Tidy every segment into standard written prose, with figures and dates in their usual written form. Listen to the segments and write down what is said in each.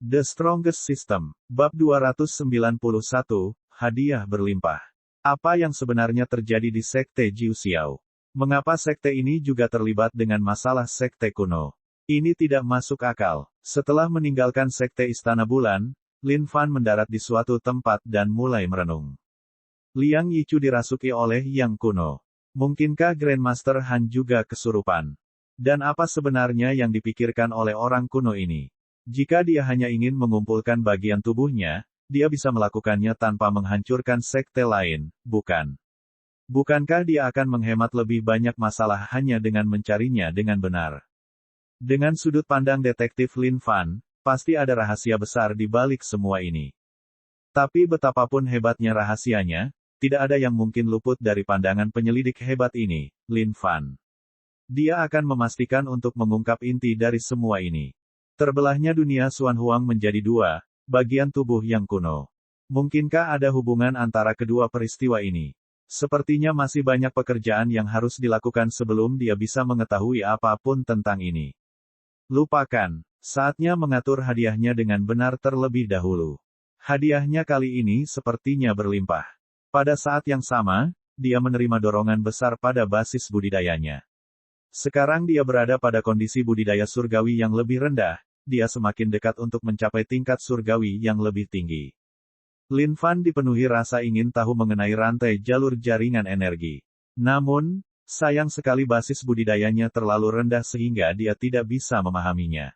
The Strongest System, Bab 291, Hadiah Berlimpah. Apa yang sebenarnya terjadi di Sekte Jiu Xiao? Mengapa sekte ini juga terlibat dengan masalah sekte kuno? Ini tidak masuk akal. Setelah meninggalkan Sekte Istana Bulan, Lin Fan mendarat di suatu tempat dan mulai merenung. Liang Yichu dirasuki oleh Yang Kuno. Mungkinkah Grandmaster Han juga kesurupan? Dan apa sebenarnya yang dipikirkan oleh orang kuno ini? Jika dia hanya ingin mengumpulkan bagian tubuhnya, dia bisa melakukannya tanpa menghancurkan sekte lain, bukan? Bukankah dia akan menghemat lebih banyak masalah hanya dengan mencarinya dengan benar? Dengan sudut pandang detektif Lin Fan, pasti ada rahasia besar di balik semua ini. Tapi betapapun hebatnya rahasianya, tidak ada yang mungkin luput dari pandangan penyelidik hebat ini, Lin Fan. Dia akan memastikan untuk mengungkap inti dari semua ini. Terbelahnya dunia Xuan Huang menjadi dua, bagian tubuh yang kuno. Mungkinkah ada hubungan antara kedua peristiwa ini? Sepertinya masih banyak pekerjaan yang harus dilakukan sebelum dia bisa mengetahui apapun tentang ini. Lupakan, saatnya mengatur hadiahnya dengan benar terlebih dahulu. Hadiahnya kali ini sepertinya berlimpah. Pada saat yang sama, dia menerima dorongan besar pada basis budidayanya. Sekarang dia berada pada kondisi budidaya surgawi yang lebih rendah, dia semakin dekat untuk mencapai tingkat surgawi yang lebih tinggi. Lin Fan dipenuhi rasa ingin tahu mengenai rantai jalur jaringan energi. Namun, sayang sekali basis budidayanya terlalu rendah sehingga dia tidak bisa memahaminya.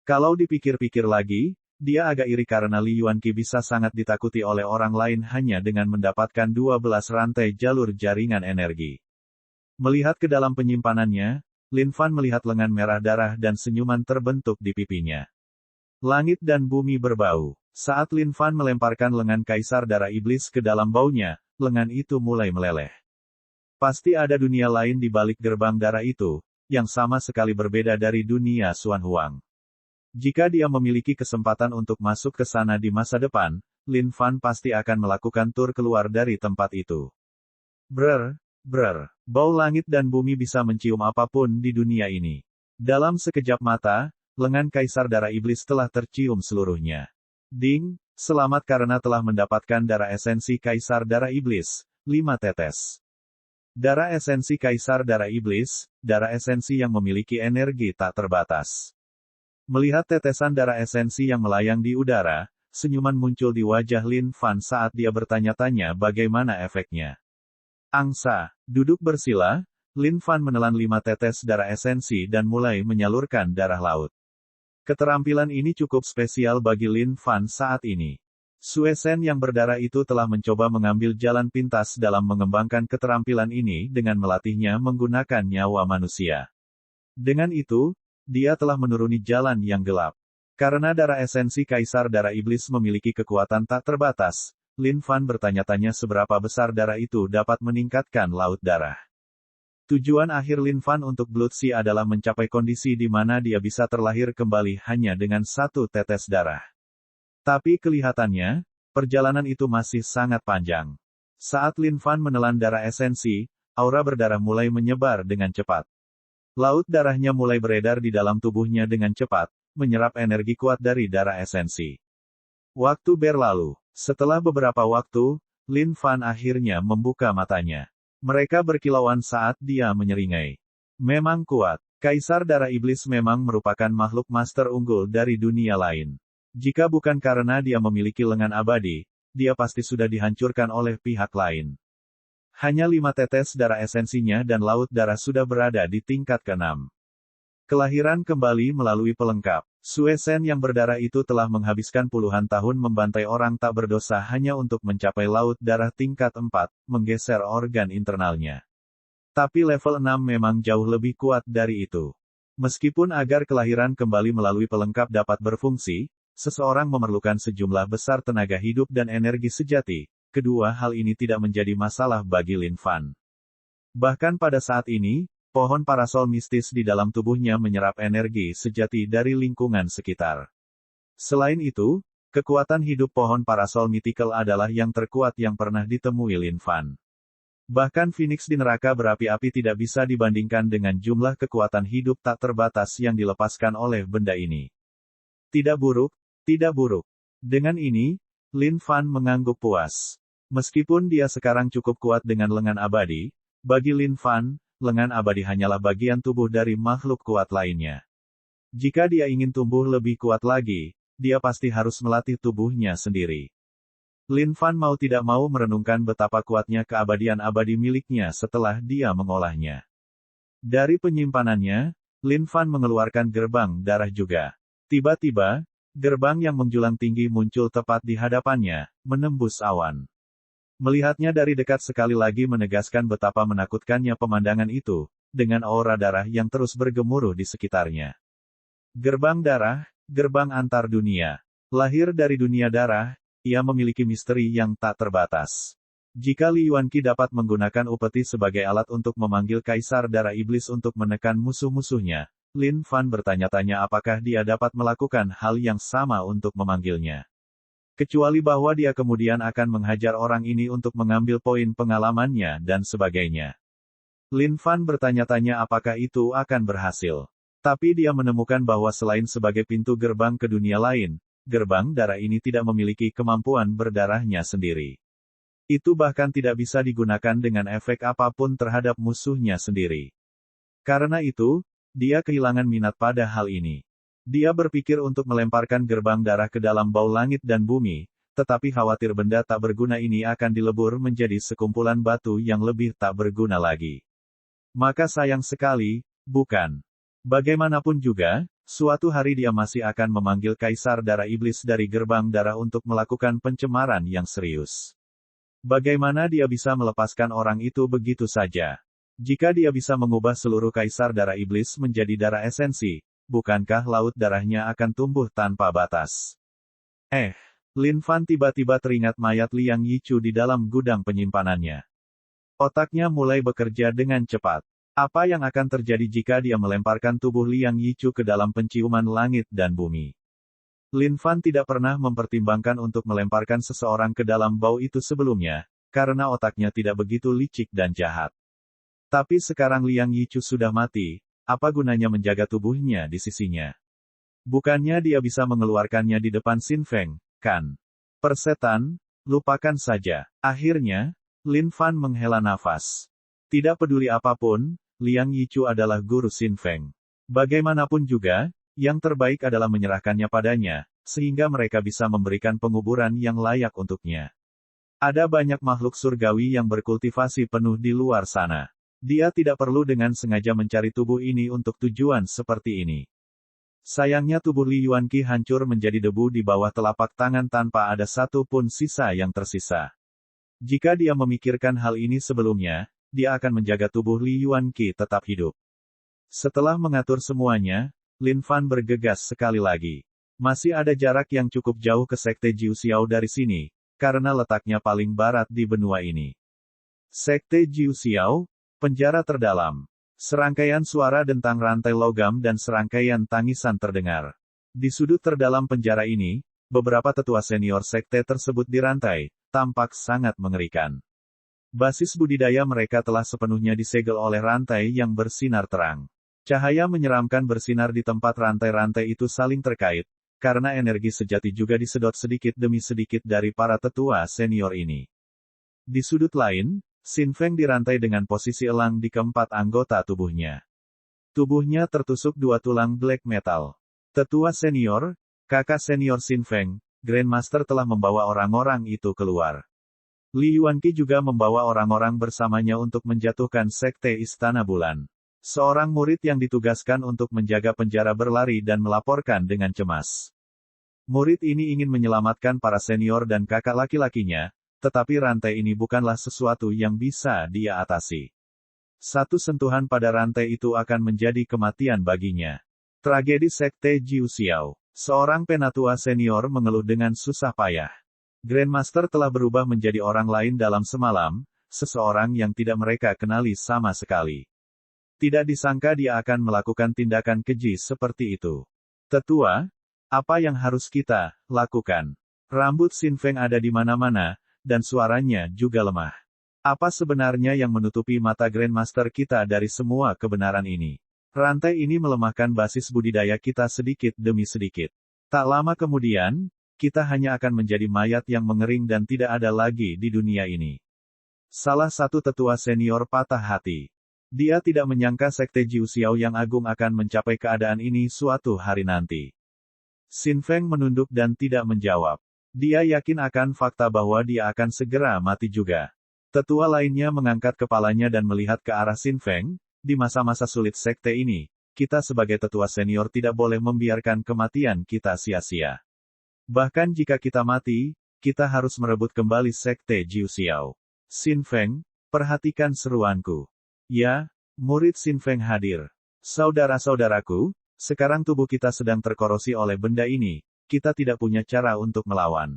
Kalau dipikir-pikir lagi, dia agak iri karena Li Yuanqi bisa sangat ditakuti oleh orang lain hanya dengan mendapatkan 12 rantai jalur jaringan energi. Melihat ke dalam penyimpanannya, Lin Fan melihat lengan merah darah dan senyuman terbentuk di pipinya. Langit dan bumi berbau. Saat Lin Fan melemparkan lengan Kaisar Darah Iblis ke dalam baunya, lengan itu mulai meleleh. Pasti ada dunia lain di balik gerbang darah itu, yang sama sekali berbeda dari dunia Xuan Huang. Jika dia memiliki kesempatan untuk masuk ke sana di masa depan, Lin Fan pasti akan melakukan tur keluar dari tempat itu. Brr. Bau langit dan bumi bisa mencium apapun di dunia ini. Dalam sekejap mata, lengan Kaisar Darah Iblis telah tercium seluruhnya. Ding, selamat karena telah mendapatkan darah esensi Kaisar Darah Iblis, 5 tetes. Darah esensi Kaisar Darah Iblis, darah esensi yang memiliki energi tak terbatas. Melihat tetesan darah esensi yang melayang di udara, senyuman muncul di wajah Lin Fan saat dia bertanya-tanya bagaimana efeknya. Angsa, duduk bersila, Lin Fan menelan 5 tetes darah esensi dan mulai menyalurkan darah laut. Keterampilan ini cukup spesial bagi Lin Fan saat ini. Sue Shen yang berdarah itu telah mencoba mengambil jalan pintas dalam mengembangkan keterampilan ini dengan melatihnya menggunakan nyawa manusia. Dengan itu, dia telah menuruni jalan yang gelap. Karena darah esensi Kaisar Darah Iblis memiliki kekuatan tak terbatas, Lin Fan bertanya-tanya seberapa besar darah itu dapat meningkatkan laut darah. Tujuan akhir Lin Fan untuk Blood Sea adalah mencapai kondisi di mana dia bisa terlahir kembali hanya dengan 1 tetes darah. Tapi kelihatannya, perjalanan itu masih sangat panjang. Saat Lin Fan menelan darah esensi, aura berdarah mulai menyebar dengan cepat. Laut darahnya mulai beredar di dalam tubuhnya dengan cepat, menyerap energi kuat dari darah esensi. Waktu berlalu. Setelah beberapa waktu, Lin Fan akhirnya membuka matanya. Mereka berkilauan saat dia menyeringai. Memang kuat. Kaisar Darah Iblis memang merupakan makhluk master unggul dari dunia lain. Jika bukan karena dia memiliki lengan abadi, dia pasti sudah dihancurkan oleh pihak lain. Hanya 5 tetes darah esensinya dan laut darah sudah berada di tingkat ke-6. Kelahiran kembali melalui pelengkap. Sue Shen yang berdarah itu telah menghabiskan puluhan tahun membantai orang tak berdosa hanya untuk mencapai laut darah tingkat 4, menggeser organ internalnya. Tapi level 6 memang jauh lebih kuat dari itu. Meskipun agar kelahiran kembali melalui pelengkap dapat berfungsi, seseorang memerlukan sejumlah besar tenaga hidup dan energi sejati. Kedua hal ini tidak menjadi masalah bagi Lin Fan. Bahkan pada saat ini, pohon parasol mistis di dalam tubuhnya menyerap energi sejati dari lingkungan sekitar. Selain itu, kekuatan hidup pohon parasol mythical adalah yang terkuat yang pernah ditemui Lin Fan. Bahkan Phoenix di neraka berapi-api tidak bisa dibandingkan dengan jumlah kekuatan hidup tak terbatas yang dilepaskan oleh benda ini. Tidak buruk, Tidak buruk. Dengan ini, Lin Fan mengangguk puas. Meskipun dia sekarang cukup kuat dengan lengan abadi, bagi Lin Fan, lengan abadi hanyalah bagian tubuh dari makhluk kuat lainnya. Jika dia ingin tumbuh lebih kuat lagi, dia pasti harus melatih tubuhnya sendiri. Lin Fan mau tidak mau merenungkan betapa kuatnya keabadian abadi miliknya setelah dia mengolahnya. Dari penyimpanannya, Lin Fan mengeluarkan gerbang darah juga. Tiba-tiba, gerbang yang menjulang tinggi muncul tepat di hadapannya, menembus awan. Melihatnya dari dekat sekali lagi menegaskan betapa menakutkannya pemandangan itu, dengan aura darah yang terus bergemuruh di sekitarnya. Gerbang darah, gerbang antar dunia. Lahir dari dunia darah, ia memiliki misteri yang tak terbatas. Jika Li Yuanqi dapat menggunakan upeti sebagai alat untuk memanggil Kaisar Darah Iblis untuk menekan musuh-musuhnya, Lin Fan bertanya-tanya apakah dia dapat melakukan hal yang sama untuk memanggilnya. Kecuali bahwa dia kemudian akan menghajar orang ini untuk mengambil poin pengalamannya dan sebagainya. Lin Fan bertanya-tanya apakah itu akan berhasil. Tapi dia menemukan bahwa selain sebagai pintu gerbang ke dunia lain, gerbang darah ini tidak memiliki kemampuan berdarahnya sendiri. Itu bahkan tidak bisa digunakan dengan efek apapun terhadap musuhnya sendiri. Karena itu, dia kehilangan minat pada hal ini. Dia berpikir untuk melemparkan gerbang darah ke dalam bau langit dan bumi, tetapi khawatir benda tak berguna ini akan dilebur menjadi sekumpulan batu yang lebih tak berguna lagi. Maka sayang sekali, bukan? Bagaimanapun juga, suatu hari dia masih akan memanggil Kaisar Darah Iblis dari gerbang darah untuk melakukan pencemaran yang serius. Bagaimana dia bisa melepaskan orang itu begitu saja? Jika dia bisa mengubah seluruh Kaisar Darah Iblis menjadi darah esensi, bukankah laut darahnya akan tumbuh tanpa batas? Lin Fan tiba-tiba teringat mayat Liang Yichu di dalam gudang penyimpanannya. Otaknya mulai bekerja dengan cepat. Apa yang akan terjadi jika dia melemparkan tubuh Liang Yichu ke dalam penciuman langit dan bumi? Lin Fan tidak pernah mempertimbangkan untuk melemparkan seseorang ke dalam bau itu sebelumnya, karena otaknya tidak begitu licik dan jahat. Tapi sekarang Liang Yichu sudah mati, apa gunanya menjaga tubuhnya di sisinya? Bukannya dia bisa mengeluarkannya di depan Xin Feng, kan? Persetan, lupakan saja. Akhirnya, Lin Fan menghela nafas. Tidak peduli apapun, Liang Yichu adalah guru Xin Feng. Bagaimanapun juga, yang terbaik adalah menyerahkannya padanya, sehingga mereka bisa memberikan penguburan yang layak untuknya. Ada banyak makhluk surgawi yang berkultivasi penuh di luar sana. Dia tidak perlu dengan sengaja mencari tubuh ini untuk tujuan seperti ini. Sayangnya tubuh Li Yuanqi hancur menjadi debu di bawah telapak tangan tanpa ada satu pun sisa yang tersisa. Jika dia memikirkan hal ini sebelumnya, dia akan menjaga tubuh Li Yuanqi tetap hidup. Setelah mengatur semuanya, Lin Fan bergegas sekali lagi. Masih ada jarak yang cukup jauh ke Sekte Jiu Xiao dari sini, karena letaknya paling barat di benua ini. Sekte Jiu Xiao, penjara terdalam. Serangkaian suara dentang rantai logam dan serangkaian tangisan terdengar. Di sudut terdalam penjara ini, beberapa tetua senior sekte tersebut dirantai, tampak sangat mengerikan. Basis budidaya mereka telah sepenuhnya disegel oleh rantai yang bersinar terang. Cahaya menyeramkan bersinar di tempat rantai-rantai itu saling terkait, karena energi sejati juga disedot sedikit demi sedikit dari para tetua senior ini. Di sudut lain, Xin Feng dirantai dengan posisi elang di keempat anggota tubuhnya. Tubuhnya tertusuk dua tulang black metal. Tetua senior, kakak senior Xin Feng, Grandmaster telah membawa orang-orang itu keluar. Li Yuanqi juga membawa orang-orang bersamanya untuk menjatuhkan Sekte Istana Bulan. Seorang murid yang ditugaskan untuk menjaga penjara berlari dan melaporkan dengan cemas. Murid ini ingin menyelamatkan para senior dan kakak laki-lakinya, tetapi rantai ini bukanlah sesuatu yang bisa dia atasi. Satu sentuhan pada rantai itu akan menjadi kematian baginya. Tragedi Sekte Jiu Xiao. Seorang penatua senior mengeluh dengan susah payah. Grandmaster telah berubah menjadi orang lain dalam semalam, seseorang yang tidak mereka kenali sama sekali. Tidak disangka dia akan melakukan tindakan keji seperti itu. Tetua, apa yang harus kita lakukan? Rambut Xin Feng ada di mana-mana, dan suaranya juga lemah. Apa sebenarnya yang menutupi mata Grandmaster kita dari semua kebenaran ini? Rantai ini melemahkan basis budidaya kita sedikit demi sedikit. Tak lama kemudian, kita hanya akan menjadi mayat yang mengering dan tidak ada lagi di dunia ini. Salah satu tetua senior patah hati. Dia tidak menyangka sekte Jiu Xiao yang agung akan mencapai keadaan ini suatu hari nanti. Xin Feng menunduk dan tidak menjawab. Dia yakin akan fakta bahwa dia akan segera mati juga. Tetua lainnya mengangkat kepalanya dan melihat ke arah Xin Feng. Di masa-masa sulit sekte ini, kita sebagai tetua senior tidak boleh membiarkan kematian kita sia-sia. Bahkan jika kita mati, kita harus merebut kembali sekte Jiu Xiao. Xin Feng, perhatikan seruanku. Ya, murid Xin Feng hadir. Saudara-saudaraku, sekarang tubuh kita sedang terkorosi oleh benda ini, kita tidak punya cara untuk melawan.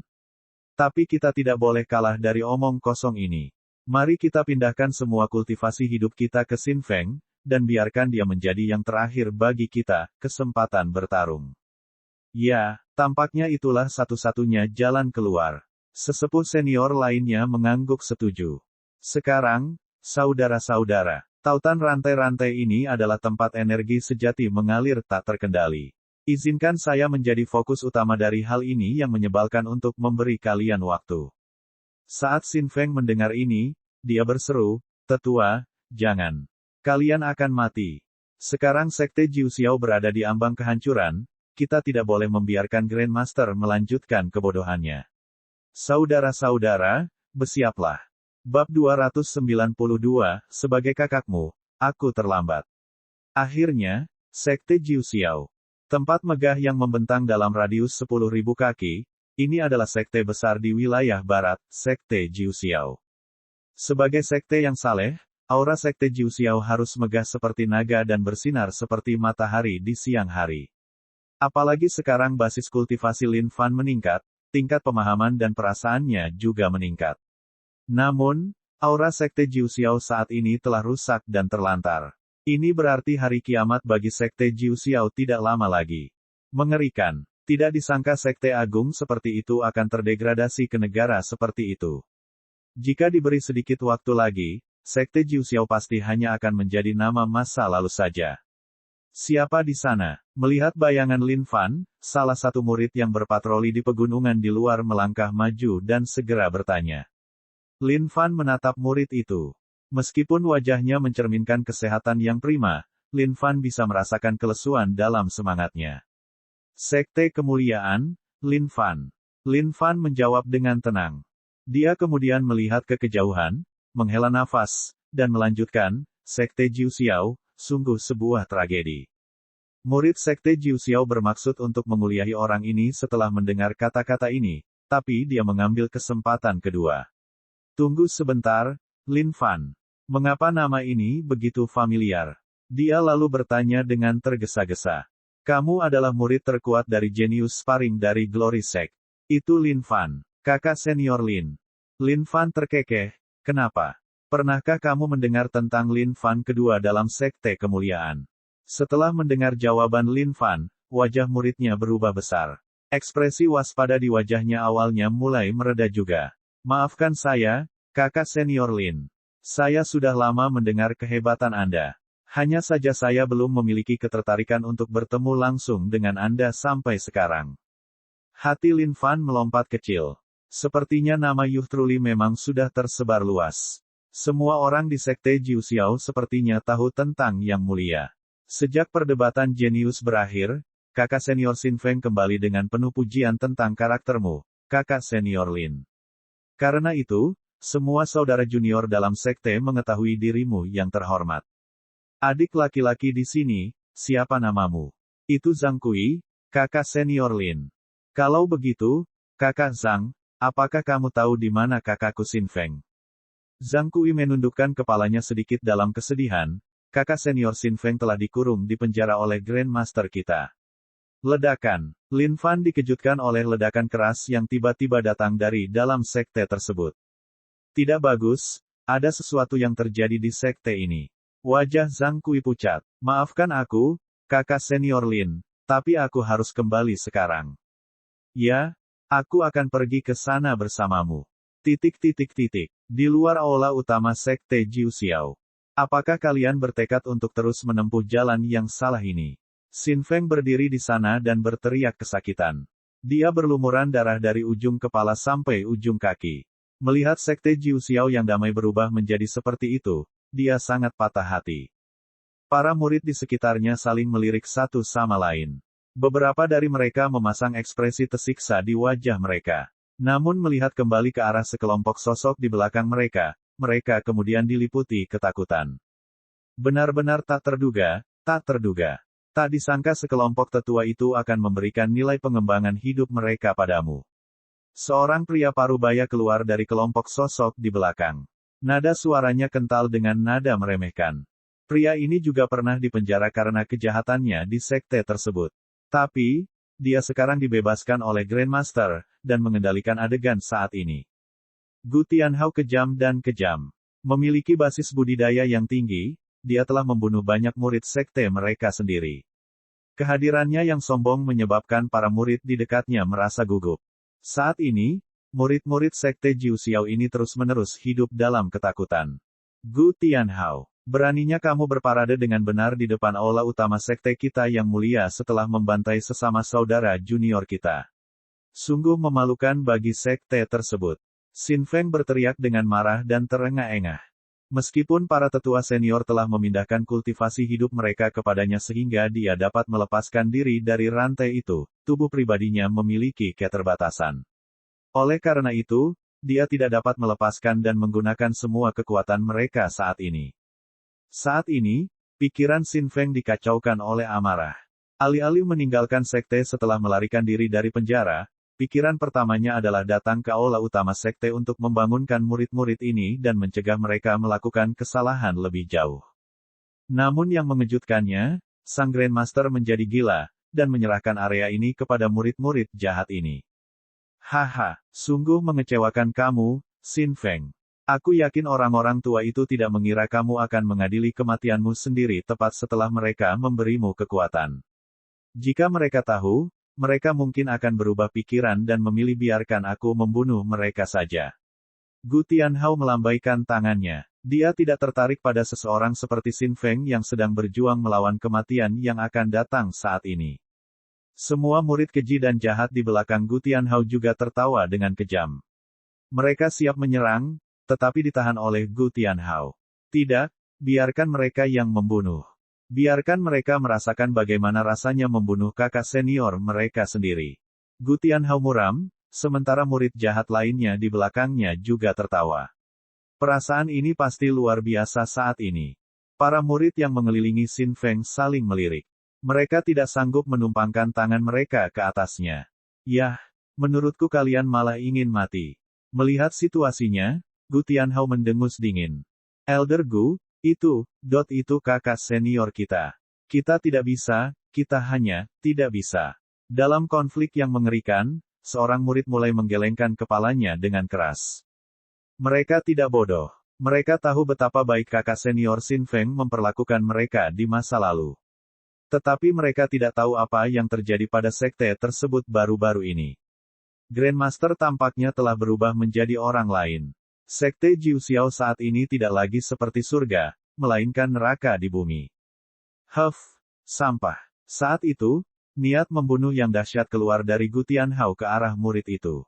Tapi kita tidak boleh kalah dari omong kosong ini. Mari kita pindahkan semua kultivasi hidup kita ke Xin Feng, dan biarkan dia menjadi yang terakhir bagi kita, kesempatan bertarung. Ya, tampaknya itulah satu-satunya jalan keluar. Sesepuh senior lainnya mengangguk setuju. Sekarang, saudara-saudara, tautan rantai-rantai ini adalah tempat energi sejati mengalir tak terkendali. Izinkan saya menjadi fokus utama dari hal ini yang menyebalkan untuk memberi kalian waktu. Saat Xin Feng mendengar ini, dia berseru, "Tetua, jangan. Kalian akan mati. Sekarang sekte Jiu Xiao berada di ambang kehancuran. Kita tidak boleh membiarkan Grandmaster melanjutkan kebodohannya. Saudara-saudara, bersiaplah. Bab 292, sebagai kakakmu, aku terlambat." Akhirnya, sekte Jiu Xiao. Tempat megah yang membentang dalam radius 10.000 kaki, ini adalah sekte besar di wilayah barat, sekte Jiu Xiao. Sebagai sekte yang saleh, aura sekte Jiu Xiao harus megah seperti naga dan bersinar seperti matahari di siang hari. Apalagi sekarang basis kultivasi Lin Fan meningkat, tingkat pemahaman dan perasaannya juga meningkat. Namun, aura sekte Jiu Xiao saat ini telah rusak dan terlantar. Ini berarti hari kiamat bagi sekte Jiu Xiao tidak lama lagi. Mengerikan. Tidak disangka sekte agung seperti itu akan terdegradasi ke negara seperti itu. Jika diberi sedikit waktu lagi, sekte Jiu Xiao pasti hanya akan menjadi nama masa lalu saja. Siapa di sana? Melihat bayangan Lin Fan, salah satu murid yang berpatroli di pegunungan di luar melangkah maju dan segera bertanya. Lin Fan menatap murid itu. Meskipun wajahnya mencerminkan kesehatan yang prima, Lin Fan bisa merasakan kelesuan dalam semangatnya. Sekte kemuliaan, Lin Fan. Lin Fan menjawab dengan tenang. Dia kemudian melihat ke kejauhan, menghela nafas, dan melanjutkan, sekte Jiu Xiao, sungguh sebuah tragedi. Murid sekte Jiu Xiao bermaksud untuk menguliahi orang ini setelah mendengar kata-kata ini, tapi dia mengambil kesempatan kedua. Tunggu sebentar, Lin Fan. Mengapa nama ini begitu familiar? Dia lalu bertanya dengan tergesa-gesa. Kamu adalah murid terkuat dari jenius sparring dari Glory Sect. Itu Lin Fan, kakak senior Lin. Lin Fan terkekeh, kenapa? Pernahkah kamu mendengar tentang Lin Fan kedua dalam sekte kemuliaan? Setelah mendengar jawaban Lin Fan, wajah muridnya berubah besar. Ekspresi waspada di wajahnya awalnya mulai mereda juga. Maafkan saya, kakak senior Lin. Saya sudah lama mendengar kehebatan Anda. Hanya saja saya belum memiliki ketertarikan untuk bertemu langsung dengan Anda sampai sekarang. Hati Lin Fan melompat kecil. Sepertinya nama Yuh Truli memang sudah tersebar luas. Semua orang di sekte Jiu Xiao sepertinya tahu tentang Yang Mulia. Sejak perdebatan jenius berakhir, kakak senior Xin Feng kembali dengan penuh pujian tentang karaktermu, kakak senior Lin. Karena itu, semua saudara junior dalam sekte mengetahui dirimu yang terhormat. Adik laki-laki di sini, siapa namamu? Itu Zhang Kui, kakak senior Lin. Kalau begitu, kakak Zhang, apakah kamu tahu di mana kakakku Xin Feng? Zhang Kui menundukkan kepalanya sedikit dalam kesedihan, kakak senior Xin Feng telah dikurung di penjara oleh Grandmaster kita. Ledakan. Lin Fan dikejutkan oleh ledakan keras yang tiba-tiba datang dari dalam sekte tersebut. Tidak bagus, ada sesuatu yang terjadi di sekte ini. Wajah Zhang Kui pucat. Maafkan aku, kakak senior Lin, tapi aku harus kembali sekarang. Ya, aku akan pergi ke sana bersamamu. Di luar aula utama sekte Jiu Xiao. Apakah kalian bertekad untuk terus menempuh jalan yang salah ini? Xin Feng berdiri di sana dan berteriak kesakitan. Dia berlumuran darah dari ujung kepala sampai ujung kaki. Melihat sekte Jiu Xiao yang damai berubah menjadi seperti itu, dia sangat patah hati. Para murid di sekitarnya saling melirik satu sama lain. Beberapa dari mereka memasang ekspresi tersiksa di wajah mereka. Namun melihat kembali ke arah sekelompok sosok di belakang mereka, mereka kemudian diliputi ketakutan. Benar-benar tak terduga, tak terduga. Tak disangka sekelompok tetua itu akan memberikan nilai pengembangan hidup mereka padamu. Seorang pria parubaya keluar dari kelompok sosok di belakang. Nada suaranya kental dengan nada meremehkan. Pria ini juga pernah dipenjara karena kejahatannya di sekte tersebut. Tapi, dia sekarang dibebaskan oleh Grandmaster, dan mengendalikan adegan saat ini. Gu Tianhao kejam dan kejam. Memiliki basis budidaya yang tinggi, dia telah membunuh banyak murid sekte mereka sendiri. Kehadirannya yang sombong menyebabkan para murid di dekatnya merasa gugup. Saat ini, murid-murid sekte Jiu Xiao ini terus-menerus hidup dalam ketakutan. Gu Tianhao, beraninya kamu berparade dengan benar di depan aula utama sekte kita yang mulia setelah membantai sesama saudara junior kita. Sungguh memalukan bagi sekte tersebut. Xin Feng berteriak dengan marah dan terengah-engah. Meskipun para tetua senior telah memindahkan kultivasi hidup mereka kepadanya sehingga dia dapat melepaskan diri dari rantai itu, tubuh pribadinya memiliki keterbatasan. Oleh karena itu, dia tidak dapat melepaskan dan menggunakan semua kekuatan mereka saat ini. Saat ini, pikiran Xin Feng dikacaukan oleh amarah. Alih-alih meninggalkan sekte setelah melarikan diri dari penjara, pikiran pertamanya adalah datang ke aula utama sekte untuk membangunkan murid-murid ini dan mencegah mereka melakukan kesalahan lebih jauh. Namun yang mengejutkannya, Sang Grandmaster menjadi gila, dan menyerahkan area ini kepada murid-murid jahat ini. Haha, sungguh mengecewakan kamu, Xin Feng. Aku yakin orang-orang tua itu tidak mengira kamu akan mengadili kematianmu sendiri tepat setelah mereka memberimu kekuatan. Jika mereka tahu, mereka mungkin akan berubah pikiran dan memilih biarkan aku membunuh mereka saja. Gu Tianhao melambaikan tangannya. Dia tidak tertarik pada seseorang seperti Xin Feng yang sedang berjuang melawan kematian yang akan datang saat ini. Semua murid keji dan jahat di belakang Gu Tianhao juga tertawa dengan kejam. Mereka siap menyerang, tetapi ditahan oleh Gu Tianhao. Tidak, biarkan mereka yang membunuh. Biarkan mereka merasakan bagaimana rasanya membunuh kakak senior mereka sendiri. Gu Tianhao muram, sementara murid jahat lainnya di belakangnya juga tertawa. Perasaan ini pasti luar biasa saat ini. Para murid yang mengelilingi Xin Feng saling melirik. Mereka tidak sanggup menumpangkan tangan mereka ke atasnya. Yah, menurutku kalian malah ingin mati. Melihat situasinya, Gu Tianhao mendengus dingin. Elder Gu, itu kakak senior kita. Kita tidak bisa, kita hanya, tidak bisa. Dalam konflik yang mengerikan, seorang murid mulai menggelengkan kepalanya dengan keras. Mereka tidak bodoh. Mereka tahu betapa baik kakak senior Xin Feng memperlakukan mereka di masa lalu. Tetapi mereka tidak tahu apa yang terjadi pada sekte tersebut baru-baru ini. Grandmaster tampaknya telah berubah menjadi orang lain. Sekte Jiu Xiao saat ini tidak lagi seperti surga, melainkan neraka di bumi. Huff, sampah. Saat itu, niat membunuh yang dahsyat keluar dari Gu Tianhao ke arah murid itu.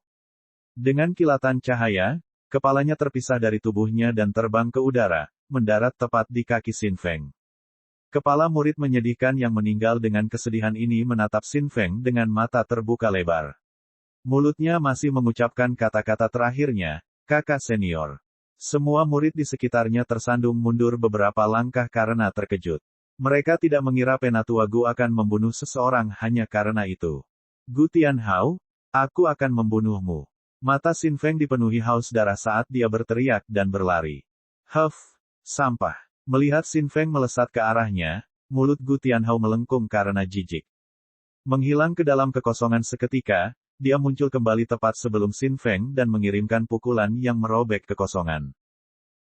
Dengan kilatan cahaya, kepalanya terpisah dari tubuhnya dan terbang ke udara, mendarat tepat di kaki Xin Feng. Kepala murid menyedihkan yang meninggal dengan kesedihan ini menatap Xin Feng dengan mata terbuka lebar. Mulutnya masih mengucapkan kata-kata terakhirnya, kakak senior. Semua murid di sekitarnya tersandung mundur beberapa langkah karena terkejut. Mereka tidak mengira Penatua Gu akan membunuh seseorang hanya karena itu. Gu Tianhao, aku akan membunuhmu. Mata Xin Feng dipenuhi haus darah saat dia berteriak dan berlari. Huff, sampah. Melihat Xin Feng melesat ke arahnya, mulut Gu Tianhao melengkung karena jijik. Menghilang ke dalam kekosongan seketika, dia muncul kembali tepat sebelum Xin Feng dan mengirimkan pukulan yang merobek kekosongan.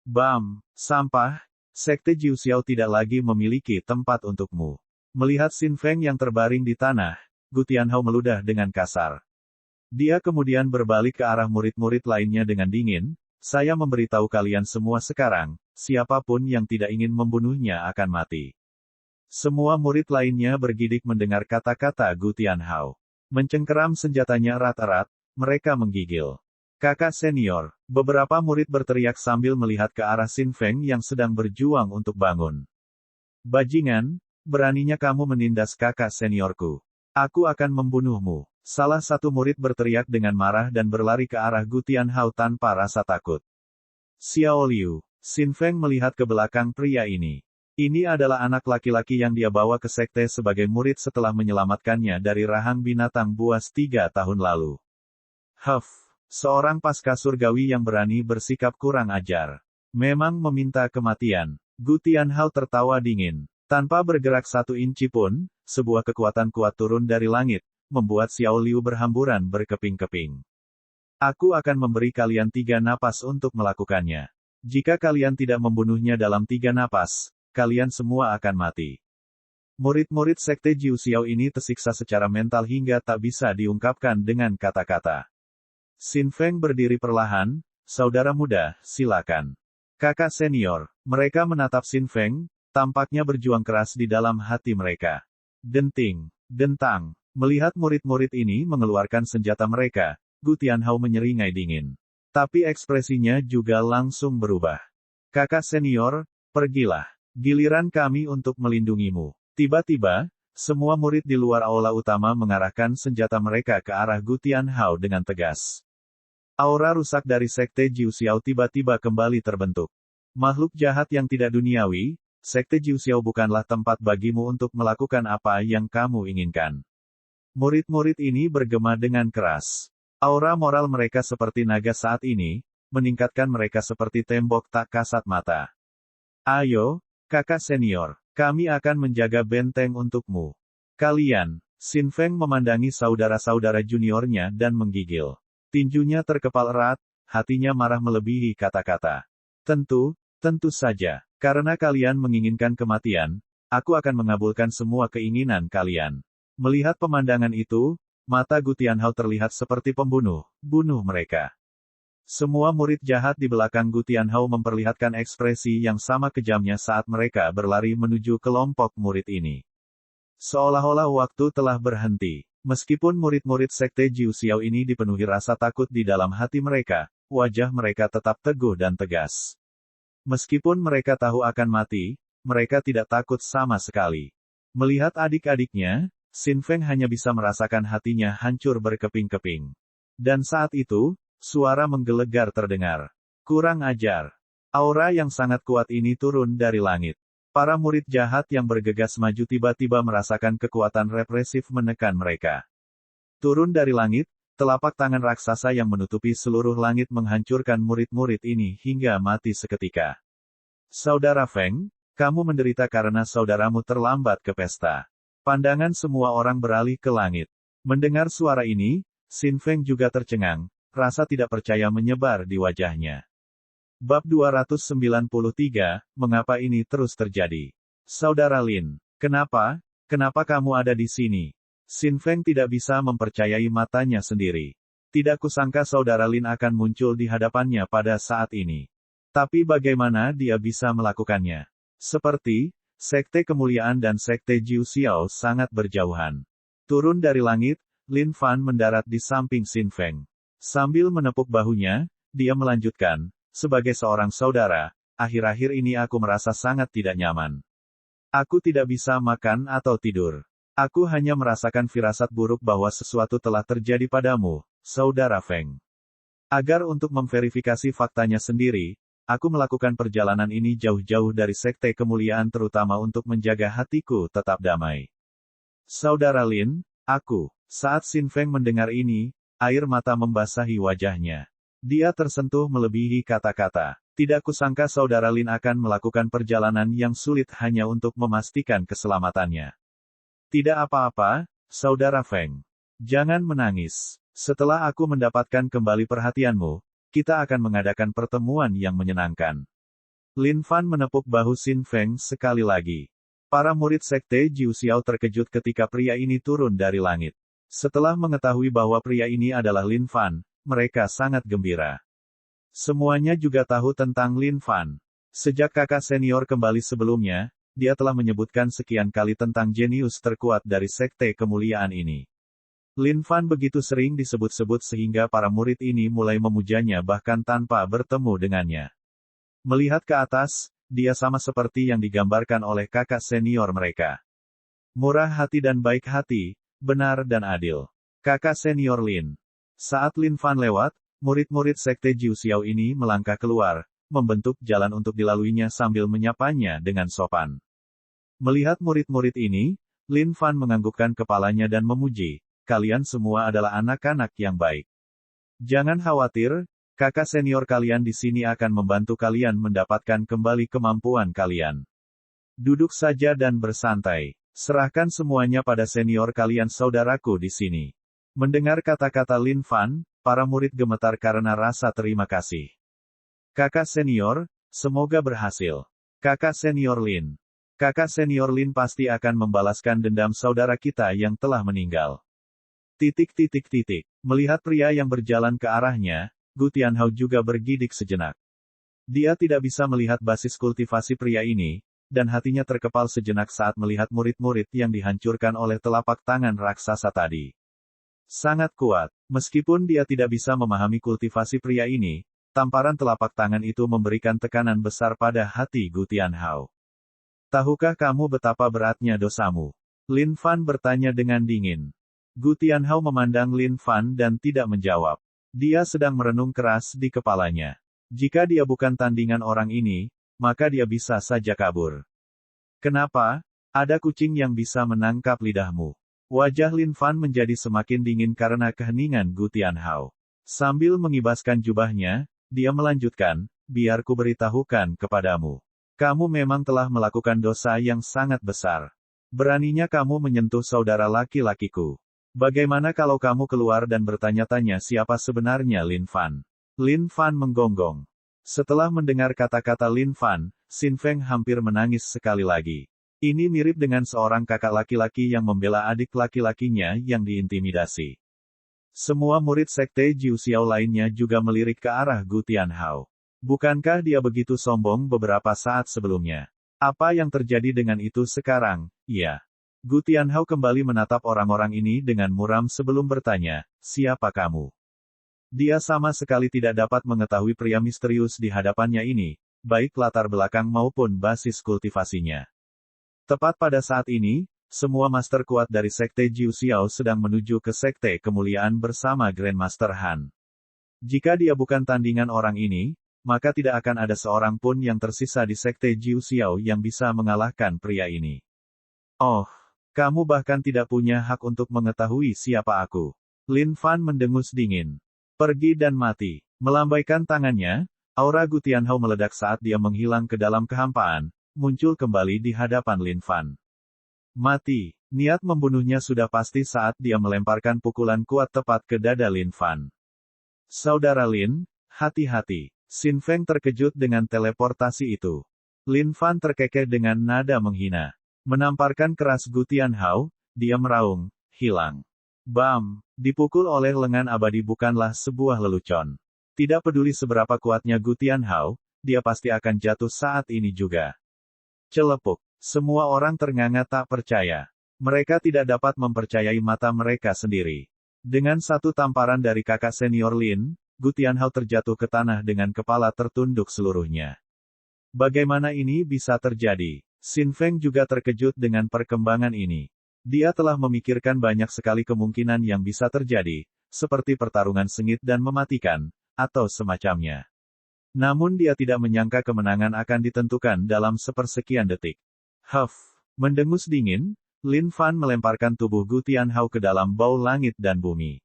Bam! Sampah! Sekte Jiu Xiao tidak lagi memiliki tempat untukmu. Melihat Xin Feng yang terbaring di tanah, Gu Tianhao meludah dengan kasar. Dia kemudian berbalik ke arah murid-murid lainnya dengan dingin, saya memberitahu kalian semua sekarang, siapapun yang tidak ingin membunuhnya akan mati. Semua murid lainnya bergidik mendengar kata-kata Gu Tianhao. Mencengkeram senjatanya erat-erat, mereka menggigil. Kakak senior, beberapa murid berteriak sambil melihat ke arah Xin Feng yang sedang berjuang untuk bangun. Bajingan, beraninya kamu menindas kakak seniorku. Aku akan membunuhmu. Salah satu murid berteriak dengan marah dan berlari ke arah Gu Tianhao tanpa rasa takut. Xiao Liu, Xin Feng melihat ke belakang pria ini. Ini adalah anak laki-laki yang dia bawa ke sekte sebagai murid setelah menyelamatkannya dari rahang binatang buas 3 tahun lalu. Huff, seorang pasca surgawi yang berani bersikap kurang ajar. Memang meminta kematian. Gu Tianhao tertawa dingin. Tanpa bergerak 1 inci pun, sebuah kekuatan kuat turun dari langit, membuat Xiao Liu berhamburan berkeping-keping. Aku akan memberi kalian 3 napas untuk melakukannya. Jika kalian tidak membunuhnya dalam 3 napas, kalian semua akan mati. Murid-murid sekte Jiu Xiao ini tersiksa secara mental hingga tak bisa diungkapkan dengan kata-kata. Xin Feng berdiri perlahan, saudara muda, silakan. Kakak senior, mereka menatap Xin Feng, tampaknya berjuang keras di dalam hati mereka. Denting, dentang, melihat murid-murid ini mengeluarkan senjata mereka, Gu Tianhao menyeringai dingin. Tapi ekspresinya juga langsung berubah. Kakak senior, pergilah. Giliran kami untuk melindungimu. Tiba-tiba, semua murid di luar aula utama mengarahkan senjata mereka ke arah Gu Tianhao dengan tegas. Aura rusak dari sekte Jiu Xiao tiba-tiba kembali terbentuk. Makhluk jahat yang tidak duniawi, sekte Jiu Xiao bukanlah tempat bagimu untuk melakukan apa yang kamu inginkan. Murid-murid ini bergema dengan keras. Aura moral mereka seperti naga saat ini, meningkatkan mereka seperti tembok tak kasat mata. Ayo, kakak senior, kami akan menjaga benteng untukmu. Kalian, Xin Feng memandangi saudara-saudara juniornya dan menggigil. Tinjunya terkepal erat, hatinya marah melebihi kata-kata. Tentu saja, karena kalian menginginkan kematian, aku akan mengabulkan semua keinginan kalian. Melihat pemandangan itu, mata Gu Tianhao terlihat seperti pembunuh, bunuh mereka. Semua murid jahat di belakang Gu Tianhao memperlihatkan ekspresi yang sama kejamnya saat mereka berlari menuju kelompok murid ini. Seolah-olah waktu telah berhenti. Meskipun murid-murid sekte Jiu Xiao ini dipenuhi rasa takut di dalam hati mereka, wajah mereka tetap teguh dan tegas. Meskipun mereka tahu akan mati, mereka tidak takut sama sekali. Melihat adik-adiknya, Xin Feng hanya bisa merasakan hatinya hancur berkeping-keping. Dan saat itu, suara menggelegar terdengar. Kurang ajar. Aura yang sangat kuat ini turun dari langit. Para murid jahat yang bergegas maju tiba-tiba merasakan kekuatan represif menekan mereka. Turun dari langit, telapak tangan raksasa yang menutupi seluruh langit menghancurkan murid-murid ini hingga mati seketika. Saudara Feng, kamu menderita karena saudaramu terlambat ke pesta. Pandangan semua orang beralih ke langit. Mendengar suara ini, Xin Feng juga tercengang. Rasa tidak percaya menyebar di wajahnya. Bab 293, mengapa ini terus terjadi? Saudara Lin, kenapa kamu ada di sini? Xin Feng tidak bisa mempercayai matanya sendiri. Tidak kusangka saudara Lin akan muncul di hadapannya pada saat ini. Tapi bagaimana dia bisa melakukannya? Seperti, sekte kemuliaan dan sekte Jiu Xiao sangat berjauhan. Turun dari langit, Lin Fan mendarat di samping Xin Feng. Sambil menepuk bahunya, dia melanjutkan, sebagai seorang saudara, akhir-akhir ini aku merasa sangat tidak nyaman. Aku tidak bisa makan atau tidur. Aku hanya merasakan firasat buruk bahwa sesuatu telah terjadi padamu, saudara Feng. Agar untuk memverifikasi faktanya sendiri, aku melakukan perjalanan ini jauh-jauh dari sekte kemuliaan terutama untuk menjaga hatiku tetap damai. Saudara Lin, saat Xin Feng mendengar ini, air mata membasahi wajahnya. Dia tersentuh melebihi kata-kata. Tidak kusangka saudara Lin akan melakukan perjalanan yang sulit hanya untuk memastikan keselamatannya. Tidak apa-apa, saudara Feng. Jangan menangis. Setelah aku mendapatkan kembali perhatianmu, kita akan mengadakan pertemuan yang menyenangkan. Lin Fan menepuk bahu Xin Feng sekali lagi. Para murid sekte Jiu Xiao terkejut ketika pria ini turun dari langit. Setelah mengetahui bahwa pria ini adalah Lin Fan, mereka sangat gembira. Semuanya juga tahu tentang Lin Fan. Sejak kakak senior kembali sebelumnya, dia telah menyebutkan sekian kali tentang jenius terkuat dari Sekte Kemuliaan ini. Lin Fan begitu sering disebut-sebut sehingga para murid ini mulai memujanya bahkan tanpa bertemu dengannya. Melihat ke atas, dia sama seperti yang digambarkan oleh kakak senior mereka. Murah hati dan baik hati, benar dan adil. Kakak senior Lin. Saat Lin Fan lewat, murid-murid Sekte Jiu Xiao ini melangkah keluar, membentuk jalan untuk dilaluinya sambil menyapanya dengan sopan. Melihat murid-murid ini, Lin Fan menganggukkan kepalanya dan memuji, "Kalian semua adalah anak-anak yang baik. Jangan khawatir, kakak senior kalian di sini akan membantu kalian mendapatkan kembali kemampuan kalian. Duduk saja dan bersantai. Serahkan semuanya pada senior kalian saudaraku di sini." Mendengar kata-kata Lin Fan, para murid gemetar karena rasa terima kasih. Kakak senior, semoga berhasil. Kakak senior Lin. Kakak senior Lin pasti akan membalaskan dendam saudara kita yang telah meninggal. Melihat pria yang berjalan ke arahnya, Gu Tianhao juga bergidik sejenak. Dia tidak bisa melihat basis kultivasi pria ini, dan hatinya terkepal sejenak saat melihat murid-murid yang dihancurkan oleh telapak tangan raksasa tadi. Sangat kuat. Meskipun dia tidak bisa memahami kultivasi pria ini, tamparan telapak tangan itu memberikan tekanan besar pada hati Gu Tianhao. Tahukah kamu betapa beratnya dosamu? Lin Fan bertanya dengan dingin. Gu Tianhao memandang Lin Fan dan tidak menjawab. Dia sedang merenung keras di kepalanya. Jika dia bukan tandingan orang ini, maka dia bisa saja kabur. Kenapa? Ada kucing yang bisa menangkap lidahmu. Wajah Lin Fan menjadi semakin dingin karena keheningan Gu Tianhao. Sambil mengibaskan jubahnya, dia melanjutkan, "Biar ku beritahukan kepadamu. Kamu memang telah melakukan dosa yang sangat besar. Beraninya kamu menyentuh saudara laki-lakiku. Bagaimana kalau kamu keluar dan bertanya-tanya siapa sebenarnya Lin Fan?" Lin Fan menggonggong. Setelah mendengar kata-kata Lin Fan, Xin Feng hampir menangis sekali lagi. Ini mirip dengan seorang kakak laki-laki yang membela adik laki-lakinya yang diintimidasi. Semua murid Sekte Jiu Xiao lainnya juga melirik ke arah Gu Tianhao. Bukankah dia begitu sombong beberapa saat sebelumnya? Apa yang terjadi dengan itu sekarang? Ya. Gu Tianhao kembali menatap orang-orang ini dengan muram sebelum bertanya, "Siapa kamu?" Dia sama sekali tidak dapat mengetahui pria misterius di hadapannya ini, baik latar belakang maupun basis kultivasinya. Tepat pada saat ini, semua master kuat dari Sekte Jiu Xiao sedang menuju ke Sekte Kemuliaan bersama Grandmaster Han. Jika dia bukan tandingan orang ini, maka tidak akan ada seorang pun yang tersisa di Sekte Jiu Xiao yang bisa mengalahkan pria ini. "Oh, kamu bahkan tidak punya hak untuk mengetahui siapa aku." Lin Fan mendengus dingin. "Pergi dan mati." Melambaikan tangannya, aura Gu Tianhao meledak saat dia menghilang ke dalam kehampaan, muncul kembali di hadapan Lin Fan. Mati. Niat membunuhnya sudah pasti saat dia melemparkan pukulan kuat tepat ke dada Lin Fan. "Saudara Lin, hati-hati." Xin Feng terkejut dengan teleportasi itu. Lin Fan terkekeh dengan nada menghina. Menamparkan keras Gu Tianhao, dia meraung, "Hilang." Bam! Dipukul oleh lengan abadi bukanlah sebuah lelucon. Tidak peduli seberapa kuatnya Gu Tianhao, dia pasti akan jatuh saat ini juga. Celepuk. Semua orang ternganga tak percaya. Mereka tidak dapat mempercayai mata mereka sendiri. Dengan satu tamparan dari kakak senior Lin, Gu Tianhao terjatuh ke tanah dengan kepala tertunduk seluruhnya. Bagaimana ini bisa terjadi? Xin Feng juga terkejut dengan perkembangan ini. Dia telah memikirkan banyak sekali kemungkinan yang bisa terjadi, seperti pertarungan sengit dan mematikan, atau semacamnya. Namun dia tidak menyangka kemenangan akan ditentukan dalam sepersekian detik. Mendengus dingin, Lin Fan melemparkan tubuh Gu Tianhao ke dalam bau langit dan bumi.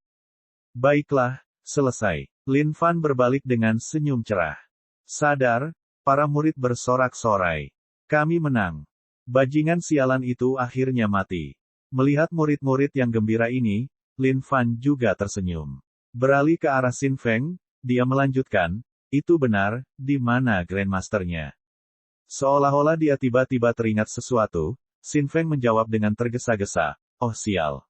"Baiklah, selesai." Lin Fan berbalik dengan senyum cerah. "Sadar?" Para murid bersorak-sorai. "Kami menang. Bajingan sialan itu akhirnya mati." Melihat murid-murid yang gembira ini, Lin Fan juga tersenyum. Beralih ke arah Xin Feng, dia melanjutkan, "Itu benar, di mana Grandmasternya?" Seolah-olah dia tiba-tiba teringat sesuatu, Xin Feng menjawab dengan tergesa-gesa, "Oh sial.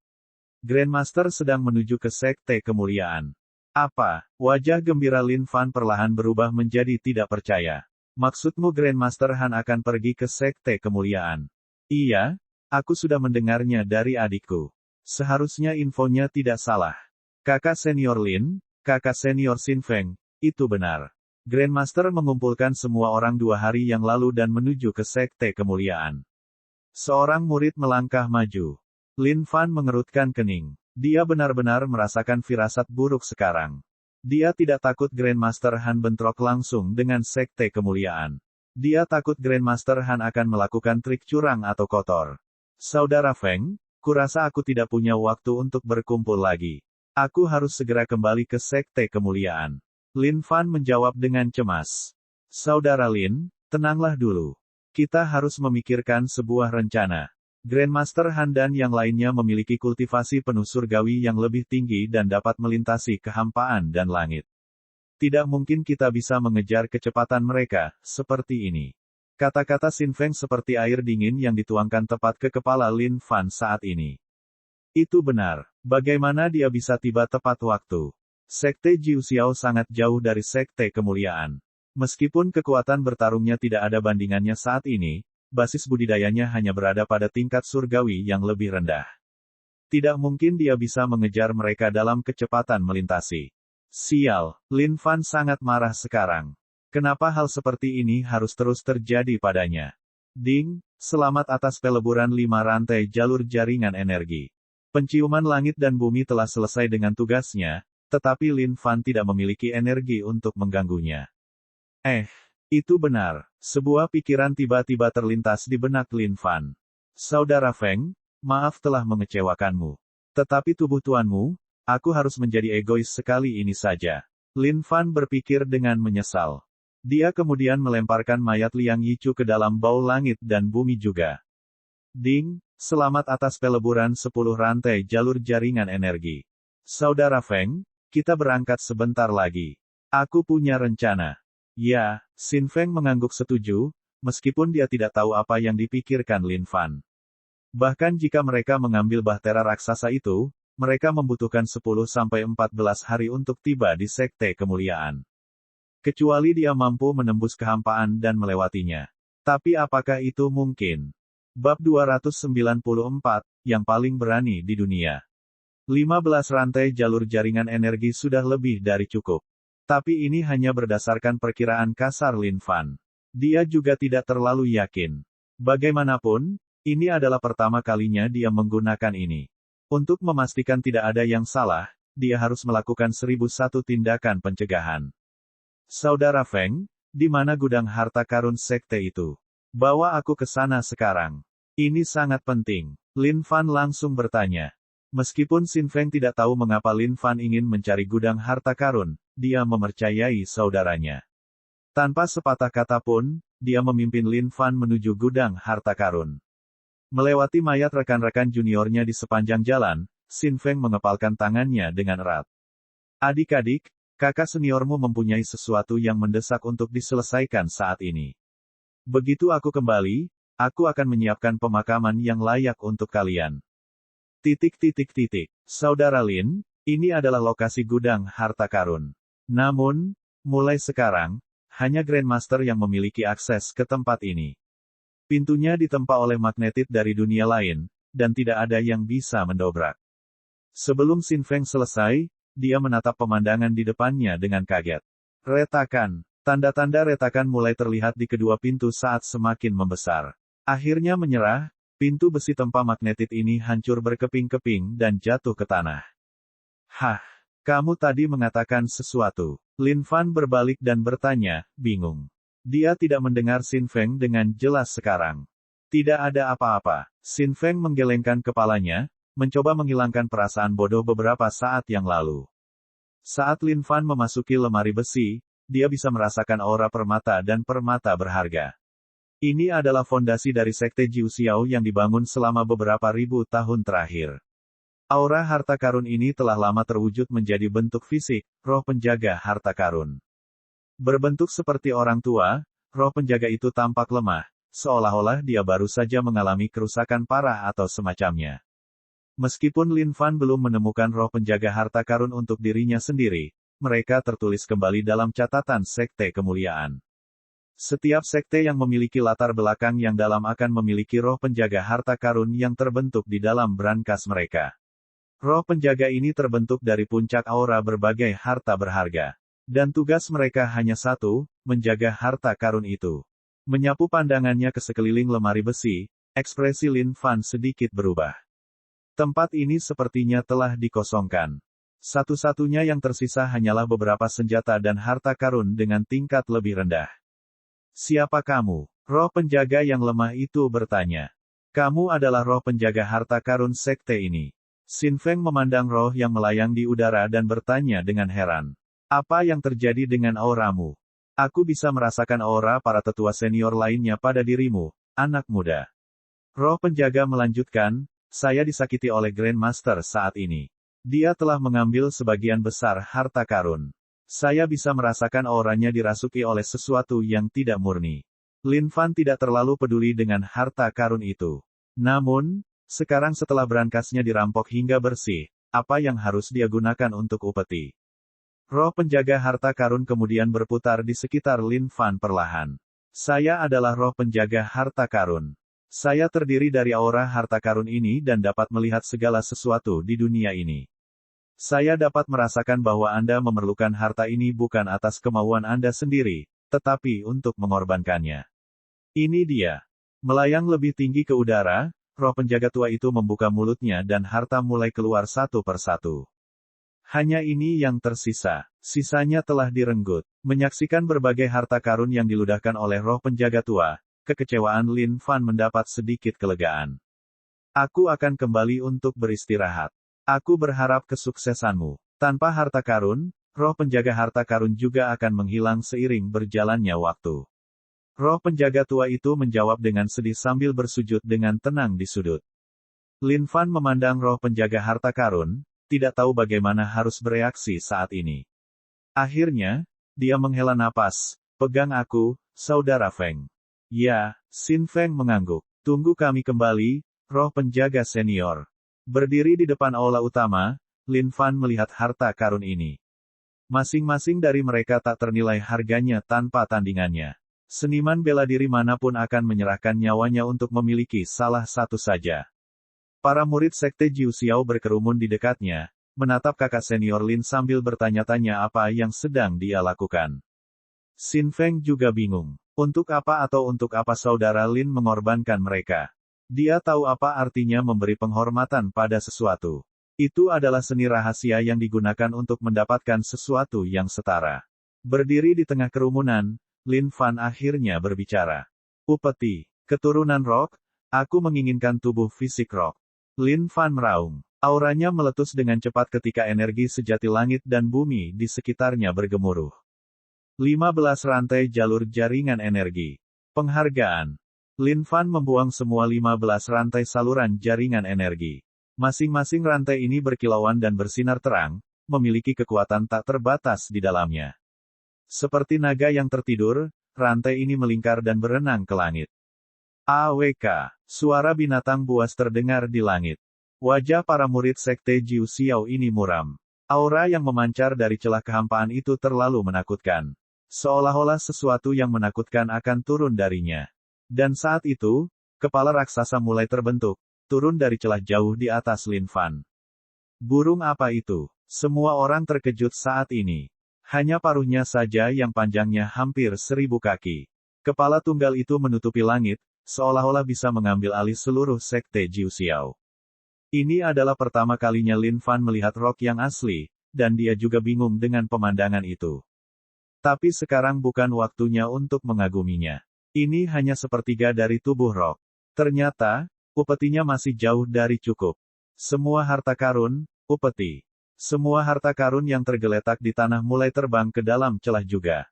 Grandmaster sedang menuju ke Sekte Kemuliaan." "Apa?" Wajah gembira Lin Fan perlahan berubah menjadi tidak percaya. Maksudmu Grandmaster Han akan pergi ke Sekte Kemuliaan? Iya, aku sudah mendengarnya dari adikku. Seharusnya infonya tidak salah. Kakak senior Lin, kakak senior Xin Feng, itu benar. Grandmaster mengumpulkan semua orang 2 hari yang lalu dan menuju ke Sekte Kemuliaan. Seorang murid melangkah maju. Lin Fan mengerutkan kening. Dia benar-benar merasakan firasat buruk sekarang. Dia tidak takut Grandmaster Han bentrok langsung dengan Sekte Kemuliaan. Dia takut Grandmaster Han akan melakukan trik curang atau kotor. Saudara Feng, kurasa aku tidak punya waktu untuk berkumpul lagi. Aku harus segera kembali ke Sekte Kemuliaan. Lin Fan menjawab dengan cemas. Saudara Lin, tenanglah dulu. Kita harus memikirkan sebuah rencana. Grandmaster Han dan yang lainnya memiliki kultivasi penuh surgawi yang lebih tinggi dan dapat melintasi kehampaan dan langit. Tidak mungkin kita bisa mengejar kecepatan mereka, seperti ini. Kata-kata Xin Feng seperti air dingin yang dituangkan tepat ke kepala Lin Fan saat ini. Itu benar. Bagaimana dia bisa tiba tepat waktu? Sekte Jiu Xiao sangat jauh dari Sekte Kemuliaan. Meskipun kekuatan bertarungnya tidak ada bandingannya saat ini, basis budidayanya hanya berada pada tingkat surgawi yang lebih rendah. Tidak mungkin dia bisa mengejar mereka dalam kecepatan melintasi. Sial, Lin Fan sangat marah sekarang. Kenapa hal seperti ini harus terus terjadi padanya? Ding, selamat atas peleburan 5 rantai jalur jaringan energi. Penciuman langit dan bumi telah selesai dengan tugasnya, tetapi Lin Fan tidak memiliki energi untuk mengganggunya. Itu benar. Sebuah pikiran tiba-tiba terlintas di benak Lin Fan. Saudara Feng, maaf telah mengecewakanmu. Tetapi tubuh tuanmu, aku harus menjadi egois sekali ini saja. Lin Fan berpikir dengan menyesal. Dia kemudian melemparkan mayat Liang Yichu ke dalam bau langit dan bumi juga. Ding, selamat atas peleburan 10 rantai jalur jaringan energi. Saudara Feng, kita berangkat sebentar lagi. Aku punya rencana. Ya, Xin Feng mengangguk setuju, meskipun dia tidak tahu apa yang dipikirkan Lin Fan. Bahkan jika mereka mengambil bahtera raksasa itu, mereka membutuhkan 10-14 hari untuk tiba di Sekte Kemuliaan. Kecuali dia mampu menembus kehampaan dan melewatinya. Tapi apakah itu mungkin? Bab 294, yang paling berani di dunia. 15 rantai jalur jaringan energi sudah lebih dari cukup. Tapi ini hanya berdasarkan perkiraan kasar Lin Fan. Dia juga tidak terlalu yakin. Bagaimanapun, ini adalah pertama kalinya dia menggunakan ini. Untuk memastikan tidak ada yang salah, dia harus melakukan 1001 tindakan pencegahan. Saudara Feng, di mana gudang harta karun sekte itu? Bawa aku ke sana sekarang. Ini sangat penting. Lin Fan langsung bertanya. Meskipun Xin Feng tidak tahu mengapa Lin Fan ingin mencari gudang harta karun, dia mempercayai saudaranya. Tanpa sepatah kata pun, dia memimpin Lin Fan menuju gudang harta karun. Melewati mayat rekan-rekan juniornya di sepanjang jalan, Xin Feng mengepalkan tangannya dengan erat. Adik-adik, kakak seniormu mempunyai sesuatu yang mendesak untuk diselesaikan saat ini. Begitu aku kembali, aku akan menyiapkan pemakaman yang layak untuk kalian. Saudara Lin, ini adalah lokasi gudang harta karun. Namun, mulai sekarang, hanya Grandmaster yang memiliki akses ke tempat ini. Pintunya ditempa oleh magnetit dari dunia lain, dan tidak ada yang bisa mendobrak. Sebelum Xin Feng selesai, dia menatap pemandangan di depannya dengan kaget. Retakan. Tanda-tanda retakan mulai terlihat di kedua pintu saat semakin membesar. Akhirnya menyerah, pintu besi tempa magnetit ini hancur berkeping-keping dan jatuh ke tanah. Hah, kamu tadi mengatakan sesuatu. Lin Fan berbalik dan bertanya, bingung. Dia tidak mendengar Xin Feng dengan jelas sekarang. Tidak ada apa-apa. Xin Feng menggelengkan kepalanya, mencoba menghilangkan perasaan bodoh beberapa saat yang lalu. Saat Lin Fan memasuki lemari besi, dia bisa merasakan aura permata dan permata berharga. Ini adalah fondasi dari Sekte Jiu Xiao yang dibangun selama beberapa ribu tahun terakhir. Aura harta karun ini telah lama terwujud menjadi bentuk fisik, roh penjaga harta karun. Berbentuk seperti orang tua, roh penjaga itu tampak lemah, seolah-olah dia baru saja mengalami kerusakan parah atau semacamnya. Meskipun Lin Fan belum menemukan roh penjaga harta karun untuk dirinya sendiri, mereka tertulis kembali dalam catatan Sekte Kemuliaan. Setiap sekte yang memiliki latar belakang yang dalam akan memiliki roh penjaga harta karun yang terbentuk di dalam brankas mereka. Roh penjaga ini terbentuk dari puncak aura berbagai harta berharga. Dan tugas mereka hanya satu, menjaga harta karun itu. Menyapu pandangannya ke sekeliling lemari besi, ekspresi Lin Fan sedikit berubah. Tempat ini sepertinya telah dikosongkan. Satu-satunya yang tersisa hanyalah beberapa senjata dan harta karun dengan tingkat lebih rendah. Siapa kamu? Roh penjaga yang lemah itu bertanya. Kamu adalah roh penjaga harta karun sekte ini. Xin Feng memandang roh yang melayang di udara dan bertanya dengan heran. Apa yang terjadi dengan auramu? Aku bisa merasakan aura para tetua senior lainnya pada dirimu, anak muda. Roh penjaga melanjutkan, saya disakiti oleh Grandmaster saat ini. Dia telah mengambil sebagian besar harta karun. Saya bisa merasakan auranya dirasuki oleh sesuatu yang tidak murni. Lin Fan tidak terlalu peduli dengan harta karun itu. Namun, sekarang setelah brankasnya dirampok hingga bersih, apa yang harus dia gunakan untuk upeti? Roh penjaga harta karun kemudian berputar di sekitar Lin Fan perlahan. Saya adalah roh penjaga harta karun. Saya terdiri dari aura harta karun ini dan dapat melihat segala sesuatu di dunia ini. Saya dapat merasakan bahwa Anda memerlukan harta ini bukan atas kemauan Anda sendiri, tetapi untuk mengorbankannya. Ini dia. Melayang lebih tinggi ke udara, roh penjaga tua itu membuka mulutnya dan harta mulai keluar satu persatu. Hanya ini yang tersisa. Sisanya telah direnggut. Menyaksikan berbagai harta karun yang diludahkan oleh roh penjaga tua, kekecewaan Lin Fan mendapat sedikit kelegaan. Aku akan kembali untuk beristirahat. Aku berharap kesuksesanmu. Tanpa harta karun, roh penjaga harta karun juga akan menghilang seiring berjalannya waktu. Roh penjaga tua itu menjawab dengan sedih sambil bersujud dengan tenang di sudut. Lin Fan memandang roh penjaga harta karun, tidak tahu bagaimana harus bereaksi saat ini. Akhirnya, dia menghela napas, pegang aku, saudara Feng. Ya, Xin Feng mengangguk. Tunggu kami kembali, roh penjaga senior. Berdiri di depan aula utama, Lin Fan melihat harta karun ini. Masing-masing dari mereka tak ternilai harganya tanpa tandingannya. Seniman bela diri manapun akan menyerahkan nyawanya untuk memiliki salah satu saja. Para murid sekte Jiu Xiao berkerumun di dekatnya, menatap kakak senior Lin sambil bertanya-tanya apa yang sedang dia lakukan. Xin Feng juga bingung. Untuk apa saudara Lin mengorbankan mereka? Dia tahu apa artinya memberi penghormatan pada sesuatu. Itu adalah seni rahasia yang digunakan untuk mendapatkan sesuatu yang setara. Berdiri di tengah kerumunan, Lin Fan akhirnya berbicara. Upeti, keturunan Rock, aku menginginkan tubuh fisik Rock. Lin Fan meraung. Auranya meletus dengan cepat ketika energi sejati langit dan bumi di sekitarnya bergemuruh. 15 rantai jalur jaringan energi. Penghargaan. Lin Fan membuang semua 15 rantai saluran jaringan energi. Masing-masing rantai ini berkilauan dan bersinar terang, memiliki kekuatan tak terbatas di dalamnya. Seperti naga yang tertidur, rantai ini melingkar dan berenang ke langit. AWK, suara binatang buas terdengar di langit. Wajah para murid sekte Jiu Xiao ini muram. Aura yang memancar dari celah kehampaan itu terlalu menakutkan. Seolah-olah sesuatu yang menakutkan akan turun darinya. Dan saat itu, kepala raksasa mulai terbentuk, turun dari celah jauh di atas Lin Fan. Burung apa itu? Semua orang terkejut saat ini. Hanya paruhnya saja yang panjangnya hampir 1000 kaki. Kepala tunggal itu menutupi langit, seolah-olah bisa mengambil alih seluruh sekte Jiu Xiao. Ini adalah pertama kalinya Lin Fan melihat Rock yang asli, dan dia juga bingung dengan pemandangan itu. Tapi sekarang bukan waktunya untuk mengaguminya. Ini hanya sepertiga dari tubuh Rock. Ternyata, upetinya masih jauh dari cukup. Semua harta karun, upeti. Semua harta karun yang tergeletak di tanah mulai terbang ke dalam celah juga.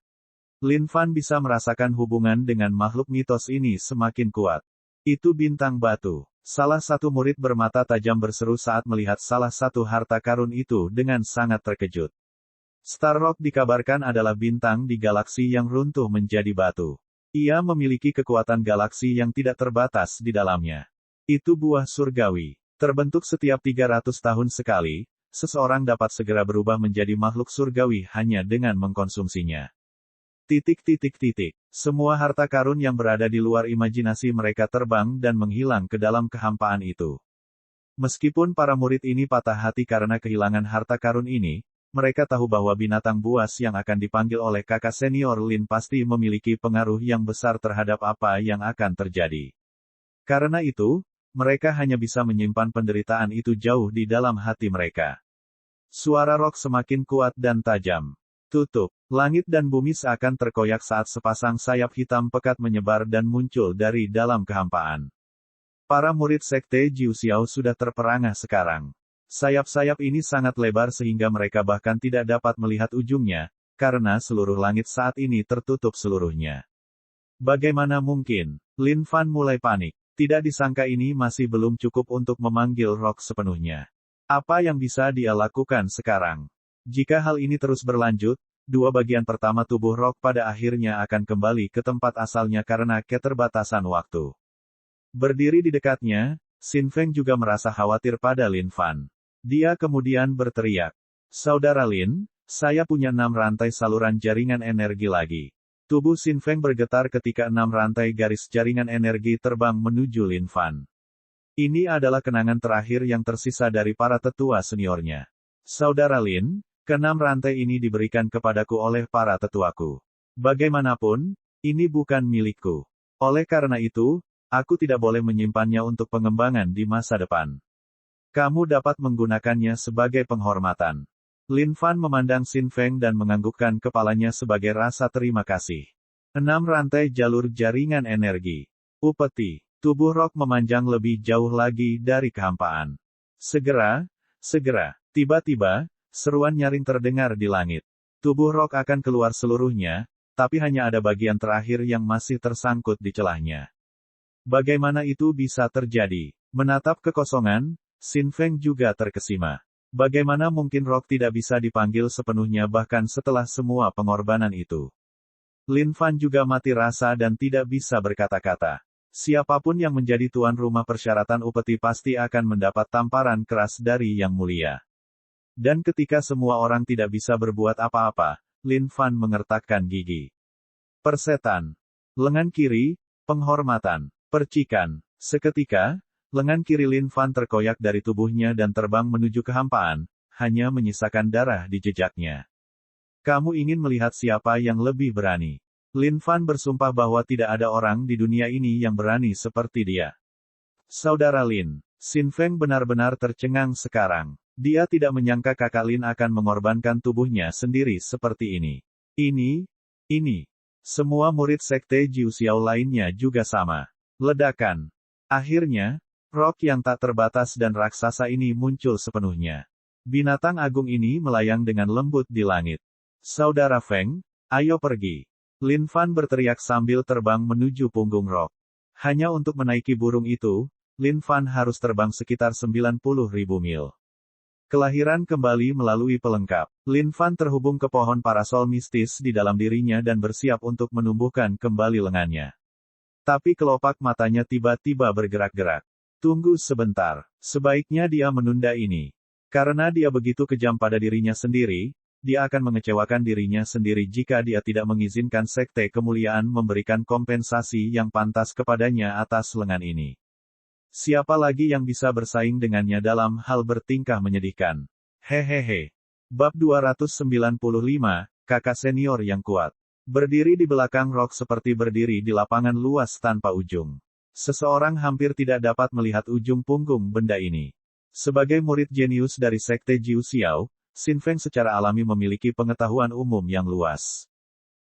Lin Fan bisa merasakan hubungan dengan makhluk mitos ini semakin kuat. Itu bintang batu. Salah satu murid bermata tajam berseru saat melihat salah satu harta karun itu dengan sangat terkejut. Star Rock dikabarkan adalah bintang di galaksi yang runtuh menjadi batu. Ia memiliki kekuatan galaksi yang tidak terbatas di dalamnya. Itu buah surgawi. Terbentuk setiap 300 tahun sekali, seseorang dapat segera berubah menjadi makhluk surgawi hanya dengan mengkonsumsinya. Semua harta karun yang berada di luar imajinasi mereka terbang dan menghilang ke dalam kehampaan itu. Meskipun para murid ini patah hati karena kehilangan harta karun ini, mereka tahu bahwa binatang buas yang akan dipanggil oleh kakak senior Lin pasti memiliki pengaruh yang besar terhadap apa yang akan terjadi. Karena itu, mereka hanya bisa menyimpan penderitaan itu jauh di dalam hati mereka. Suara Rock semakin kuat dan tajam. Tutup. Langit dan bumi seakan terkoyak saat sepasang sayap hitam pekat menyebar dan muncul dari dalam kehampaan. Para murid Sekte Jiu Xiao sudah terperangah sekarang. Sayap-sayap ini sangat lebar sehingga mereka bahkan tidak dapat melihat ujungnya, karena seluruh langit saat ini tertutup seluruhnya. Bagaimana mungkin? Lin Fan mulai panik. Tidak disangka ini masih belum cukup untuk memanggil Rock sepenuhnya. Apa yang bisa dia lakukan sekarang? Jika hal ini terus berlanjut, dua bagian pertama tubuh Rock pada akhirnya akan kembali ke tempat asalnya karena keterbatasan waktu. Berdiri di dekatnya, Xin Feng juga merasa khawatir pada Lin Fan. Dia kemudian berteriak, "Saudara Lin, saya punya 6 rantai saluran jaringan energi lagi." Tubuh Xin Feng bergetar ketika 6 rantai garis jaringan energi terbang menuju Lin Fan. Ini adalah kenangan terakhir yang tersisa dari para tetua seniornya. Saudara Lin, ke-6 rantai ini diberikan kepadaku oleh para tetuaku. Bagaimanapun, ini bukan milikku. Oleh karena itu, aku tidak boleh menyimpannya untuk pengembangan di masa depan. Kamu dapat menggunakannya sebagai penghormatan. Lin Fan memandang Xin Feng dan menganggukkan kepalanya sebagai rasa terima kasih. 6 rantai jalur jaringan energi. Upeti. Tubuh Rock memanjang lebih jauh lagi dari kehampaan. Segera, tiba-tiba, seruan nyaring terdengar di langit. Tubuh Rock akan keluar seluruhnya, tapi hanya ada bagian terakhir yang masih tersangkut di celahnya. Bagaimana itu bisa terjadi? Menatap kekosongan, Xin Feng juga terkesima. Bagaimana mungkin Rock tidak bisa dipanggil sepenuhnya bahkan setelah semua pengorbanan itu? Lin Fan juga mati rasa dan tidak bisa berkata-kata. Siapapun yang menjadi tuan rumah persyaratan upeti pasti akan mendapat tamparan keras dari Yang Mulia. Dan ketika semua orang tidak bisa berbuat apa-apa, Lin Fan mengertakkan gigi. Persetan. Lengan kiri, penghormatan, percikan. Seketika, lengan kiri Lin Fan terkoyak dari tubuhnya dan terbang menuju kehampaan, hanya menyisakan darah di jejaknya. Kamu ingin melihat siapa yang lebih berani? Lin Fan bersumpah bahwa tidak ada orang di dunia ini yang berani seperti dia. Saudara Lin, Xin Feng benar-benar tercengang sekarang. Dia tidak menyangka kakak Lin akan mengorbankan tubuhnya sendiri seperti ini. Ini. Semua murid Sekte Jiu Xiao lainnya juga sama. Ledakan. Akhirnya, Rock yang tak terbatas dan raksasa ini muncul sepenuhnya. Binatang agung ini melayang dengan lembut di langit. Saudara Feng, ayo pergi. Lin Fan berteriak sambil terbang menuju punggung Rock. Hanya untuk menaiki burung itu, Lin Fan harus terbang sekitar 90.000 mil. Kelahiran kembali melalui pelengkap. Lin Fan terhubung ke pohon parasol mistis di dalam dirinya dan bersiap untuk menumbuhkan kembali lengannya. Tapi kelopak matanya tiba-tiba bergerak-gerak. Tunggu sebentar. Sebaiknya dia menunda ini. Karena dia begitu kejam pada dirinya sendiri, dia akan mengecewakan dirinya sendiri jika dia tidak mengizinkan Sekte Kemuliaan memberikan kompensasi yang pantas kepadanya atas lengan ini. Siapa lagi yang bisa bersaing dengannya dalam hal bertingkah menyedihkan? Hehehe. Bab 295, Kakak Senior yang Kuat. Berdiri di belakang Rock seperti berdiri di lapangan luas tanpa ujung. Seseorang hampir tidak dapat melihat ujung punggung benda ini. Sebagai murid jenius dari Sekte Jiu Xiao, Xin Feng secara alami memiliki pengetahuan umum yang luas.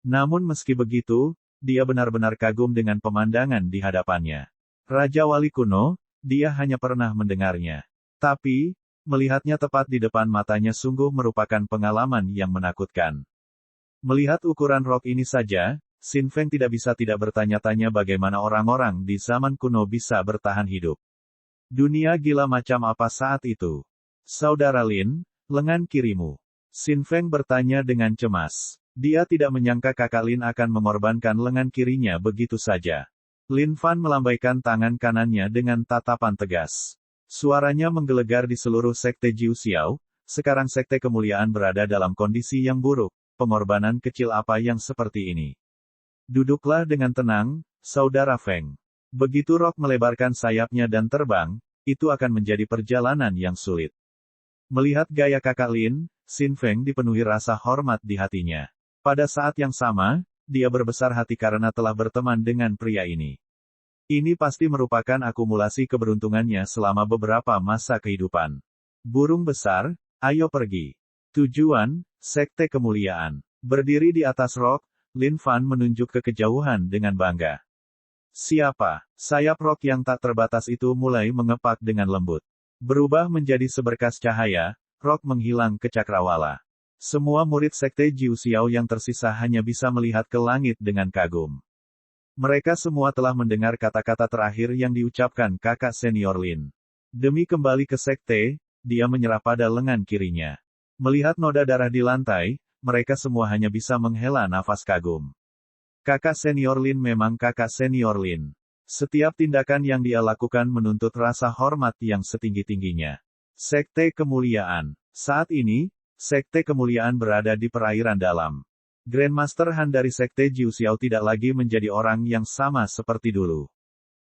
Namun meski begitu, dia benar-benar kagum dengan pemandangan di hadapannya. Raja Wali kuno, dia hanya pernah mendengarnya. Tapi, melihatnya tepat di depan matanya sungguh merupakan pengalaman yang menakutkan. Melihat ukuran Rock ini saja, Xin Feng tidak bisa tidak bertanya-tanya bagaimana orang-orang di zaman kuno bisa bertahan hidup. Dunia gila macam apa saat itu? Saudara Lin, lengan kirimu. Xin Feng bertanya dengan cemas. Dia tidak menyangka kakak Lin akan mengorbankan lengan kirinya begitu saja. Lin Fan melambaikan tangan kanannya dengan tatapan tegas. Suaranya menggelegar di seluruh Sekte Jiu Xiao, sekarang Sekte Kemuliaan berada dalam kondisi yang buruk, pengorbanan kecil apa yang seperti ini. Duduklah dengan tenang, Saudara Feng. Begitu Rock melebarkan sayapnya dan terbang, itu akan menjadi perjalanan yang sulit. Melihat gaya kakak Lin, Xin Feng dipenuhi rasa hormat di hatinya. Pada saat yang sama, dia berbesar hati karena telah berteman dengan pria ini. Ini pasti merupakan akumulasi keberuntungannya selama beberapa masa kehidupan. Burung besar, ayo pergi. Tujuan, Sekte Kemuliaan. Berdiri di atas Rock, Lin Fan menunjuk ke kejauhan dengan bangga. Siapa? Sayap Rock yang tak terbatas itu mulai mengepak dengan lembut. Berubah menjadi seberkas cahaya, Rock menghilang ke cakrawala. Semua murid Sekte Jiu Xiao yang tersisa hanya bisa melihat ke langit dengan kagum. Mereka semua telah mendengar kata-kata terakhir yang diucapkan kakak senior Lin. Demi kembali ke sekte, dia menyerah pada lengan kirinya. Melihat noda darah di lantai, mereka semua hanya bisa menghela nafas kagum. Kakak senior Lin memang kakak senior Lin. Setiap tindakan yang dia lakukan menuntut rasa hormat yang setinggi-tingginya. Sekte Kemuliaan. Saat ini, Sekte Kemuliaan berada di perairan dalam. Grandmaster Han dari Sekte Jiu Xiao tidak lagi menjadi orang yang sama seperti dulu.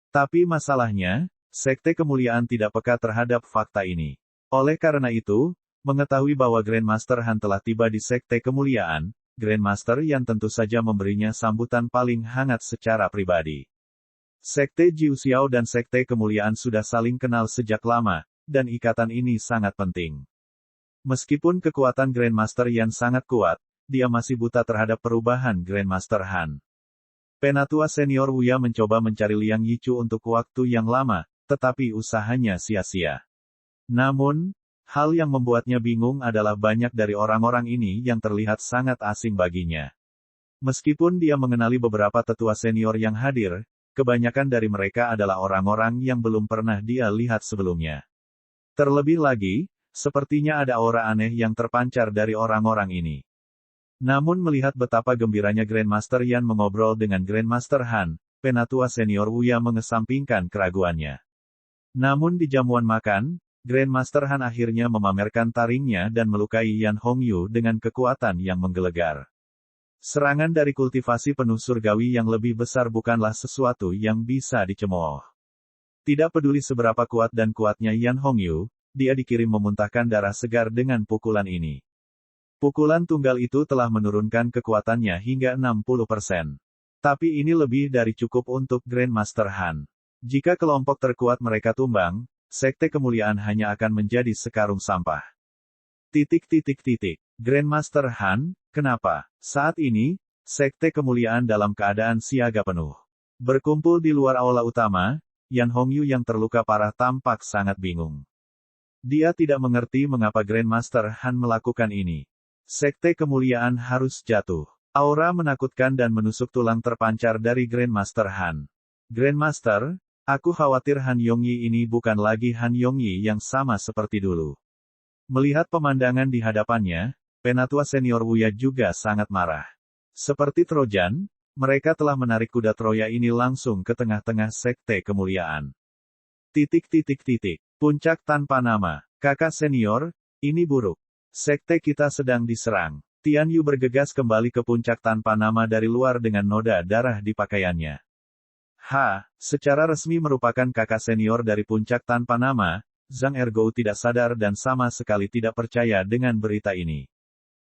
Tapi masalahnya, Sekte Kemuliaan tidak peka terhadap fakta ini. Oleh karena itu, mengetahui bahwa Grandmaster Han telah tiba di Sekte Kemuliaan, Grandmaster Yan tentu saja memberinya sambutan paling hangat secara pribadi. Sekte Jiu Xiao dan Sekte Kemuliaan sudah saling kenal sejak lama, dan ikatan ini sangat penting. Meskipun kekuatan Grandmaster Yan sangat kuat, dia masih buta terhadap perubahan Grandmaster Han. Penatua senior Wuya mencoba mencari Liang Yichu untuk waktu yang lama, tetapi usahanya sia-sia. Namun, hal yang membuatnya bingung adalah banyak dari orang-orang ini yang terlihat sangat asing baginya. Meskipun dia mengenali beberapa tetua senior yang hadir, kebanyakan dari mereka adalah orang-orang yang belum pernah dia lihat sebelumnya. Terlebih lagi, sepertinya ada aura aneh yang terpancar dari orang-orang ini. Namun melihat betapa gembiranya Grandmaster Yan mengobrol dengan Grandmaster Han, penatua senior Wuya mengesampingkan keraguannya. Namun di jamuan makan, Grandmaster Han akhirnya memamerkan taringnya dan melukai Yan Hongyu dengan kekuatan yang menggelegar. Serangan dari kultivasi penuh surgawi yang lebih besar bukanlah sesuatu yang bisa dicemooh. Tidak peduli seberapa kuat dan kuatnya Yan Hongyu, dia dikirim memuntahkan darah segar dengan pukulan ini. Pukulan tunggal itu telah menurunkan kekuatannya hingga 60%. Tapi ini lebih dari cukup untuk Grandmaster Han. Jika kelompok terkuat mereka tumbang, Sekte Kemuliaan hanya akan menjadi sekarung sampah. Grandmaster Han, kenapa? Saat ini, Sekte Kemuliaan dalam keadaan siaga penuh. Berkumpul di luar aula utama, Yan Hongyu yang terluka parah tampak sangat bingung. Dia tidak mengerti mengapa Grandmaster Han melakukan ini. Sekte Kemuliaan harus jatuh. Aura menakutkan dan menusuk tulang terpancar dari Grandmaster Han. Grandmaster, aku khawatir Han Yongyi ini bukan lagi Han Yongyi yang sama seperti dulu. Melihat pemandangan di hadapannya, penatua senior Wuya juga sangat marah. Seperti Trojan, mereka telah menarik kuda Troya ini langsung ke tengah-tengah Sekte Kemuliaan. Puncak tanpa nama. Kakak senior, ini buruk. Sekte kita sedang diserang. Tian Yu bergegas kembali ke puncak tanpa nama dari luar dengan noda darah di pakaiannya. Secara resmi merupakan kakak senior dari puncak tanpa nama, Zhang Ergou tidak sadar dan sama sekali tidak percaya dengan berita ini.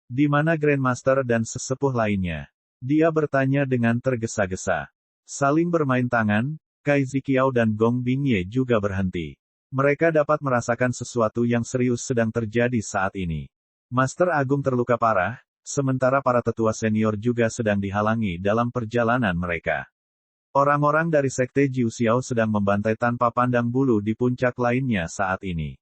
Di mana Grandmaster dan sesepuh lainnya? Dia bertanya dengan tergesa-gesa. Saling bermain tangan, Kai Ziqiao dan Gong Bingye juga berhenti. Mereka dapat merasakan sesuatu yang serius sedang terjadi saat ini. Master Agung terluka parah, sementara para tetua senior juga sedang dihalangi dalam perjalanan mereka. Orang-orang dari Sekte Jiu Xiao sedang membantai tanpa pandang bulu di puncak lainnya saat ini.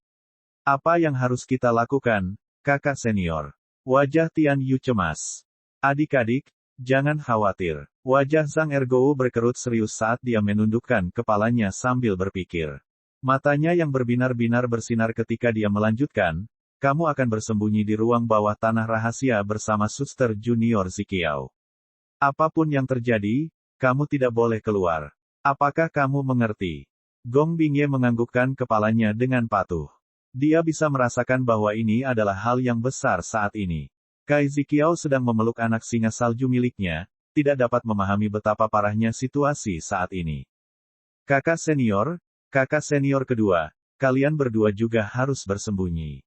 Apa yang harus kita lakukan, kakak senior? Wajah Tian Yu cemas. Adik-adik, jangan khawatir. Wajah Zhang Ergou berkerut serius saat dia menundukkan kepalanya sambil berpikir. Matanya yang berbinar-binar bersinar ketika dia melanjutkan, kamu akan bersembunyi di ruang bawah tanah rahasia bersama Suster Junior Ziqiao. Apapun yang terjadi, kamu tidak boleh keluar. Apakah kamu mengerti? Gong Bingye menganggukkan kepalanya dengan patuh. Dia bisa merasakan bahwa ini adalah hal yang besar saat ini. Kai Ziqiao sedang memeluk anak singa salju miliknya, tidak dapat memahami betapa parahnya situasi saat ini. Kakak senior kedua, kalian berdua juga harus bersembunyi.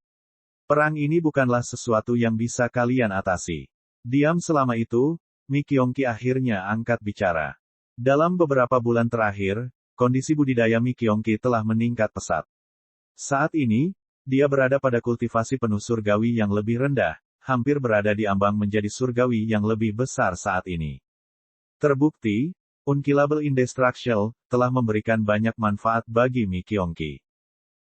Perang ini bukanlah sesuatu yang bisa kalian atasi. Diam selama itu, Mi Kyongki akhirnya angkat bicara. Dalam beberapa bulan terakhir, kondisi budidaya Mi Kyongki telah meningkat pesat. Saat ini, dia berada pada kultivasi penuh surgawi yang lebih rendah, hampir berada di ambang menjadi surgawi yang lebih besar saat ini. Terbukti, Unkillable Indestructible telah memberikan banyak manfaat bagi Mi Kyongki.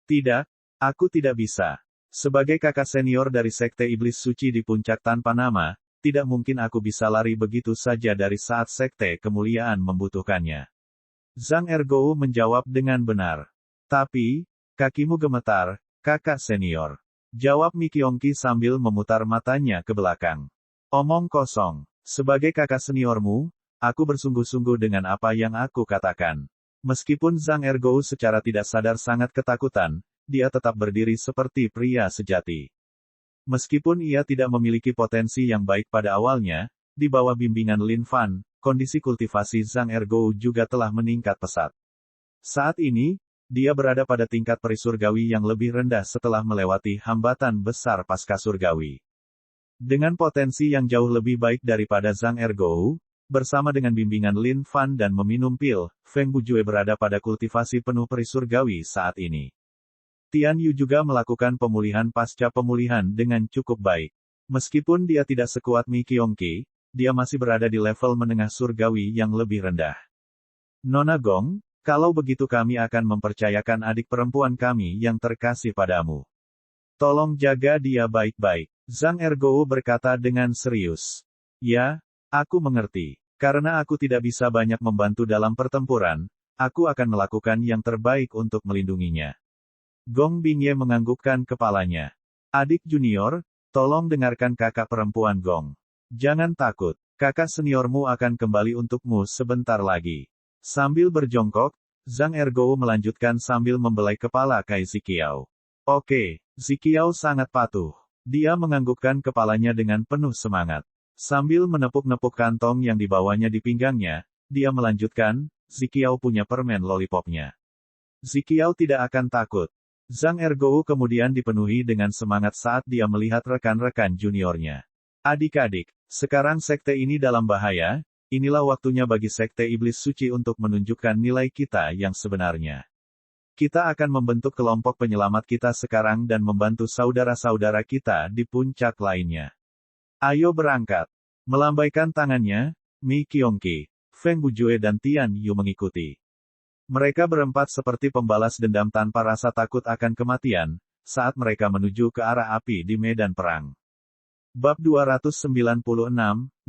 Tidak, aku tidak bisa. Sebagai kakak senior dari Sekte Iblis Suci di puncak tanpa nama, tidak mungkin aku bisa lari begitu saja dari saat Sekte Kemuliaan membutuhkannya. Zhang Ergou menjawab dengan benar. Tapi, kakimu gemetar, kakak senior. Jawab Mi Kyongki sambil memutar matanya ke belakang. Omong kosong. Sebagai kakak seniormu, aku bersungguh-sungguh dengan apa yang aku katakan. Meskipun Zhang Ergou secara tidak sadar sangat ketakutan, dia tetap berdiri seperti pria sejati. Meskipun ia tidak memiliki potensi yang baik pada awalnya, di bawah bimbingan Lin Fan, kondisi kultivasi Zhang Ergou juga telah meningkat pesat. Saat ini, dia berada pada tingkat perisurgawi yang lebih rendah setelah melewati hambatan besar pasca surgawi. Dengan potensi yang jauh lebih baik daripada Zhang Ergou, bersama dengan bimbingan Lin Fan dan meminum pil, Feng Bujue berada pada kultivasi penuh perisurgawi saat ini. Tian Yu juga melakukan pemulihan pasca pemulihan dengan cukup baik. Meskipun dia tidak sekuat Mi Kyongki, dia masih berada di level menengah surgawi yang lebih rendah. Nona Gong, kalau begitu kami akan mempercayakan adik perempuan kami yang terkasih padamu. Tolong jaga dia baik-baik. Zhang Ergou berkata dengan serius. Ya, aku mengerti. Karena aku tidak bisa banyak membantu dalam pertempuran, aku akan melakukan yang terbaik untuk melindunginya. Gong Bingye menganggukkan kepalanya. Adik junior, tolong dengarkan kakak perempuan Gong. Jangan takut, kakak seniormu akan kembali untukmu sebentar lagi. Sambil berjongkok, Zhang Ergou melanjutkan sambil membelai kepala Kai Ziqiao. Oke, Ziqiao sangat patuh. Dia menganggukkan kepalanya dengan penuh semangat. Sambil menepuk-nepuk kantong yang dibawanya di pinggangnya, dia melanjutkan, Ziqiao punya permen lollipopnya. Ziqiao tidak akan takut. Zhang Ergou kemudian dipenuhi dengan semangat saat dia melihat rekan-rekan juniornya. Adik-adik, sekarang sekte ini dalam bahaya. Inilah waktunya bagi Sekte Iblis Suci untuk menunjukkan nilai kita yang sebenarnya. Kita akan membentuk kelompok penyelamat kita sekarang dan membantu saudara-saudara kita di puncak lainnya. Ayo berangkat. Melambaikan tangannya, Mi Kyongki, Feng Bujue dan Tian Yu mengikuti. Mereka berempat seperti pembalas dendam tanpa rasa takut akan kematian, saat mereka menuju ke arah api di medan perang. Bab 296,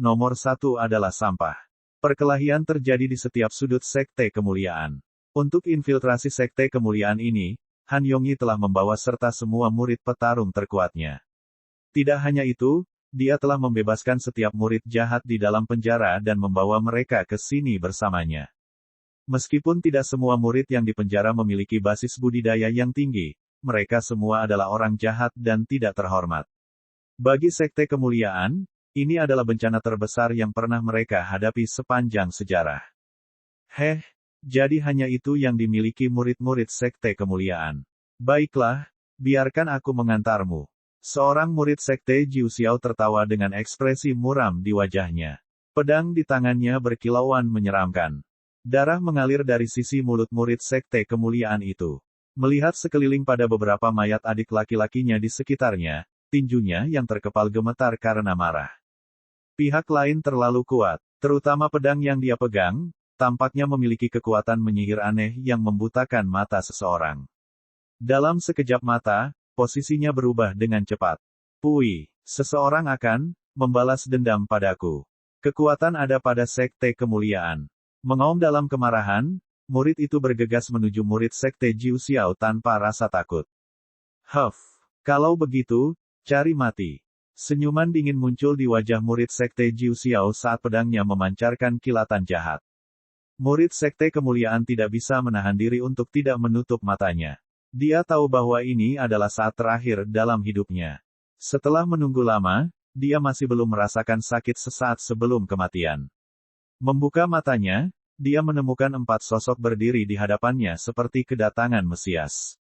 nomor 1 adalah sampah. Perkelahian terjadi di setiap sudut Sekte Kemuliaan. Untuk infiltrasi Sekte Kemuliaan ini, Han Yongyi telah membawa serta semua murid petarung terkuatnya. Tidak hanya itu, dia telah membebaskan setiap murid jahat di dalam penjara dan membawa mereka ke sini bersamanya. Meskipun tidak semua murid yang dipenjara memiliki basis budidaya yang tinggi, mereka semua adalah orang jahat dan tidak terhormat. Bagi Sekte Kemuliaan, ini adalah bencana terbesar yang pernah mereka hadapi sepanjang sejarah. Jadi hanya itu yang dimiliki murid-murid Sekte Kemuliaan. Baiklah, biarkan aku mengantarmu. Seorang murid Sekte Jiu Xiao tertawa dengan ekspresi muram di wajahnya. Pedang di tangannya berkilauan menyeramkan. Darah mengalir dari sisi mulut murid Sekte Kemuliaan itu. Melihat sekeliling pada beberapa mayat adik laki-lakinya di sekitarnya, tinjunya yang terkepal gemetar karena marah. Pihak lain terlalu kuat, terutama pedang yang dia pegang, tampaknya memiliki kekuatan menyihir aneh yang membutakan mata seseorang. Dalam sekejap mata, posisinya berubah dengan cepat. Pui, seseorang akan membalas dendam padaku. Kekuatan ada pada Sekte Kemuliaan. Mengaum dalam kemarahan, murid itu bergegas menuju murid Sekte Jiu Xiao tanpa rasa takut. Kalau begitu, cari mati. Senyuman dingin muncul di wajah murid Sekte Jiu Xiao saat pedangnya memancarkan kilatan jahat. Murid Sekte Kemuliaan tidak bisa menahan diri untuk tidak menutup matanya. Dia tahu bahwa ini adalah saat terakhir dalam hidupnya. Setelah menunggu lama, dia masih belum merasakan sakit sesaat sebelum kematian. Membuka matanya, dia menemukan 4 sosok berdiri di hadapannya seperti kedatangan Mesias.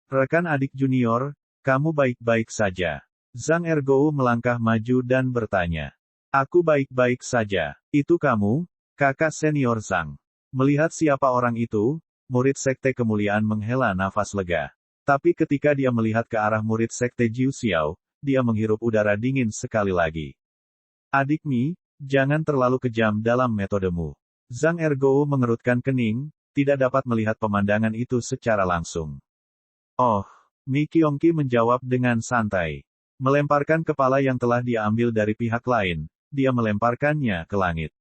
Rekan adik junior, kamu baik-baik saja. Zhang Ergou melangkah maju dan bertanya. Aku baik-baik saja. Itu kamu, kakak senior Zhang. Melihat siapa orang itu, murid Sekte Kemuliaan menghela nafas lega. Tapi ketika dia melihat ke arah murid Sekte Jiu Xiao, dia menghirup udara dingin sekali lagi. Adik Mi, jangan terlalu kejam dalam metodemu. Zhang Ergou mengerutkan kening, tidak dapat melihat pemandangan itu secara langsung. Oh, Mi Qiongqi menjawab dengan santai. Melemparkan kepala yang telah dia ambil dari pihak lain, dia melemparkannya ke langit.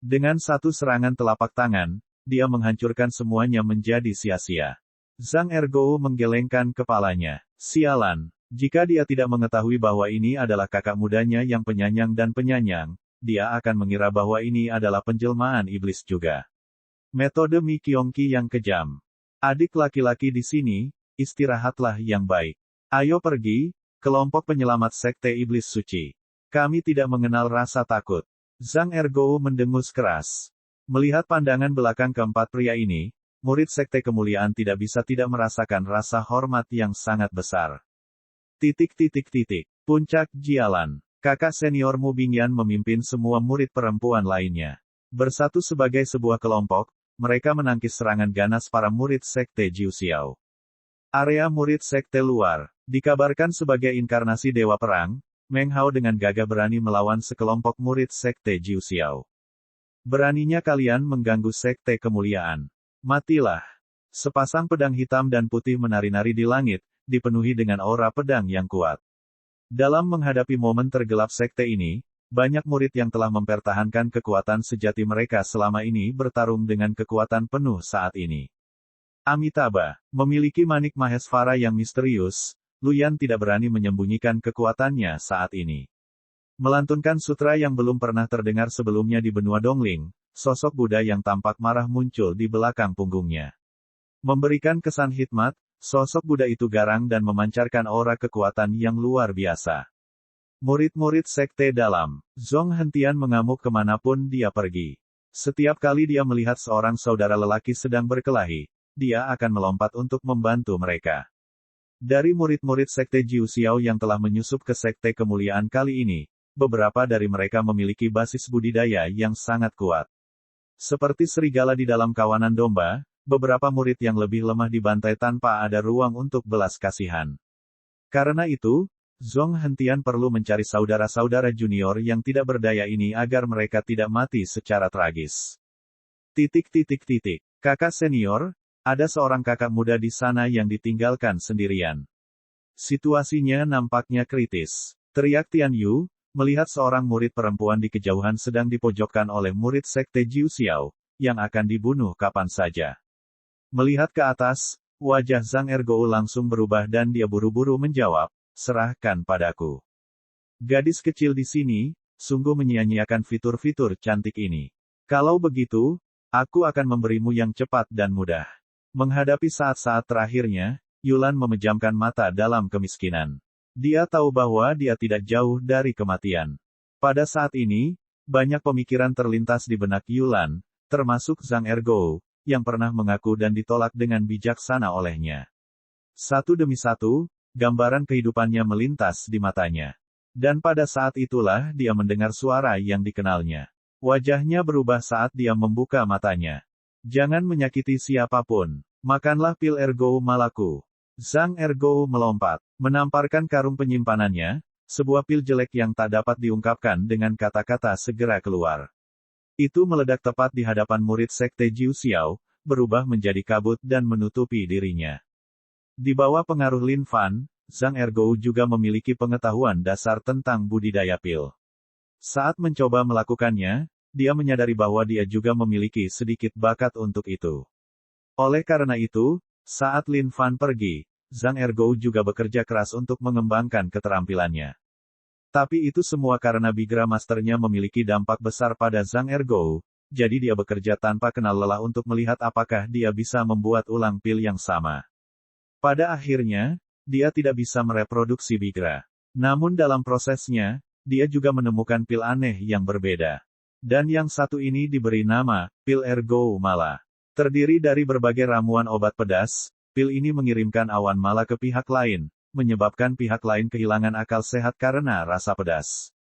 Dengan satu serangan telapak tangan, dia menghancurkan semuanya menjadi sia-sia. Zhang Ergou menggelengkan kepalanya. Sialan, jika dia tidak mengetahui bahwa ini adalah kakak mudanya yang penyayang dan penyayang, dia akan mengira bahwa ini adalah penjelmaan iblis juga. Metode Mi Qiongqi yang kejam. Adik laki-laki di sini, istirahatlah yang baik. Ayo pergi, kelompok penyelamat Sekte Iblis Suci. Kami tidak mengenal rasa takut. Zhang Ergou mendengus keras. Melihat pandangan belakang keempat pria ini, murid Sekte Kemuliaan tidak bisa tidak merasakan rasa hormat yang sangat besar. Puncak Jialan. Kakak senior Mu Bingyan memimpin semua murid perempuan lainnya. Bersatu sebagai sebuah kelompok, mereka menangkis serangan ganas para murid Sekte Jiu Xiao. Area murid Sekte Luar, dikabarkan sebagai inkarnasi Dewa Perang, Meng Hao dengan gagah berani melawan sekelompok murid Sekte Jiu Xiao. Beraninya kalian mengganggu Sekte Kemuliaan. Matilah. Sepasang pedang hitam dan putih menari-nari di langit, dipenuhi dengan aura pedang yang kuat. Dalam menghadapi momen tergelap sekte ini, banyak murid yang telah mempertahankan kekuatan sejati mereka selama ini bertarung dengan kekuatan penuh saat ini. Amitabha, memiliki manik Mahesvara yang misterius, Luyan tidak berani menyembunyikan kekuatannya saat ini. Melantunkan sutra yang belum pernah terdengar sebelumnya di benua Dongling, sosok Buddha yang tampak marah muncul di belakang punggungnya. Memberikan kesan hikmat, sosok Buddha itu garang dan memancarkan aura kekuatan yang luar biasa. Murid-murid sekte dalam, Zhong Hentian mengamuk kemanapun dia pergi. Setiap kali dia melihat seorang saudara lelaki sedang berkelahi, dia akan melompat untuk membantu mereka. Dari murid-murid sekte Jiu Xiao yang telah menyusup ke sekte kemuliaan kali ini, beberapa dari mereka memiliki basis budidaya yang sangat kuat. Seperti serigala di dalam kawanan domba, beberapa murid yang lebih lemah dibantai tanpa ada ruang untuk belas kasihan. Karena itu, Zhong Hentian perlu mencari saudara-saudara junior yang tidak berdaya ini agar mereka tidak mati secara tragis. Kakak senior, ada seorang kakak muda di sana yang ditinggalkan sendirian. Situasinya nampaknya kritis. Teriak Tian Yu, melihat seorang murid perempuan di kejauhan sedang dipojokkan oleh murid sekte Jiu Xiao, yang akan dibunuh kapan saja. Melihat ke atas, wajah Zhang Ergou langsung berubah dan dia buru-buru menjawab, serahkan padaku. Gadis kecil di sini, sungguh menyia-nyiakan fitur-fitur cantik ini. Kalau begitu, aku akan memberimu yang cepat dan mudah. Menghadapi saat-saat terakhirnya, Yulan memejamkan mata dalam kemiskinan. Dia tahu bahwa dia tidak jauh dari kematian. Pada saat ini, banyak pemikiran terlintas di benak Yulan, termasuk Zhang Ergou, yang pernah mengaku dan ditolak dengan bijaksana olehnya. Satu demi satu, gambaran kehidupannya melintas di matanya. Dan pada saat itulah dia mendengar suara yang dikenalnya. Wajahnya berubah saat dia membuka matanya. Jangan menyakiti siapapun. Makanlah pil Ergou Malaku. Zhang Ergou melompat, menamparkan karung penyimpanannya, sebuah pil jelek yang tak dapat diungkapkan dengan kata-kata segera keluar. Itu meledak tepat di hadapan murid sekte Jiu Xiao, berubah menjadi kabut dan menutupi dirinya. Di bawah pengaruh Lin Fan, Zhang Ergou juga memiliki pengetahuan dasar tentang budidaya pil. Saat mencoba melakukannya, dia menyadari bahwa dia juga memiliki sedikit bakat untuk itu. Oleh karena itu, saat Lin Fan pergi, Zhang Ergou juga bekerja keras untuk mengembangkan keterampilannya. Tapi itu semua karena Bigra Masternya memiliki dampak besar pada Zhang Ergou, jadi dia bekerja tanpa kenal lelah untuk melihat apakah dia bisa membuat ulang pil yang sama. Pada akhirnya, dia tidak bisa mereproduksi Bigra. Namun dalam prosesnya, dia juga menemukan pil aneh yang berbeda. Dan yang satu ini diberi nama, pil ergo mala. Terdiri dari berbagai ramuan obat pedas, pil ini mengirimkan awan mala ke pihak lain, menyebabkan pihak lain kehilangan akal sehat karena rasa pedas.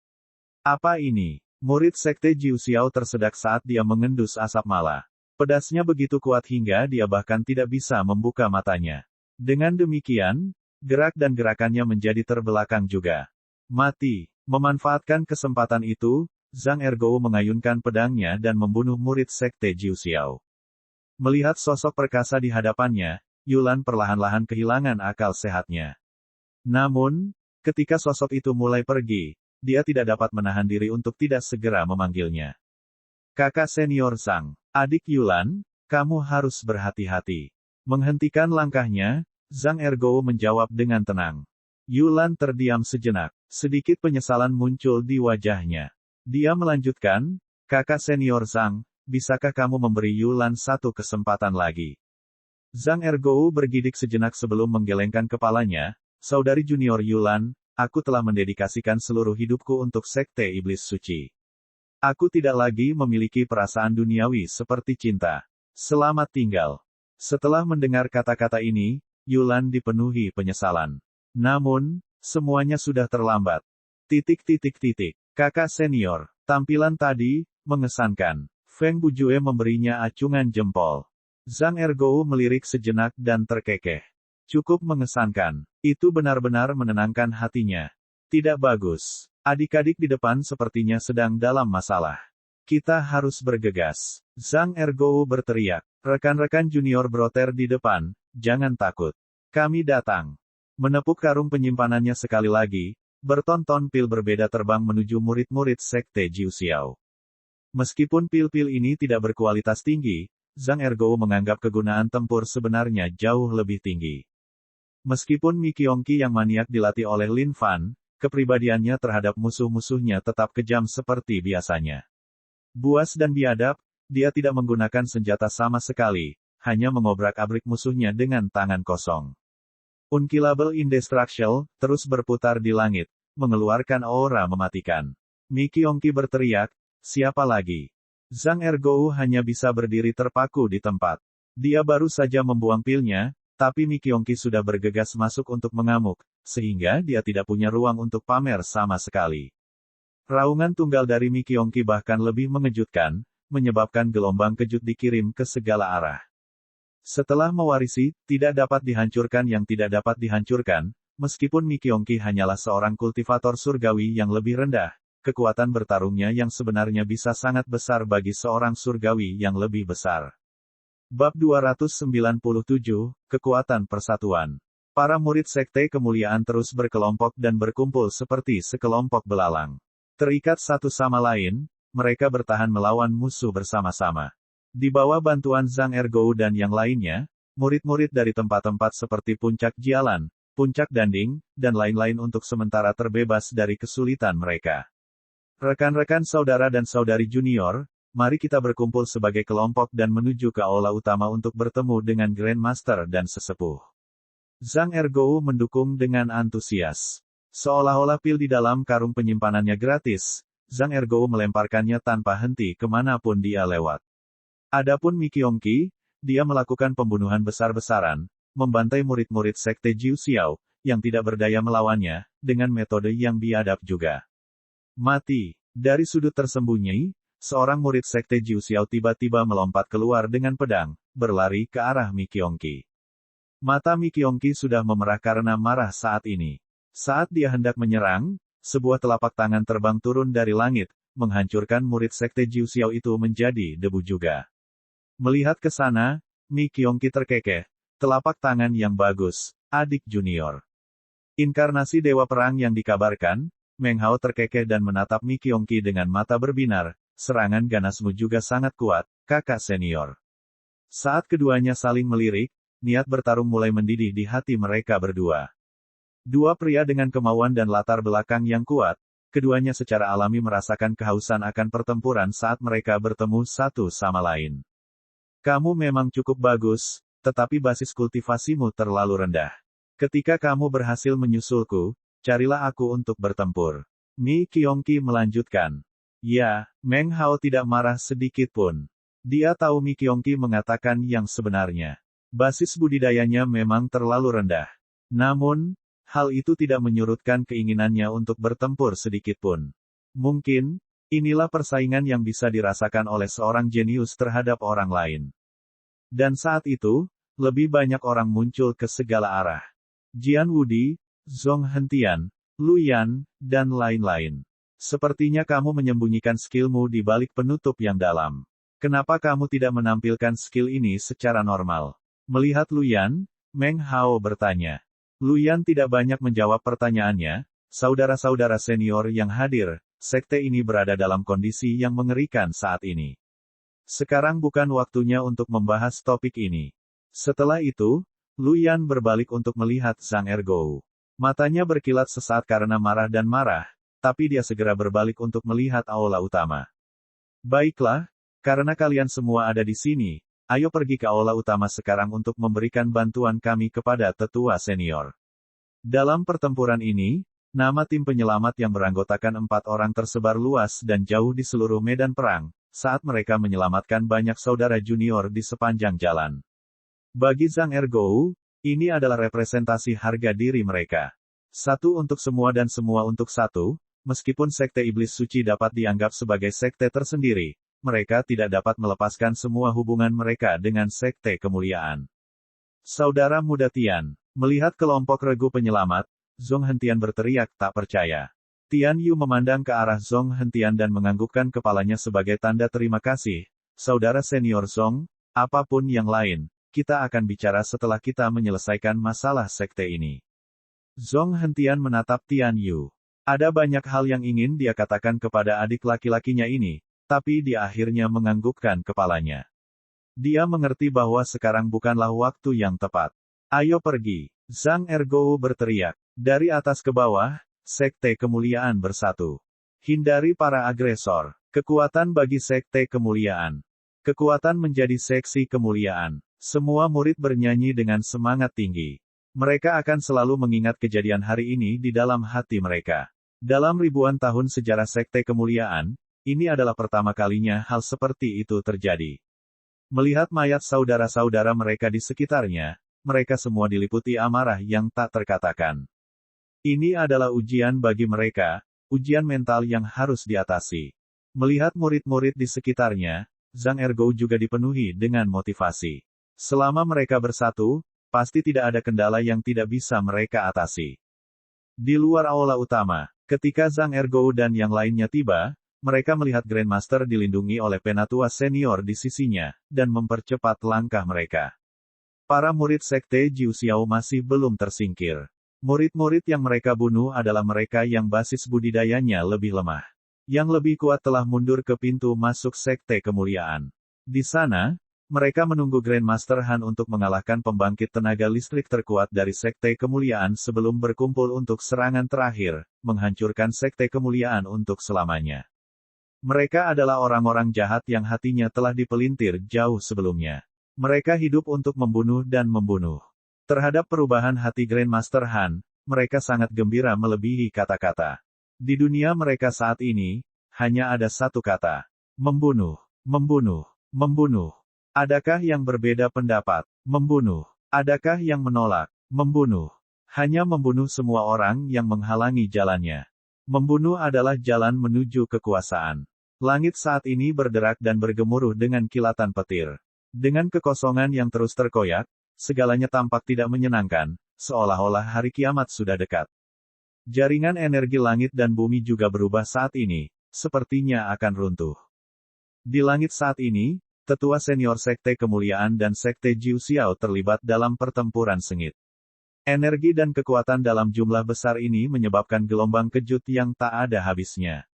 Apa ini? Murid Sekte Jiu Xiao tersedak saat dia mengendus asap mala. Pedasnya begitu kuat hingga dia bahkan tidak bisa membuka matanya. Dengan demikian, gerak dan gerakannya menjadi terbelakang juga. Mati. Memanfaatkan kesempatan itu, Zhang Ergou mengayunkan pedangnya dan membunuh murid Sekte Jiu Xiao. Melihat sosok perkasa di hadapannya, Yulan perlahan-lahan kehilangan akal sehatnya. Namun, ketika sosok itu mulai pergi, dia tidak dapat menahan diri untuk tidak segera memanggilnya. Kakak senior Zhang, adik Yulan, kamu harus berhati-hati. Menghentikan langkahnya, Zhang Ergou menjawab dengan tenang. Yulan terdiam sejenak, sedikit penyesalan muncul di wajahnya. Dia melanjutkan, kakak senior Zhang, bisakah kamu memberi Yulan satu kesempatan lagi? Zhang Ergou bergidik sejenak sebelum menggelengkan kepalanya, saudari junior Yulan, aku telah mendedikasikan seluruh hidupku untuk Sekte Iblis Suci. Aku tidak lagi memiliki perasaan duniawi seperti cinta. Selamat tinggal. Setelah mendengar kata-kata ini, Yulan dipenuhi penyesalan. Namun, semuanya sudah terlambat. Kakak senior, tampilan tadi, mengesankan. Feng Bujue memberinya acungan jempol. Zhang Ergou melirik sejenak dan terkekeh. Cukup mengesankan. Itu benar-benar menenangkan hatinya. Tidak bagus. Adik-adik di depan sepertinya sedang dalam masalah. Kita harus bergegas. Zhang Ergou berteriak. Rekan-rekan junior broter di depan, jangan takut. Kami datang. Menepuk karung penyimpanannya sekali lagi, bertonton pil berbeda terbang menuju murid-murid Sekte Jiu Xiao. Meskipun pil-pil ini tidak berkualitas tinggi, Zhang Ergou menganggap kegunaan tempur sebenarnya jauh lebih tinggi. Meskipun Mi Qiongqi yang maniak dilatih oleh Lin Fan, kepribadiannya terhadap musuh-musuhnya tetap kejam seperti biasanya. Buas dan biadab, dia tidak menggunakan senjata sama sekali, hanya mengobrak-abrik musuhnya dengan tangan kosong. Unkillable Indestructible terus berputar di langit, mengeluarkan aura mematikan. Mi Qiongqi berteriak, siapa lagi? Zhang Ergou hanya bisa berdiri terpaku di tempat. Dia baru saja membuang pilnya, tapi Mi Qiongqi sudah bergegas masuk untuk mengamuk, sehingga dia tidak punya ruang untuk pamer sama sekali. Raungan tunggal dari Mi Qiongqi bahkan lebih mengejutkan, menyebabkan gelombang kejut dikirim ke segala arah. Setelah mewarisi, tidak dapat dihancurkan yang tidak dapat dihancurkan, meskipun Mi Qiongqi hanyalah seorang kultivator surgawi yang lebih rendah, kekuatan bertarungnya yang sebenarnya bisa sangat besar bagi seorang surgawi yang lebih besar. Bab 297, Kekuatan Persatuan. Para murid Sekte Kemuliaan terus berkelompok dan berkumpul seperti sekelompok belalang. Terikat satu sama lain, mereka bertahan melawan musuh bersama-sama. Di bawah bantuan Zhang Ergou dan yang lainnya, murid-murid dari tempat-tempat seperti Puncak Jialan, Puncak Danding, dan lain-lain untuk sementara terbebas dari kesulitan mereka. Rekan-rekan saudara dan saudari junior, mari kita berkumpul sebagai kelompok dan menuju ke aula utama untuk bertemu dengan Grandmaster dan sesepuh. Zhang Ergou mendukung dengan antusias. Seolah-olah pil di dalam karung penyimpanannya gratis, Zhang Ergou melemparkannya tanpa henti kemanapun dia lewat. Adapun Mi Qiongqi, dia melakukan pembunuhan besar-besaran, membantai murid-murid Sekte Jiu Xiao, yang tidak berdaya melawannya, dengan metode yang biadab juga. Mati. Dari sudut tersembunyi, seorang murid Sekte Jiu Xiao tiba-tiba melompat keluar dengan pedang, berlari ke arah Mi Qiongqi. Mata Mi Qiongqi sudah memerah karena marah saat ini. Saat dia hendak menyerang, sebuah telapak tangan terbang turun dari langit, menghancurkan murid Sekte Jiu Xiao itu menjadi debu juga. Melihat ke sana, Mi Qiongqi terkekeh. Telapak tangan yang bagus, adik junior. Inkarnasi Dewa Perang yang dikabarkan, Meng Hao terkekeh dan menatap Mi Qiongqi dengan mata berbinar, serangan ganasmu juga sangat kuat, kakak senior. Saat keduanya saling melirik, niat bertarung mulai mendidih di hati mereka berdua. Dua pria dengan kemauan dan latar belakang yang kuat, keduanya secara alami merasakan kehausan akan pertempuran saat mereka bertemu satu sama lain. Kamu memang cukup bagus, tetapi basis kultivasimu terlalu rendah. Ketika kamu berhasil menyusulku, carilah aku untuk bertempur. Mi Qiongqi melanjutkan. Ya, Meng Hao tidak marah sedikit pun. Dia tahu Mi Qiongqi mengatakan yang sebenarnya. Basis budidayanya memang terlalu rendah. Namun, hal itu tidak menyurutkan keinginannya untuk bertempur sedikit pun. Mungkin, inilah persaingan yang bisa dirasakan oleh seorang jenius terhadap orang lain. Dan saat itu, lebih banyak orang muncul ke segala arah. Jian Wudi, Zhong Hentian, Lu Yan, dan lain-lain. Sepertinya kamu menyembunyikan skillmu di balik penutup yang dalam. Kenapa kamu tidak menampilkan skill ini secara normal? Melihat Lu Yan, Meng Hao bertanya. Lu Yan tidak banyak menjawab pertanyaannya. Saudara-saudara senior yang hadir, sekte ini berada dalam kondisi yang mengerikan saat ini. Sekarang bukan waktunya untuk membahas topik ini. Setelah itu, Lu Yan berbalik untuk melihat Zhang Ergou. Matanya berkilat sesaat karena marah dan marah, tapi dia segera berbalik untuk melihat aula utama. Baiklah, karena kalian semua ada di sini, ayo pergi ke aula utama sekarang untuk memberikan bantuan kami kepada tetua senior. Dalam pertempuran ini, nama tim penyelamat yang beranggotakan 4 orang tersebar luas dan jauh di seluruh medan perang, saat mereka menyelamatkan banyak saudara junior di sepanjang jalan. Bagi Zhang Ergou, ini adalah representasi harga diri mereka. Satu untuk semua dan semua untuk satu. Meskipun sekte iblis suci dapat dianggap sebagai sekte tersendiri, mereka tidak dapat melepaskan semua hubungan mereka dengan sekte kemuliaan. Saudara muda Tian, melihat kelompok regu penyelamat, Zhong Hentian berteriak tak percaya. Tian Yu memandang ke arah Zhong Hentian dan menganggukkan kepalanya sebagai tanda terima kasih. Saudara senior Zhong, apapun yang lain, kita akan bicara setelah kita menyelesaikan masalah sekte ini. Zhong Hentian menatap Tian Yu. Ada banyak hal yang ingin dia katakan kepada adik laki-lakinya ini, tapi dia akhirnya menganggukkan kepalanya. Dia mengerti bahwa sekarang bukanlah waktu yang tepat. Ayo pergi, Zhang Ergou berteriak. Dari atas ke bawah, sekte kemuliaan bersatu. Hindari para agresor. Kekuatan bagi sekte kemuliaan. Kekuatan menjadi seksi kemuliaan. Semua murid bernyanyi dengan semangat tinggi. Mereka akan selalu mengingat kejadian hari ini di dalam hati mereka. Dalam ribuan tahun sejarah sekte kemuliaan, ini adalah pertama kalinya hal seperti itu terjadi. Melihat mayat saudara-saudara mereka di sekitarnya, mereka semua diliputi amarah yang tak terkatakan. Ini adalah ujian bagi mereka, ujian mental yang harus diatasi. Melihat murid-murid di sekitarnya, Zhang Ergou juga dipenuhi dengan motivasi. Selama mereka bersatu, pasti tidak ada kendala yang tidak bisa mereka atasi. Di luar aula utama, ketika Zhang Ergou dan yang lainnya tiba, mereka melihat Grandmaster dilindungi oleh penatua senior di sisinya, dan mempercepat langkah mereka. Para murid sekte Jiu Xiao masih belum tersingkir. Murid-murid yang mereka bunuh adalah mereka yang basis budidayanya lebih lemah. Yang lebih kuat telah mundur ke pintu masuk sekte kemuliaan. Di sana, mereka menunggu Grandmaster Han untuk mengalahkan pembangkit tenaga listrik terkuat dari sekte kemuliaan sebelum berkumpul untuk serangan terakhir, menghancurkan sekte kemuliaan untuk selamanya. Mereka adalah orang-orang jahat yang hatinya telah dipelintir jauh sebelumnya. Mereka hidup untuk membunuh dan membunuh. Terhadap perubahan hati Grandmaster Han, mereka sangat gembira melebihi kata-kata. Di dunia mereka saat ini, hanya ada satu kata. Membunuh, membunuh, membunuh. Adakah yang berbeda pendapat? Membunuh. Adakah yang menolak? Membunuh. Hanya membunuh semua orang yang menghalangi jalannya. Membunuh adalah jalan menuju kekuasaan. Langit saat ini berderak dan bergemuruh dengan kilatan petir. Dengan kekosongan yang terus terkoyak, segalanya tampak tidak menyenangkan, seolah-olah hari kiamat sudah dekat. Jaringan energi langit dan bumi juga berubah saat ini, sepertinya akan runtuh. Di langit saat ini, tetua senior sekte kemuliaan dan sekte Jiu Xiao terlibat dalam pertempuran sengit. Energi dan kekuatan dalam jumlah besar ini menyebabkan gelombang kejut yang tak ada habisnya.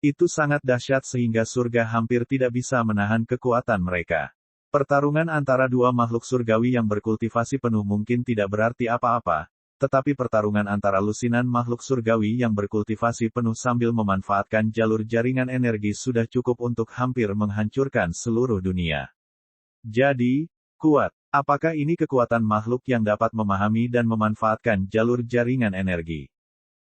Itu sangat dahsyat sehingga surga hampir tidak bisa menahan kekuatan mereka. Pertarungan antara dua makhluk surgawi yang berkultivasi penuh mungkin tidak berarti apa-apa, tetapi pertarungan antara lusinan makhluk surgawi yang berkultivasi penuh sambil memanfaatkan jalur jaringan energi sudah cukup untuk hampir menghancurkan seluruh dunia. Jadi, kuat. Apakah ini kekuatan makhluk yang dapat memahami dan memanfaatkan jalur jaringan energi?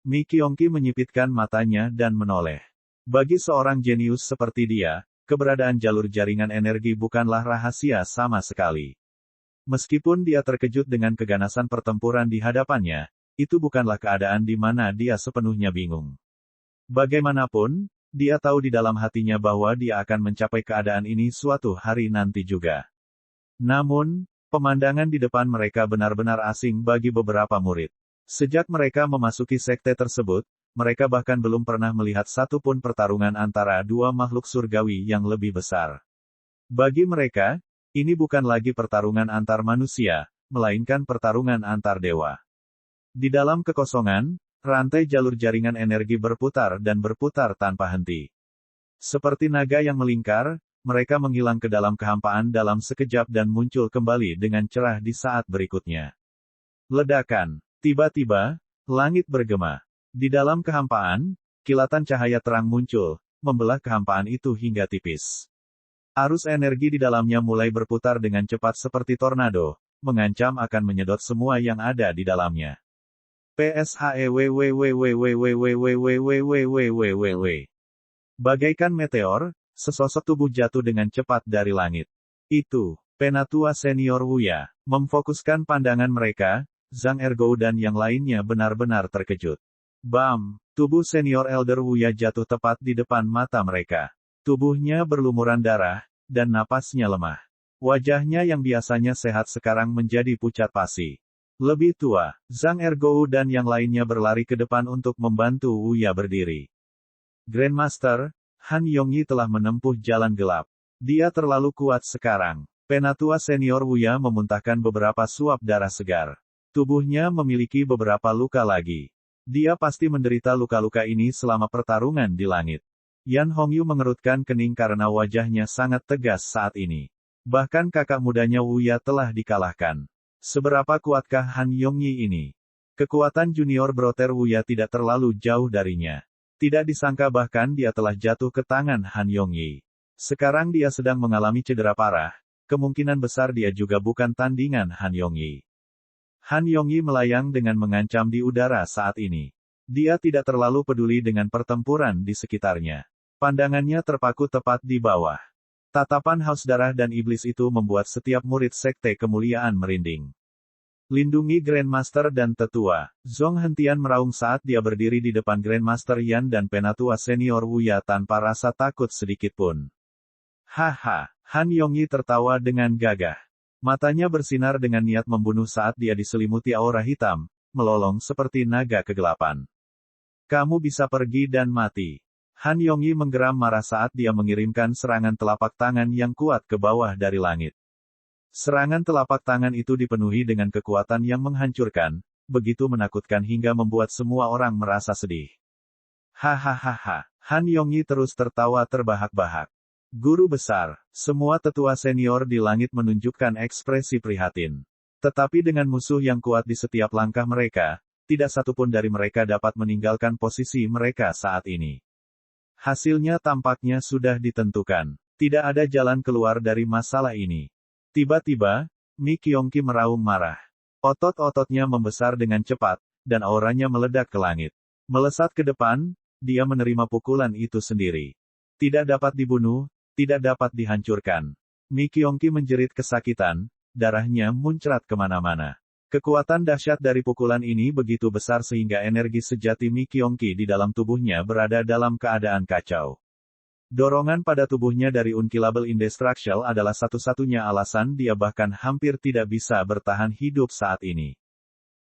Mi Qiongqi menyipitkan matanya dan menoleh. Bagi seorang jenius seperti dia, keberadaan jalur jaringan energi bukanlah rahasia sama sekali. Meskipun dia terkejut dengan keganasan pertempuran di hadapannya, itu bukanlah keadaan di mana dia sepenuhnya bingung. Bagaimanapun, dia tahu di dalam hatinya bahwa dia akan mencapai keadaan ini suatu hari nanti juga. Namun, pemandangan di depan mereka benar-benar asing bagi beberapa murid. Sejak mereka memasuki sekte tersebut, mereka bahkan belum pernah melihat satu pun pertarungan antara dua makhluk surgawi yang lebih besar. Bagi mereka, ini bukan lagi pertarungan antar manusia, melainkan pertarungan antar dewa. Di dalam kekosongan, rantai jalur jaringan energi berputar dan berputar tanpa henti. Seperti naga yang melingkar, mereka menghilang ke dalam kehampaan dalam sekejap dan muncul kembali dengan cerah di saat berikutnya. Ledakan. Tiba-tiba, langit bergema. Di dalam kehampaan, kilatan cahaya terang muncul, membelah kehampaan itu hingga tipis. Arus energi di dalamnya mulai berputar dengan cepat seperti tornado, mengancam akan menyedot semua yang ada di dalamnya. Bagaikan meteor, sesosok tubuh jatuh dengan cepat dari langit. Itu, Penatua Senior Wuya, memfokuskan pandangan mereka, Zhang Ergou dan yang lainnya benar-benar terkejut. Bam! Tubuh Senior Elder Wuya jatuh tepat di depan mata mereka. Tubuhnya berlumuran darah, dan napasnya lemah. Wajahnya yang biasanya sehat sekarang menjadi pucat pasi. Lebih tua, Zhang Ergou dan yang lainnya berlari ke depan untuk membantu Wuya berdiri. Grandmaster, Han Yongyi telah menempuh jalan gelap. Dia terlalu kuat sekarang. Penatua Senior Wuya memuntahkan beberapa suap darah segar. Tubuhnya memiliki beberapa luka lagi. Dia pasti menderita luka-luka ini selama pertarungan di langit. Yan Hongyu mengerutkan kening karena wajahnya sangat tegas saat ini. Bahkan kakak mudanya Wuya telah dikalahkan. Seberapa kuatkah Han Yongyi ini? Kekuatan junior broter Wuya tidak terlalu jauh darinya. Tidak disangka bahkan dia telah jatuh ke tangan Han Yongyi. Sekarang dia sedang mengalami cedera parah, kemungkinan besar dia juga bukan tandingan Han Yongyi. Han Yongyi melayang dengan mengancam di udara saat ini. Dia tidak terlalu peduli dengan pertempuran di sekitarnya. Pandangannya terpaku tepat di bawah. Tatapan haus darah dan iblis itu membuat setiap murid sekte kemuliaan merinding. Lindungi Grandmaster dan Tetua. Zhong hentian meraung saat dia berdiri di depan Grandmaster Yan dan Penatua Senior Wuya tanpa rasa takut sedikitpun. Haha, Han Yongyi tertawa dengan gagah. Matanya bersinar dengan niat membunuh saat dia diselimuti aura hitam, melolong seperti naga kegelapan. Kamu bisa pergi dan mati. Han Yongyi menggeram marah saat dia mengirimkan serangan telapak tangan yang kuat ke bawah dari langit. Serangan telapak tangan itu dipenuhi dengan kekuatan yang menghancurkan, begitu menakutkan hingga membuat semua orang merasa sedih. Hahaha, Han Yongyi terus tertawa terbahak-bahak. Guru besar, semua tetua senior di langit menunjukkan ekspresi prihatin. Tetapi dengan musuh yang kuat di setiap langkah mereka, tidak satupun dari mereka dapat meninggalkan posisi mereka saat ini. Hasilnya tampaknya sudah ditentukan. Tidak ada jalan keluar dari masalah ini. Tiba-tiba, Mi Kyongki meraung marah. Otot-ototnya membesar dengan cepat, dan auranya meledak ke langit. Melesat ke depan, dia menerima pukulan itu sendiri. Tidak dapat dibunuh, tidak dapat dihancurkan. Mi Kyongki menjerit kesakitan, darahnya muncrat kemana-mana. Kekuatan dahsyat dari pukulan ini begitu besar sehingga energi sejati Mi Kyongki di dalam tubuhnya berada dalam keadaan kacau. Dorongan pada tubuhnya dari Unkillable Indestructible adalah satu-satunya alasan dia bahkan hampir tidak bisa bertahan hidup saat ini.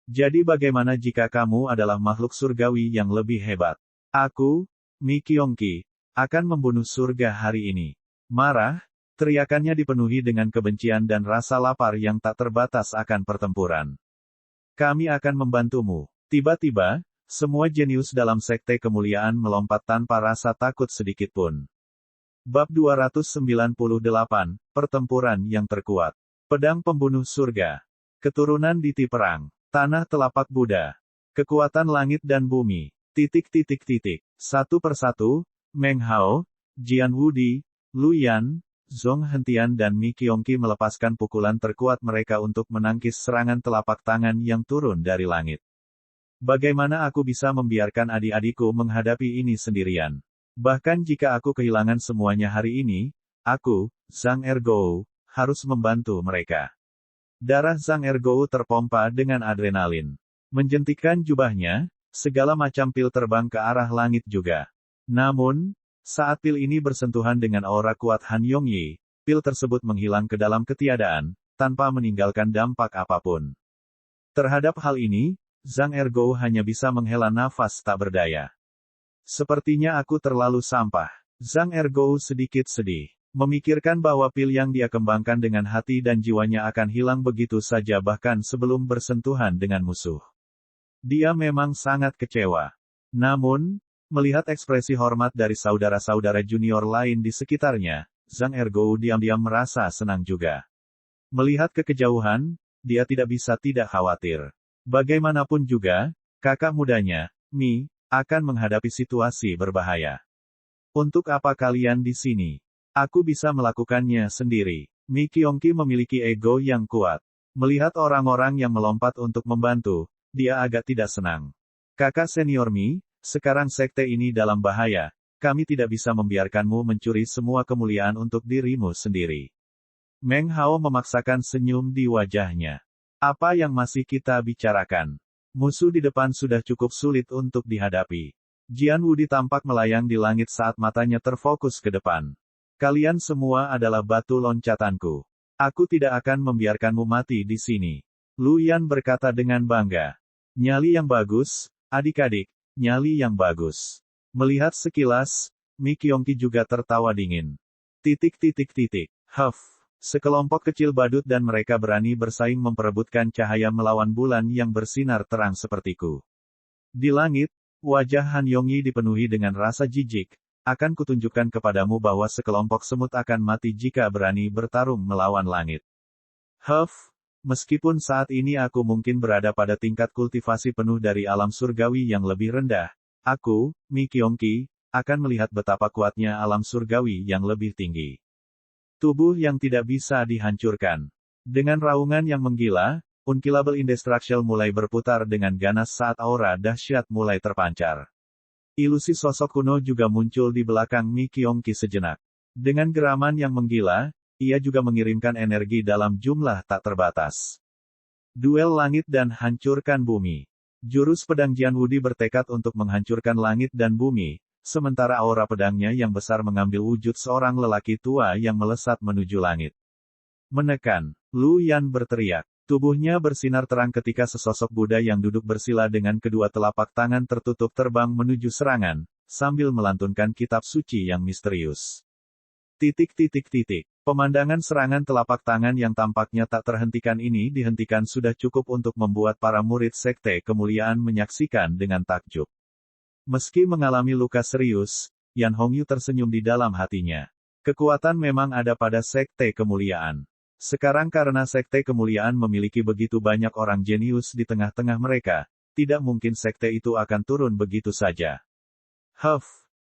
Jadi bagaimana jika kamu adalah makhluk surgawi yang lebih hebat? Aku, Mi Kyongki, akan membunuh surga hari ini. Marah, teriakannya dipenuhi dengan kebencian dan rasa lapar yang tak terbatas akan pertempuran. Kami akan membantumu. Tiba-tiba, semua jenius dalam sekte kemuliaan melompat tanpa rasa takut sedikitpun. Bab 298, Pertempuran yang terkuat. Pedang pembunuh surga. Keturunan Diti perang. Tanah telapak Buddha. Kekuatan langit dan bumi. Satu persatu, Meng Hao, Jian Wudi, Lu Yan, Zhong hentian dan Mi Kyongki melepaskan pukulan terkuat mereka untuk menangkis serangan telapak tangan yang turun dari langit. Bagaimana aku bisa membiarkan adik-adikku menghadapi ini sendirian? Bahkan jika aku kehilangan semuanya hari ini, aku, Zhang Ergou, harus membantu mereka. Darah Zhang Ergou terpompa dengan adrenalin. Menjentikkan jubahnya, segala macam pil terbang ke arah langit juga. Namun, saat pil ini bersentuhan dengan aura kuat Han Yongyi, pil tersebut menghilang ke dalam ketiadaan, tanpa meninggalkan dampak apapun. Terhadap hal ini, Zhang Ergou hanya bisa menghela nafas tak berdaya. Sepertinya aku terlalu sampah. Zhang Ergou sedikit sedih. Memikirkan bahwa pil yang dia kembangkan dengan hati dan jiwanya akan hilang begitu saja bahkan sebelum bersentuhan dengan musuh. Dia memang sangat kecewa. Namun, melihat ekspresi hormat dari saudara-saudara junior lain di sekitarnya, Zhang Ergou diam-diam merasa senang juga. Melihat ke kejauhan, dia tidak bisa tidak khawatir. Bagaimanapun juga, kakak mudanya, Mi, akan menghadapi situasi berbahaya. Untuk apa kalian di sini? Aku bisa melakukannya sendiri. Mi Kyongki memiliki ego yang kuat. Melihat orang-orang yang melompat untuk membantu, dia agak tidak senang. Kakak senior Mi, sekarang sekte ini dalam bahaya. Kami tidak bisa membiarkanmu mencuri semua kemuliaan untuk dirimu sendiri. Meng Hao memaksakan senyum di wajahnya. Apa yang masih kita bicarakan? Musuh di depan sudah cukup sulit untuk dihadapi. Jian Wudi tampak melayang di langit saat matanya terfokus ke depan. Kalian semua adalah batu loncatanku. Aku tidak akan membiarkanmu mati di sini. Lu Yan berkata dengan bangga. Nyali yang bagus, adik-adik, nyali yang bagus. Melihat sekilas, Mi Kyongki juga tertawa dingin. Huff. Sekelompok kecil badut dan mereka berani bersaing memperebutkan cahaya melawan bulan yang bersinar terang sepertiku. Di langit, wajah Han Yongyi dipenuhi dengan rasa jijik. Akan kutunjukkan kepadamu bahwa sekelompok semut akan mati jika berani bertarung melawan langit. Huff, meskipun saat ini aku mungkin berada pada tingkat kultivasi penuh dari alam surgawi yang lebih rendah, aku, Mi Kyongki, akan melihat betapa kuatnya alam surgawi yang lebih tinggi. Tubuh yang tidak bisa dihancurkan. Dengan raungan yang menggila, Unkillable Indestructible mulai berputar dengan ganas saat aura dahsyat mulai terpancar. Ilusi sosok kuno juga muncul di belakang Mi Kyongki sejenak. Dengan geraman yang menggila, ia juga mengirimkan energi dalam jumlah tak terbatas. Duel langit dan hancurkan bumi. Jurus pedang Jian Wudi bertekad untuk menghancurkan langit dan bumi, sementara aura pedangnya yang besar mengambil wujud seorang lelaki tua yang melesat menuju langit. Menekan, Lu Yan berteriak. Tubuhnya bersinar terang ketika sesosok Buddha yang duduk bersila dengan kedua telapak tangan tertutup terbang menuju serangan, sambil melantunkan kitab suci yang misterius. Pemandangan serangan telapak tangan yang tampaknya tak terhentikan ini dihentikan sudah cukup untuk membuat para murid sekte kemuliaan menyaksikan dengan takjub. Meski mengalami luka serius, Yan Hongyu tersenyum di dalam hatinya. Kekuatan memang ada pada sekte kemuliaan. Sekarang karena sekte kemuliaan memiliki begitu banyak orang jenius di tengah-tengah mereka, tidak mungkin sekte itu akan turun begitu saja. Huff,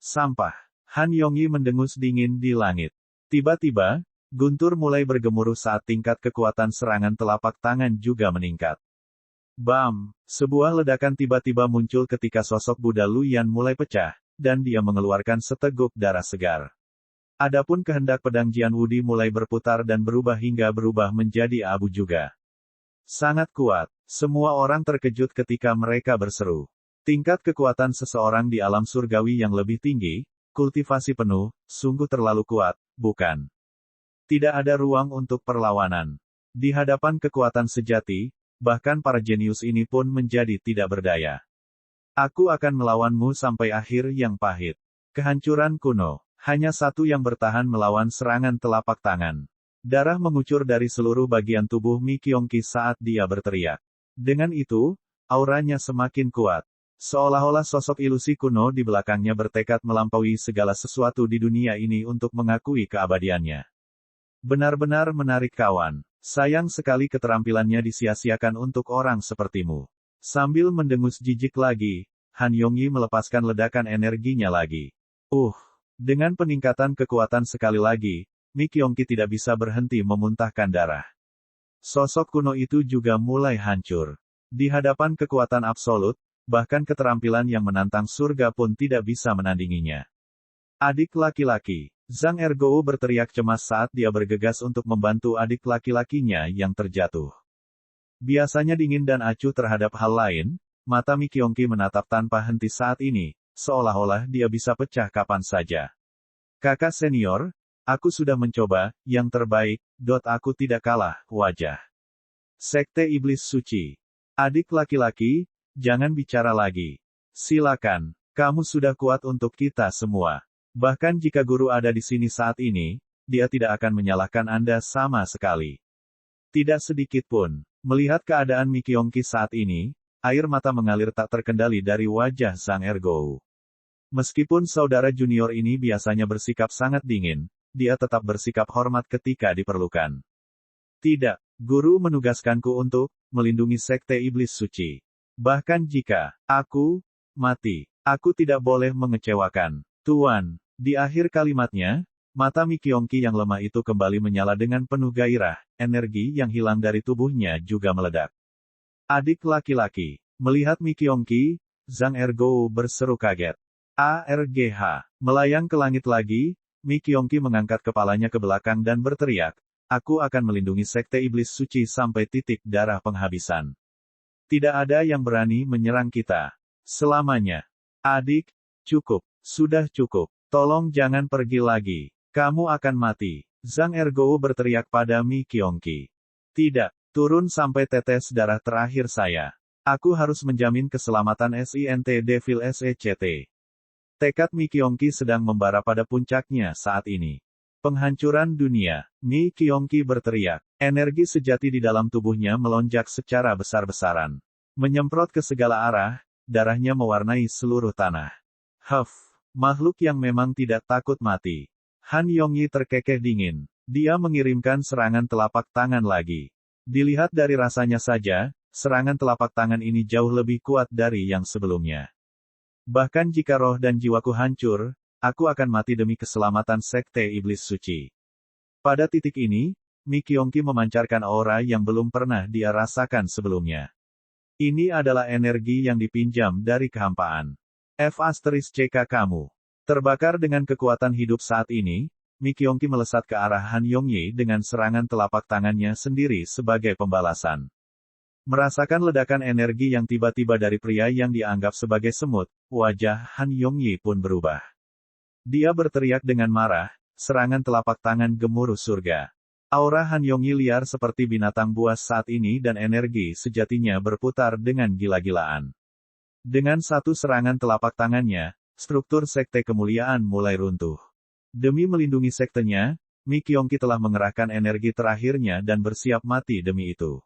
sampah. Han Yongyi mendengus dingin di langit. Tiba-tiba, guntur mulai bergemuruh saat tingkat kekuatan serangan telapak tangan juga meningkat. Bam! Sebuah ledakan tiba-tiba muncul ketika sosok Buddha Lu Yan mulai pecah, dan dia mengeluarkan seteguk darah segar. Adapun kehendak pedang Jian Wudi mulai berputar dan berubah hingga berubah menjadi abu juga. Sangat kuat. Semua orang terkejut ketika mereka berseru. Tingkat kekuatan seseorang di alam surgawi yang lebih tinggi, kultivasi penuh, sungguh terlalu kuat, bukan? Tidak ada ruang untuk perlawanan. Di hadapan kekuatan sejati, bahkan para jenius ini pun menjadi tidak berdaya. Aku akan melawanmu sampai akhir yang pahit. Kehancuran kuno. Hanya satu yang bertahan melawan serangan telapak tangan. Darah mengucur dari seluruh bagian tubuh Mi Kyongki saat dia berteriak. Dengan itu, auranya semakin kuat. Seolah-olah sosok ilusi kuno di belakangnya bertekad melampaui segala sesuatu di dunia ini untuk mengakui keabadiannya. Benar-benar menarik kawan. Sayang sekali keterampilannya disia-siakan untuk orang sepertimu. Sambil mendengus jijik lagi, Han Yongyi melepaskan ledakan energinya lagi. Dengan peningkatan kekuatan sekali lagi, Mi Kyongki tidak bisa berhenti memuntahkan darah. Sosok kuno itu juga mulai hancur. Di hadapan kekuatan absolut, bahkan keterampilan yang menantang surga pun tidak bisa menandinginya. Adik laki-laki. Zhang Ergou berteriak cemas saat dia bergegas untuk membantu adik laki-lakinya yang terjatuh. Biasanya dingin dan acuh terhadap hal lain, mata Mi Kyongki menatap tanpa henti saat ini, seolah-olah dia bisa pecah kapan saja. Kakak senior, aku sudah mencoba, yang terbaik, aku tidak kalah, wajah. Sekte Iblis Suci. Adik laki-laki, jangan bicara lagi. Silakan, kamu sudah kuat untuk kita semua. Bahkan jika guru ada di sini saat ini, dia tidak akan menyalahkan Anda sama sekali. Tidak sedikit pun. Melihat keadaan Mi Kyongki saat ini, air mata mengalir tak terkendali dari wajah Zhang Ergou. Meskipun saudara junior ini biasanya bersikap sangat dingin, dia tetap bersikap hormat ketika diperlukan. Tidak, guru menugaskanku untuk melindungi Sekte Iblis Suci. Bahkan jika aku mati, aku tidak boleh mengecewakan Tuan. Di akhir kalimatnya, mata Mi Kyongki yang lemah itu kembali menyala dengan penuh gairah, energi yang hilang dari tubuhnya juga meledak. Adik laki-laki. Melihat Mi Kyongki, Zhang Ergou berseru kaget. ARGH. Melayang ke langit lagi, Mi Kyongki mengangkat kepalanya ke belakang dan berteriak, aku akan melindungi Sekte Iblis Suci sampai titik darah penghabisan. Tidak ada yang berani menyerang kita. Selamanya. Adik, cukup. Sudah cukup. Tolong jangan pergi lagi. Kamu akan mati. Zhang Ergou berteriak pada Mi Kyongki. Tidak, turun sampai tetes darah terakhir saya. Aku harus menjamin keselamatan SINT Devil SECT. Tekad Mi Kyongki sedang membara pada puncaknya saat ini. Penghancuran dunia. Mi Kyongki berteriak. Energi sejati di dalam tubuhnya melonjak secara besar-besaran. Menyemprot ke segala arah, darahnya mewarnai seluruh tanah. Makhluk yang memang tidak takut mati. Han Yongyi terkekeh dingin. Dia mengirimkan serangan telapak tangan lagi. Dilihat dari rasanya saja, serangan telapak tangan ini jauh lebih kuat dari yang sebelumnya. Bahkan jika roh dan jiwaku hancur, aku akan mati demi keselamatan Sekte Iblis Suci. Pada titik ini, Mi Kyongki memancarkan aura yang belum pernah dia rasakan sebelumnya. Ini adalah energi yang dipinjam dari kehampaan. CK kamu. Terbakar dengan kekuatan hidup saat ini, Mi Kyongki melesat ke arah Han Yongyi dengan serangan telapak tangannya sendiri sebagai pembalasan. Merasakan ledakan energi yang tiba-tiba dari pria yang dianggap sebagai semut, wajah Han Yongyi pun berubah. Dia berteriak dengan marah, serangan telapak tangan gemuruh surga. Aura Han Yongyi liar seperti binatang buas saat ini dan energi sejatinya berputar dengan gila-gilaan. Dengan satu serangan telapak tangannya, struktur Sekte Kemuliaan mulai runtuh. Demi melindungi sektenya, Mi Kyongki telah mengerahkan energi terakhirnya dan bersiap mati demi itu.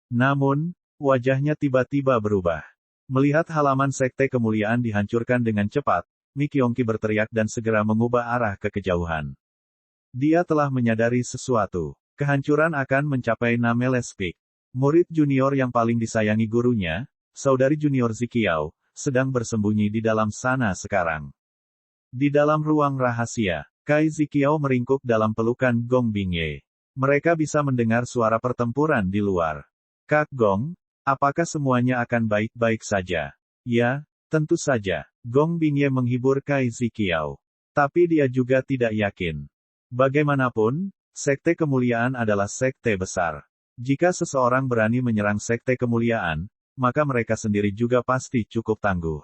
Namun, wajahnya tiba-tiba berubah. Melihat halaman Sekte Kemuliaan dihancurkan dengan cepat, Mi Kyongki berteriak dan segera mengubah arah ke kejauhan. Dia telah menyadari sesuatu. Kehancuran akan mencapai Namelespik. Murid junior yang paling disayangi gurunya, saudari junior Ziqiao, sedang bersembunyi di dalam sana sekarang. Di dalam ruang rahasia, Kai Ziqiao meringkuk dalam pelukan Gong Bingye. Mereka bisa mendengar suara pertempuran di luar. Kak Gong, apakah semuanya akan baik-baik saja? Ya, tentu saja. Gong Bingye menghibur Kai Ziqiao. Tapi dia juga tidak yakin. Bagaimanapun, Sekte Kemuliaan adalah sekte besar. Jika seseorang berani menyerang Sekte Kemuliaan, maka mereka sendiri juga pasti cukup tangguh.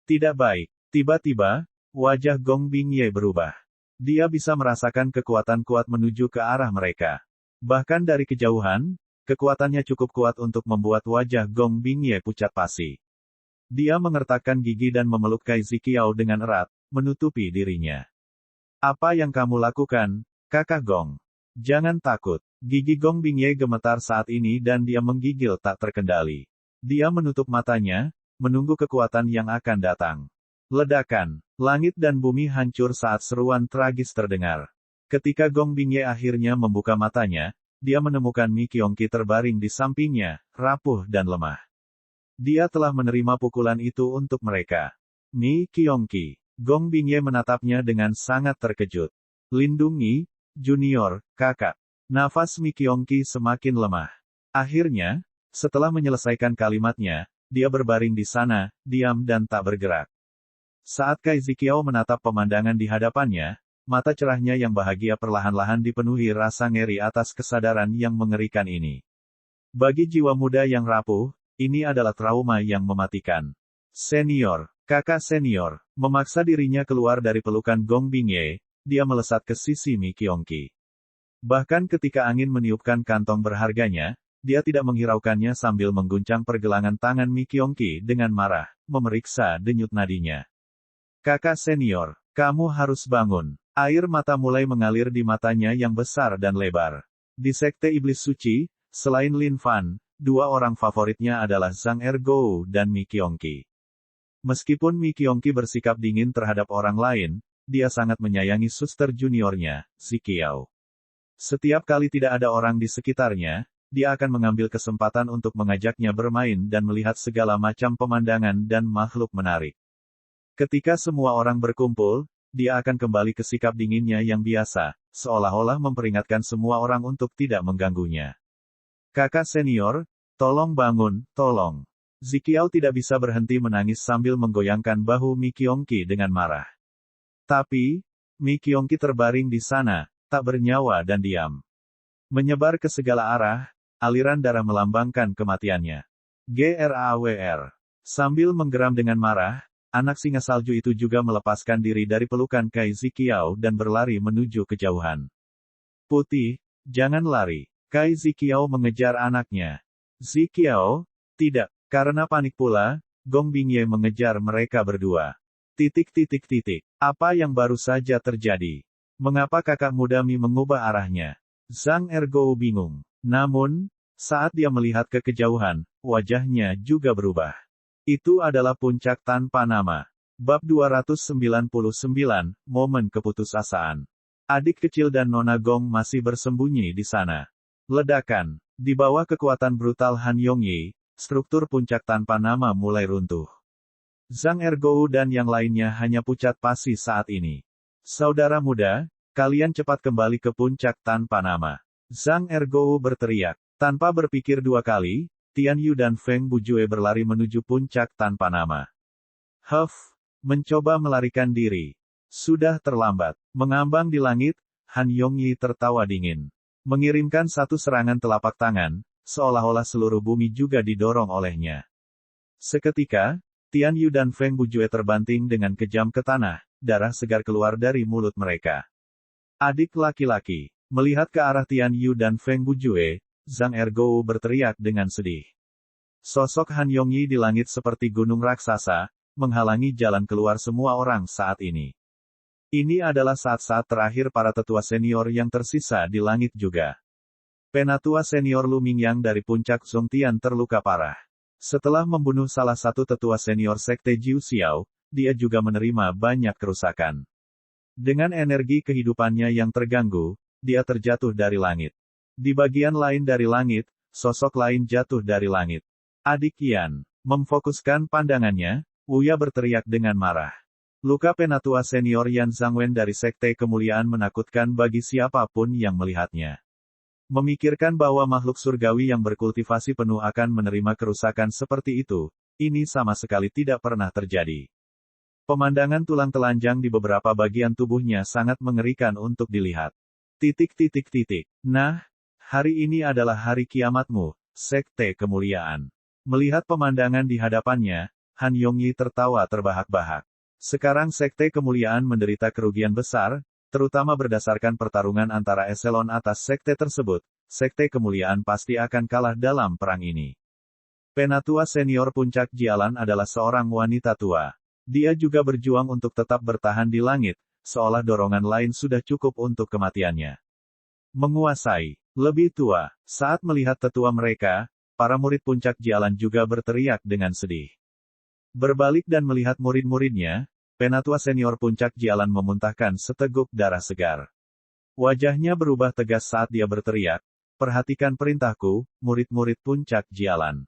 Tidak baik. Tiba-tiba, wajah Gong Bingye berubah. Dia bisa merasakan kekuatan kuat menuju ke arah mereka. Bahkan dari kejauhan, kekuatannya cukup kuat untuk membuat wajah Gong Bingye pucat pasi. Dia mengertakkan gigi dan memeluk Kai Ziqiao dengan erat, menutupi dirinya. Apa yang kamu lakukan, Kakak Gong? Jangan takut. Gigi Gong Bingye gemetar saat ini dan dia menggigil tak terkendali. Dia menutup matanya, menunggu kekuatan yang akan datang. Ledakan, langit dan bumi hancur saat seruan tragis terdengar. Ketika Gong Bingye akhirnya membuka matanya, dia menemukan Mi Kyongki terbaring di sampingnya, rapuh dan lemah. Dia telah menerima pukulan itu untuk mereka. Mi Kyongki. Gong Bingye menatapnya dengan sangat terkejut. Lindungi, junior, kakak. Nafas Mi Kyongki semakin lemah. Akhirnya, setelah menyelesaikan kalimatnya, dia berbaring di sana, diam dan tak bergerak. Saat Kai Ziqiao menatap pemandangan di hadapannya, mata cerahnya yang bahagia perlahan-lahan dipenuhi rasa ngeri atas kesadaran yang mengerikan ini. Bagi jiwa muda yang rapuh, ini adalah trauma yang mematikan. Senior, kakak senior, memaksa dirinya keluar dari pelukan Gong Bingye, dia melesat ke sisi Mi Qiongqi. Bahkan ketika angin meniupkan kantong berharganya, dia tidak menghiraukannya sambil mengguncang pergelangan tangan Mi Qiongqi dengan marah, memeriksa denyut nadinya. Kakak senior, kamu harus bangun. Air mata mulai mengalir di matanya yang besar dan lebar. Di Sekte Iblis Suci, selain Lin Fan, dua orang favoritnya adalah Zhang Ergou dan Mi Qiongqi. Meskipun Mi Qiongqi bersikap dingin terhadap orang lain, dia sangat menyayangi suster juniornya, Ziqiao. Setiap kali tidak ada orang di sekitarnya, dia akan mengambil kesempatan untuk mengajaknya bermain dan melihat segala macam pemandangan dan makhluk menarik. Ketika semua orang berkumpul, dia akan kembali ke sikap dinginnya yang biasa, seolah-olah memperingatkan semua orang untuk tidak mengganggunya. Kakak senior, tolong bangun, tolong. Ziqiao tidak bisa berhenti menangis sambil menggoyangkan bahu Mi Qiongqi dengan marah. Tapi, Mi Qiongqi terbaring di sana, tak bernyawa dan diam. Menyebar ke segala arah, aliran darah melambangkan kematiannya. GRAWR. Sambil menggeram dengan marah, anak singa salju itu juga melepaskan diri dari pelukan Kai Ziqiao dan berlari menuju kejauhan. Putih, jangan lari. Kai Ziqiao mengejar anaknya. Ziqiao, tidak, karena panik pula, Gong Bingye mengejar mereka berdua. Apa yang baru saja terjadi? Mengapa kakak muda Mi mengubah arahnya? Zhang Ergou bingung. Namun, saat dia melihat ke kejauhan, wajahnya juga berubah. Itu adalah puncak tanpa nama. Bab 299, Momen Keputusasaan. Adik kecil dan Nona Gong masih bersembunyi di sana. Ledakan. Di bawah kekuatan brutal Han Yongyi, struktur puncak tanpa nama mulai runtuh. Zhang Ergou dan yang lainnya hanya pucat pasi saat ini. Saudara muda, kalian cepat kembali ke puncak tanpa nama. Zhang Ergou berteriak. Tanpa berpikir dua kali, Tian Yu dan Feng Bujue berlari menuju puncak tanpa nama. Mencoba melarikan diri. Sudah terlambat. Mengambang di langit, Han Yongyi tertawa dingin. Mengirimkan satu serangan telapak tangan, seolah-olah seluruh bumi juga didorong olehnya. Seketika, Tian Yu dan Feng Bujue terbanting dengan kejam ke tanah, darah segar keluar dari mulut mereka. Adik laki-laki, melihat ke arah Tian Yu dan Feng Bujue, Zhang Ergou berteriak dengan sedih. Sosok Han Yongyi di langit seperti gunung raksasa, menghalangi jalan keluar semua orang saat ini. Ini adalah saat-saat terakhir para tetua senior yang tersisa di langit juga. Penatua senior Lu Mingyang dari puncak Zhongtian terluka parah. Setelah membunuh salah satu tetua senior Sekte Jiu Xiao, dia juga menerima banyak kerusakan. Dengan energi kehidupannya yang terganggu, dia terjatuh dari langit. Di bagian lain dari langit, sosok lain jatuh dari langit. Adik Yan, memfokuskan pandangannya, Wuya berteriak dengan marah. Luka penatua senior Yan Zhangwen dari Sekte Kemuliaan menakutkan bagi siapapun yang melihatnya. Memikirkan bahwa makhluk surgawi yang berkultivasi penuh akan menerima kerusakan seperti itu, ini sama sekali tidak pernah terjadi. Pemandangan tulang telanjang di beberapa bagian tubuhnya sangat mengerikan untuk dilihat. Nah, hari ini adalah hari kiamatmu, Sekte Kemuliaan. Melihat pemandangan di hadapannya, Han Yongyi tertawa terbahak-bahak. Sekarang Sekte Kemuliaan menderita kerugian besar, terutama berdasarkan pertarungan antara eselon atas sekte tersebut. Sekte Kemuliaan pasti akan kalah dalam perang ini. Penatua senior puncak Jialan adalah seorang wanita tua. Dia juga berjuang untuk tetap bertahan di langit, seolah dorongan lain sudah cukup untuk kematiannya. Menguasai. Lebih tua. Saat melihat tetua mereka, para murid puncak Jialan juga berteriak dengan sedih. Berbalik dan melihat murid-muridnya, penatua senior puncak Jialan memuntahkan seteguk darah segar. Wajahnya berubah tegas saat dia berteriak, "Perhatikan perintahku, murid-murid puncak Jialan.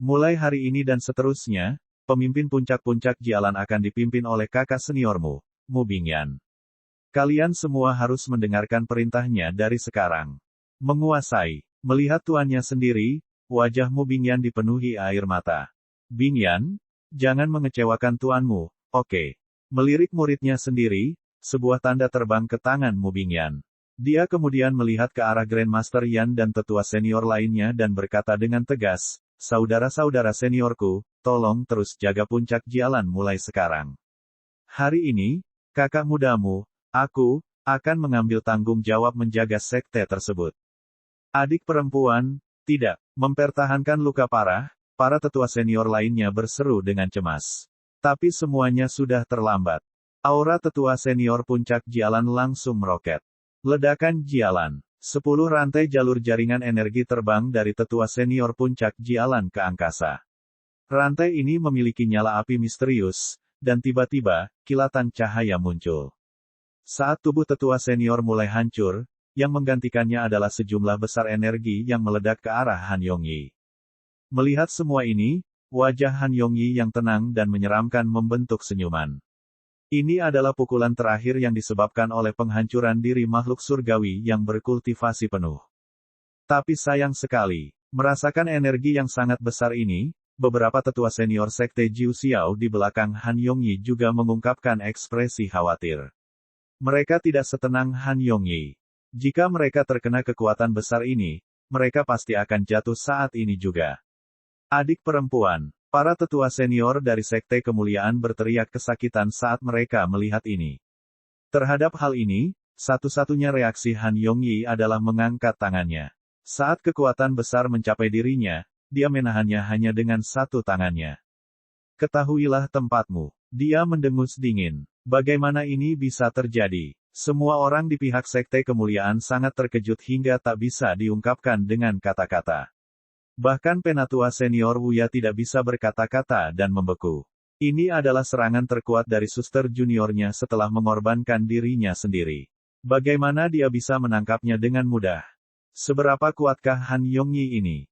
Mulai hari ini dan seterusnya, pemimpin puncak-puncak Jialan akan dipimpin oleh kakak seniormu, Mu Bingyan. Kalian semua harus mendengarkan perintahnya dari sekarang." Menguasai. Melihat tuannya sendiri, wajah Mu Bingyan dipenuhi air mata. "Bingyan, jangan mengecewakan tuanmu," Oke. Melirik muridnya sendiri, sebuah tanda terbang ke tangan Mu Bingyan. Dia kemudian melihat ke arah Grandmaster Yan dan tetua senior lainnya dan berkata dengan tegas, "Saudara-saudara seniorku, tolong terus jaga puncak Jialan mulai sekarang. Hari ini, kakak mudamu, aku, akan mengambil tanggung jawab menjaga sekte tersebut." Adik perempuan, tidak, mempertahankan luka parah, para tetua senior lainnya berseru dengan cemas. Tapi semuanya sudah terlambat. Aura tetua senior puncak Jialan langsung meroket. Ledakan Jialan. 10 rantai jalur jaringan energi terbang dari tetua senior puncak Jialan ke angkasa. Rantai ini memiliki nyala api misterius, dan tiba-tiba, kilatan cahaya muncul. Saat tubuh tetua senior mulai hancur, yang menggantikannya adalah sejumlah besar energi yang meledak ke arah Han Yongyi. Melihat semua ini, wajah Han Yongyi yang tenang dan menyeramkan membentuk senyuman. Ini adalah pukulan terakhir yang disebabkan oleh penghancuran diri makhluk surgawi yang berkultivasi penuh. Tapi sayang sekali, merasakan energi yang sangat besar ini, beberapa tetua senior sekte Jiu Xiao di belakang Han Yongyi juga mengungkapkan ekspresi khawatir. Mereka tidak setenang Han Yongyi. Jika mereka terkena kekuatan besar ini, mereka pasti akan jatuh saat ini juga. Adik perempuan, para tetua senior dari Sekte Kemuliaan berteriak kesakitan saat mereka melihat ini. Terhadap hal ini, satu-satunya reaksi Han Yongyi adalah mengangkat tangannya. Saat kekuatan besar mencapai dirinya, dia menahannya hanya dengan satu tangannya. Ketahuilah tempatmu. Dia mendengus dingin. Bagaimana ini bisa terjadi? Semua orang di pihak Sekte Kemuliaan sangat terkejut hingga tak bisa diungkapkan dengan kata-kata. Bahkan penatua senior Wuya tidak bisa berkata-kata dan membeku. Ini adalah serangan terkuat dari suster juniornya setelah mengorbankan dirinya sendiri. Bagaimana dia bisa menangkapnya dengan mudah? Seberapa kuatkah Han Yongyi ini?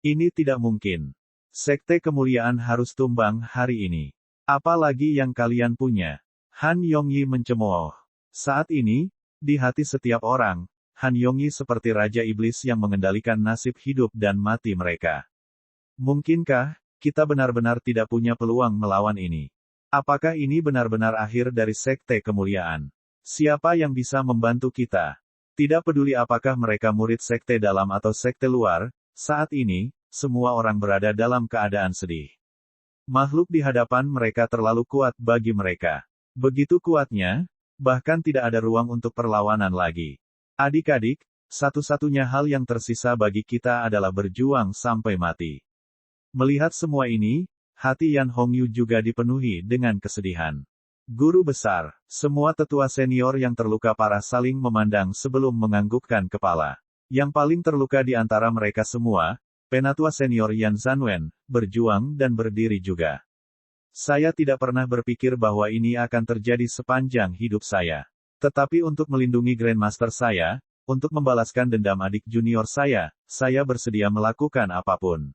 Ini tidak mungkin. Sekte Kemuliaan harus tumbang hari ini. Apalagi yang kalian punya? Han Yongyi mencemooh. Saat ini, di hati setiap orang, Han Yongyi seperti Raja Iblis yang mengendalikan nasib hidup dan mati mereka. Mungkinkah kita benar-benar tidak punya peluang melawan ini? Apakah ini benar-benar akhir dari Sekte Kemuliaan? Siapa yang bisa membantu kita? Tidak peduli apakah mereka murid sekte dalam atau sekte luar, saat ini, semua orang berada dalam keadaan sedih. Makhluk di hadapan mereka terlalu kuat bagi mereka. Begitu kuatnya, bahkan tidak ada ruang untuk perlawanan lagi. Adik-adik, satu-satunya hal yang tersisa bagi kita adalah berjuang sampai mati. Melihat semua ini, hati Yan Hongyu juga dipenuhi dengan kesedihan. Guru besar, semua tetua senior yang terluka parah saling memandang sebelum menganggukkan kepala. Yang paling terluka di antara mereka semua, penatua senior Yan Zanwen, berjuang dan berdiri juga. Saya tidak pernah berpikir bahwa ini akan terjadi sepanjang hidup saya. Tetapi untuk melindungi Grandmaster saya, untuk membalaskan dendam adik junior saya bersedia melakukan apapun.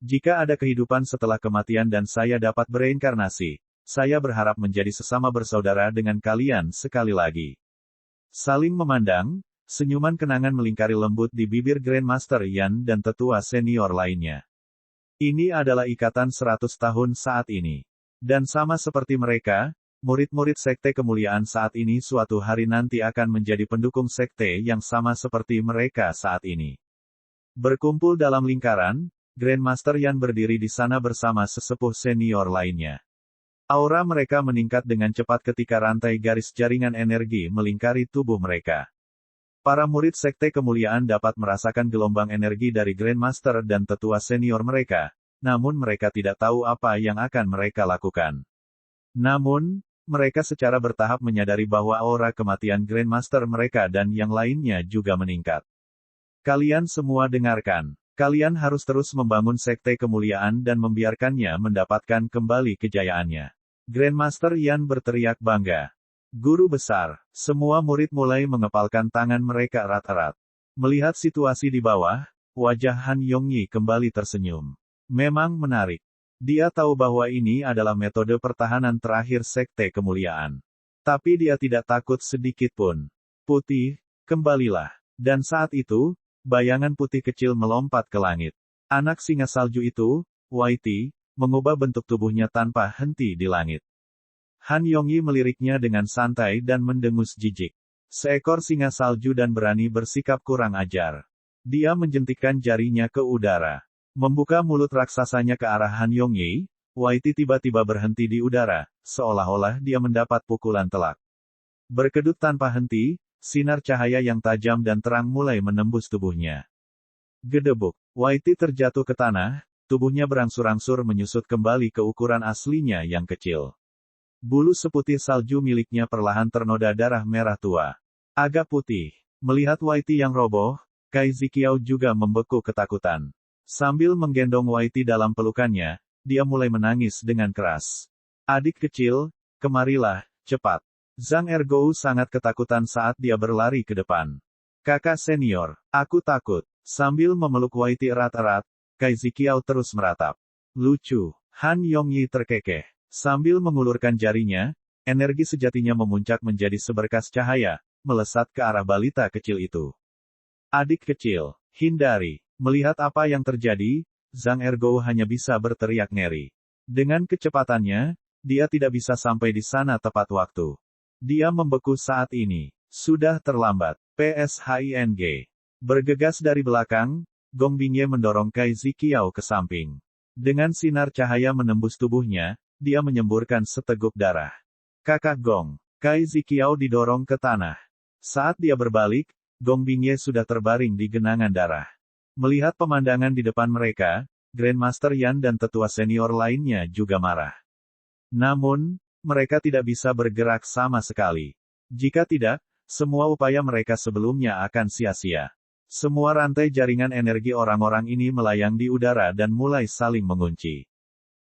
Jika ada kehidupan setelah kematian dan saya dapat bereinkarnasi, saya berharap menjadi sesama bersaudara dengan kalian sekali lagi. Saling memandang, senyuman kenangan melingkari lembut di bibir Grandmaster Yan dan tetua senior lainnya. Ini adalah ikatan 100 tahun saat ini. Dan sama seperti mereka, murid-murid Sekte Kemuliaan saat ini suatu hari nanti akan menjadi pendukung sekte yang sama seperti mereka saat ini. Berkumpul dalam lingkaran, Grandmaster Yan berdiri di sana bersama sesepuh senior lainnya. Aura mereka meningkat dengan cepat ketika rantai garis jaringan energi melingkari tubuh mereka. Para murid Sekte Kemuliaan dapat merasakan gelombang energi dari Grandmaster dan tetua senior mereka, namun mereka tidak tahu apa yang akan mereka lakukan. Namun, mereka secara bertahap menyadari bahwa aura kematian Grandmaster mereka dan yang lainnya juga meningkat. Kalian semua dengarkan. Kalian harus terus membangun Sekte Kemuliaan dan membiarkannya mendapatkan kembali kejayaannya. Grandmaster Yan berteriak bangga. Guru besar, semua murid mulai mengepalkan tangan mereka erat-erat. Melihat situasi di bawah, wajah Han Yongyi kembali tersenyum. Memang menarik. Dia tahu bahwa ini adalah metode pertahanan terakhir Sekte Kemuliaan. Tapi dia tidak takut sedikit pun. Putih, kembalilah. Dan saat itu, bayangan putih kecil melompat ke langit. Anak singa salju itu, Waiti, mengubah bentuk tubuhnya tanpa henti di langit. Han Yongyi meliriknya dengan santai dan mendengus jijik. Seekor singa salju dan berani bersikap kurang ajar. Dia menjentikkan jarinya ke udara. Membuka mulut raksasanya ke arah Han Yongyi, Whitey tiba-tiba berhenti di udara, seolah-olah dia mendapat pukulan telak. Berkedut tanpa henti, sinar cahaya yang tajam dan terang mulai menembus tubuhnya. Gedebuk, Whitey terjatuh ke tanah, tubuhnya berangsur-angsur menyusut kembali ke ukuran aslinya yang kecil. Bulu seputih salju miliknya perlahan ternoda darah merah tua. Agak putih. Melihat Whitey yang roboh, Cai Ziqiao juga membeku ketakutan. Sambil menggendong Whitey dalam pelukannya, dia mulai menangis dengan keras. Adik kecil, kemarilah, cepat. Zhang Ergou sangat ketakutan saat dia berlari ke depan. Kakak senior, aku takut. Sambil memeluk Whitey erat-erat, Cai Ziqiao terus meratap. Lucu, Han Yongyi terkekeh. Sambil mengulurkan jarinya, energi sejatinya memuncak menjadi seberkas cahaya, melesat ke arah balita kecil itu. Adik kecil, hindari. Melihat apa yang terjadi, Zhang Ergou hanya bisa berteriak ngeri. Dengan kecepatannya, dia tidak bisa sampai di sana tepat waktu. Dia membeku saat ini. Sudah terlambat. PSHING. Bergegas dari belakang, Gong Bingye mendorong Cai Ziqiao ke samping. Dengan sinar cahaya menembus tubuhnya, dia menyemburkan seteguk darah. Kakak Gong, Cai Ziqiao didorong ke tanah. Saat dia berbalik, Gong Bingye sudah terbaring di genangan darah. Melihat pemandangan di depan mereka, Grandmaster Yan dan tetua senior lainnya juga marah. Namun, mereka tidak bisa bergerak sama sekali. Jika tidak, semua upaya mereka sebelumnya akan sia-sia. Semua rantai jaringan energi orang-orang ini melayang di udara dan mulai saling mengunci.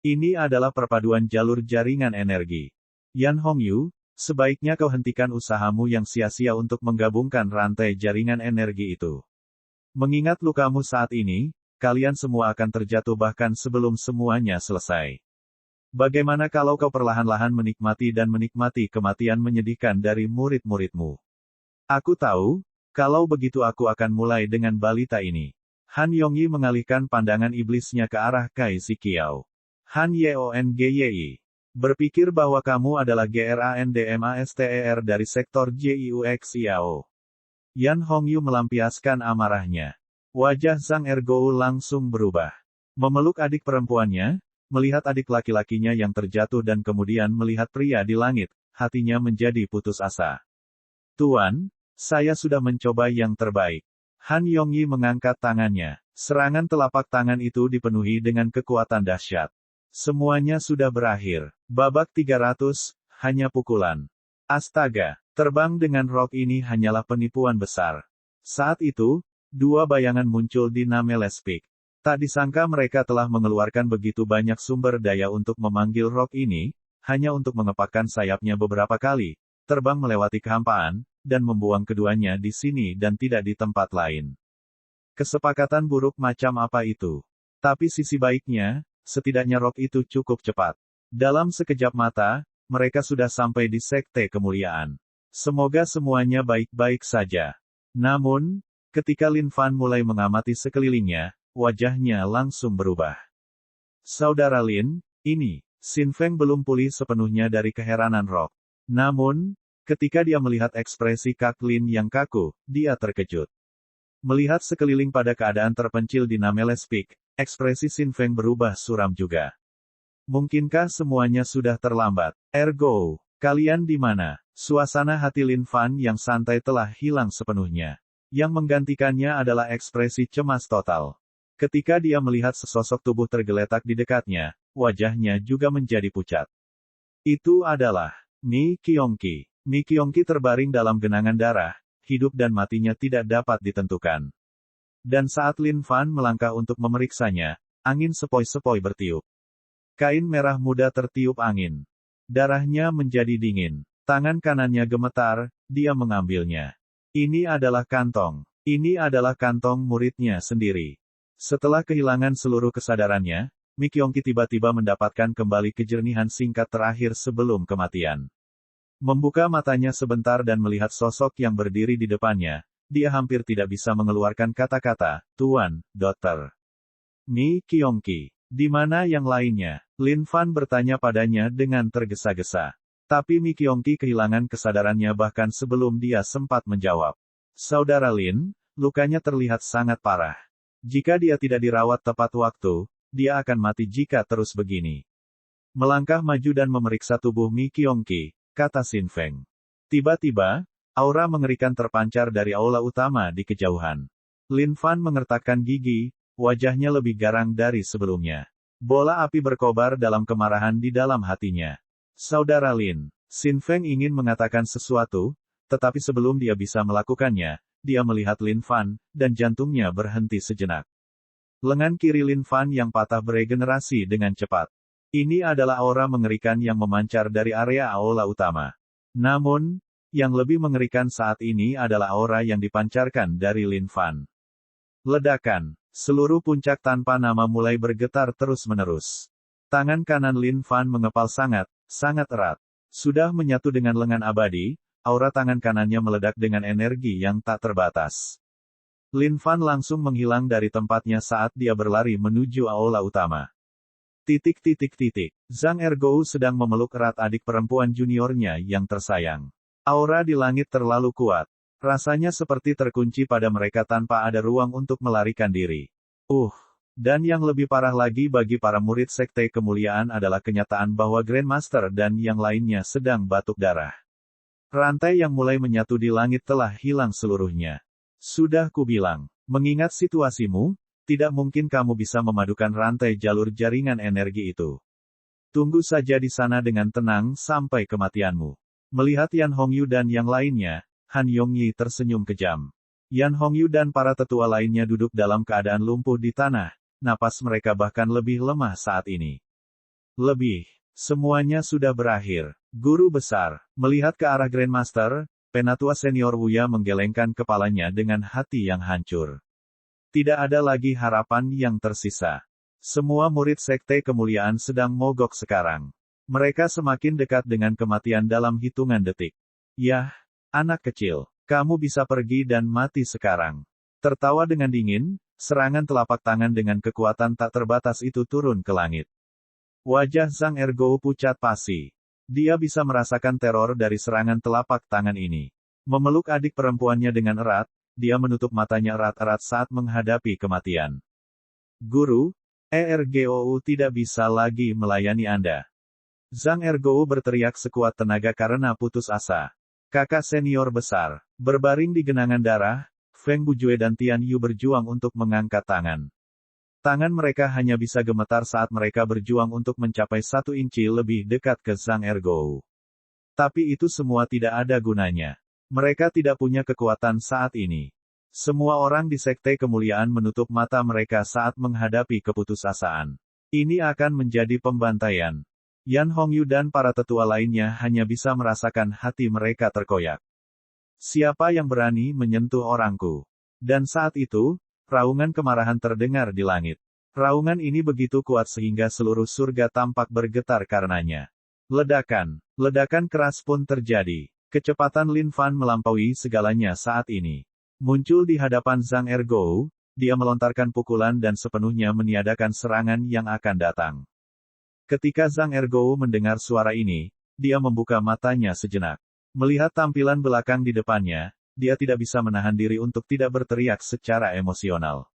Ini adalah perpaduan jalur jaringan energi. Yan Hongyu, sebaiknya kau hentikan usahamu yang sia-sia untuk menggabungkan rantai jaringan energi itu. Mengingat lukamu saat ini, kalian semua akan terjatuh bahkan sebelum semuanya selesai. Bagaimana kalau kau perlahan-lahan menikmati dan menikmati kematian menyedihkan dari murid-muridmu? Aku tahu, kalau begitu aku akan mulai dengan balita ini. Han Yongyi mengalihkan pandangan iblisnya ke arah Cai Ziqiao. Han Yongyi. Berpikir bahwa kamu adalah Grandmaster dari sektor JIUXIAO. Yan Hongyu melampiaskan amarahnya. Wajah Zhang Ergou langsung berubah. Memeluk adik perempuannya, melihat adik laki-lakinya yang terjatuh dan kemudian melihat pria di langit, hatinya menjadi putus asa. Tuan, saya sudah mencoba yang terbaik. Han Yongyi mengangkat tangannya. Serangan telapak tangan itu dipenuhi dengan kekuatan dahsyat. Semuanya sudah berakhir. Babak 300, hanya pukulan. Astaga, terbang dengan rok ini hanyalah penipuan besar. Saat itu, dua bayangan muncul di Nameless Peak. Tak disangka mereka telah mengeluarkan begitu banyak sumber daya untuk memanggil rok ini, hanya untuk mengepakkan sayapnya beberapa kali, terbang melewati kehampaan, dan membuang keduanya di sini dan tidak di tempat lain. Kesepakatan buruk macam apa itu? Tapi sisi baiknya, setidaknya rok itu cukup cepat. Dalam sekejap mata, mereka sudah sampai di Sekte Kemuliaan. Semoga semuanya baik-baik saja. Namun, ketika Lin Fan mulai mengamati sekelilingnya, wajahnya langsung berubah. Saudara Lin, ini, Xin Feng belum pulih sepenuhnya dari keheranan rok. Namun, ketika dia melihat ekspresi Kak Lin yang kaku, dia terkejut. Melihat sekeliling pada keadaan terpencil di Nameless Peak, ekspresi Xin Feng berubah suram juga. Mungkinkah semuanya sudah terlambat? Ergo, kalian di mana? Suasana hati Lin Fan yang santai telah hilang sepenuhnya. Yang menggantikannya adalah ekspresi cemas total. Ketika dia melihat sesosok tubuh tergeletak di dekatnya, wajahnya juga menjadi pucat. Itu adalah Mi Qiongqi. Mi Qiongqi terbaring dalam genangan darah, hidup dan matinya tidak dapat ditentukan. Dan saat Lin Fan melangkah untuk memeriksanya, angin sepoi-sepoi bertiup. Kain merah muda tertiup angin. Darahnya menjadi dingin. Tangan kanannya gemetar, dia mengambilnya. Ini adalah kantong. Ini adalah kantong muridnya sendiri. Setelah kehilangan seluruh kesadarannya, Mi Qiongqi tiba-tiba mendapatkan kembali kejernihan singkat terakhir sebelum kematian. Membuka matanya sebentar dan melihat sosok yang berdiri di depannya, dia hampir tidak bisa mengeluarkan kata-kata, "Tuan, Dokter." Mi Qiongqi. Di mana yang lainnya? Lin Fan bertanya padanya dengan tergesa-gesa. Tapi Mi Kyongki kehilangan kesadarannya bahkan sebelum dia sempat menjawab. Saudara Lin, lukanya terlihat sangat parah. Jika dia tidak dirawat tepat waktu, dia akan mati jika terus begini. Melangkah maju dan memeriksa tubuh Mi Kyongki, kata Sin Feng. Tiba-tiba, aura mengerikan terpancar dari aula utama di kejauhan. Lin Fan mengertakkan gigi, wajahnya lebih garang dari sebelumnya. Bola api berkobar dalam kemarahan di dalam hatinya. Saudara Lin, Sin Feng ingin mengatakan sesuatu, tetapi sebelum dia bisa melakukannya, dia melihat Lin Fan, dan jantungnya berhenti sejenak. Lengan kiri Lin Fan yang patah beregenerasi dengan cepat. Ini adalah aura mengerikan yang memancar dari area aula utama. Namun, yang lebih mengerikan saat ini adalah aura yang dipancarkan dari Lin Fan. Ledakan. Seluruh puncak tanpa nama mulai bergetar terus-menerus. Tangan kanan Lin Fan mengepal sangat erat. Sudah menyatu dengan lengan abadi, aura tangan kanannya meledak dengan energi yang tak terbatas. Lin Fan langsung menghilang dari tempatnya saat dia berlari menuju aula utama. Zhang Ergou sedang memeluk erat adik perempuan juniornya yang tersayang. Aura di langit terlalu kuat. Rasanya seperti terkunci pada mereka tanpa ada ruang untuk melarikan diri. Dan yang lebih parah lagi bagi para murid Sekte Kemuliaan adalah kenyataan bahwa Grandmaster dan yang lainnya sedang batuk darah. Rantai yang mulai menyatu di langit telah hilang seluruhnya. Sudah kubilang, mengingat situasimu, tidak mungkin kamu bisa memadukan rantai jalur jaringan energi itu. Tunggu saja di sana dengan tenang sampai kematianmu. Melihat Yan Hongyu dan yang lainnya, Han Yongyi tersenyum kejam. Yan Hongyu dan para tetua lainnya duduk dalam keadaan lumpuh di tanah, napas mereka bahkan lebih lemah saat ini. Semuanya sudah berakhir. Guru besar, melihat ke arah Grandmaster, penatua senior Wuya menggelengkan kepalanya dengan hati yang hancur. Tidak ada lagi harapan yang tersisa. Semua murid Sekte Kemuliaan sedang mogok sekarang. Mereka semakin dekat dengan kematian dalam hitungan detik. Yah, anak kecil, kamu bisa pergi dan mati sekarang. Tertawa dengan dingin, serangan telapak tangan dengan kekuatan tak terbatas itu turun ke langit. Wajah Zhang Ergou pucat pasi. Dia bisa merasakan teror dari serangan telapak tangan ini. Memeluk adik perempuannya dengan erat, dia menutup matanya erat-erat saat menghadapi kematian. Guru, ERGOU tidak bisa lagi melayani Anda. Zhang Ergou berteriak sekuat tenaga karena putus asa. Kakak senior besar, berbaring di genangan darah, Feng Bujue dan Tian Yu berjuang untuk mengangkat tangan. Tangan mereka hanya bisa gemetar saat mereka berjuang untuk mencapai 1 inci lebih dekat ke Zhang Ergou. Tapi itu semua tidak ada gunanya. Mereka tidak punya kekuatan saat ini. Semua orang di Sekte Kemuliaan menutup mata mereka saat menghadapi keputusasaan. Ini akan menjadi pembantaian. Yan Hongyu dan para tetua lainnya hanya bisa merasakan hati mereka terkoyak. Siapa yang berani menyentuh orangku? Dan saat itu, raungan kemarahan terdengar di langit. Raungan ini begitu kuat sehingga seluruh surga tampak bergetar karenanya. Ledakan keras pun terjadi. Kecepatan Lin Fan melampaui segalanya saat ini. Muncul di hadapan Zhang Ergou, dia melontarkan pukulan dan sepenuhnya meniadakan serangan yang akan datang. Ketika Zhang Ergou mendengar suara ini, dia membuka matanya sejenak. Melihat tampilan belakang di depannya, dia tidak bisa menahan diri untuk tidak berteriak secara emosional.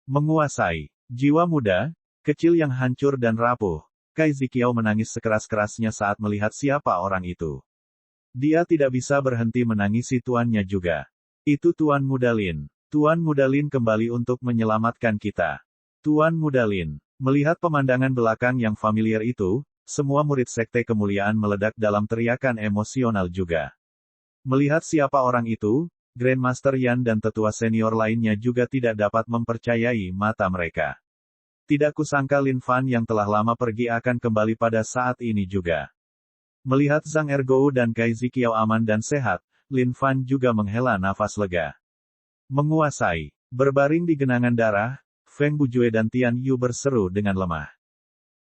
Menguasai jiwa muda, kecil yang hancur dan rapuh, Kai Ziqiao menangis sekeras-kerasnya saat melihat siapa orang itu. Dia tidak bisa berhenti menangisi tuannya juga. Itu Tuan Muda Lin. Tuan Muda Lin kembali untuk menyelamatkan kita. Tuan Muda Lin. Melihat pemandangan belakang yang familiar itu, semua murid Sekte Kemuliaan meledak dalam teriakan emosional juga. Melihat siapa orang itu, Grandmaster Yan dan tetua senior lainnya juga tidak dapat mempercayai mata mereka. Tidak kusangka Lin Fan yang telah lama pergi akan kembali pada saat ini juga. Melihat Zhang Ergou dan Kai Ziqiao aman dan sehat, Lin Fan juga menghela nafas lega. Menguasai. Berbaring di genangan darah, Feng Bujue dan Tian Yu berseru dengan lemah.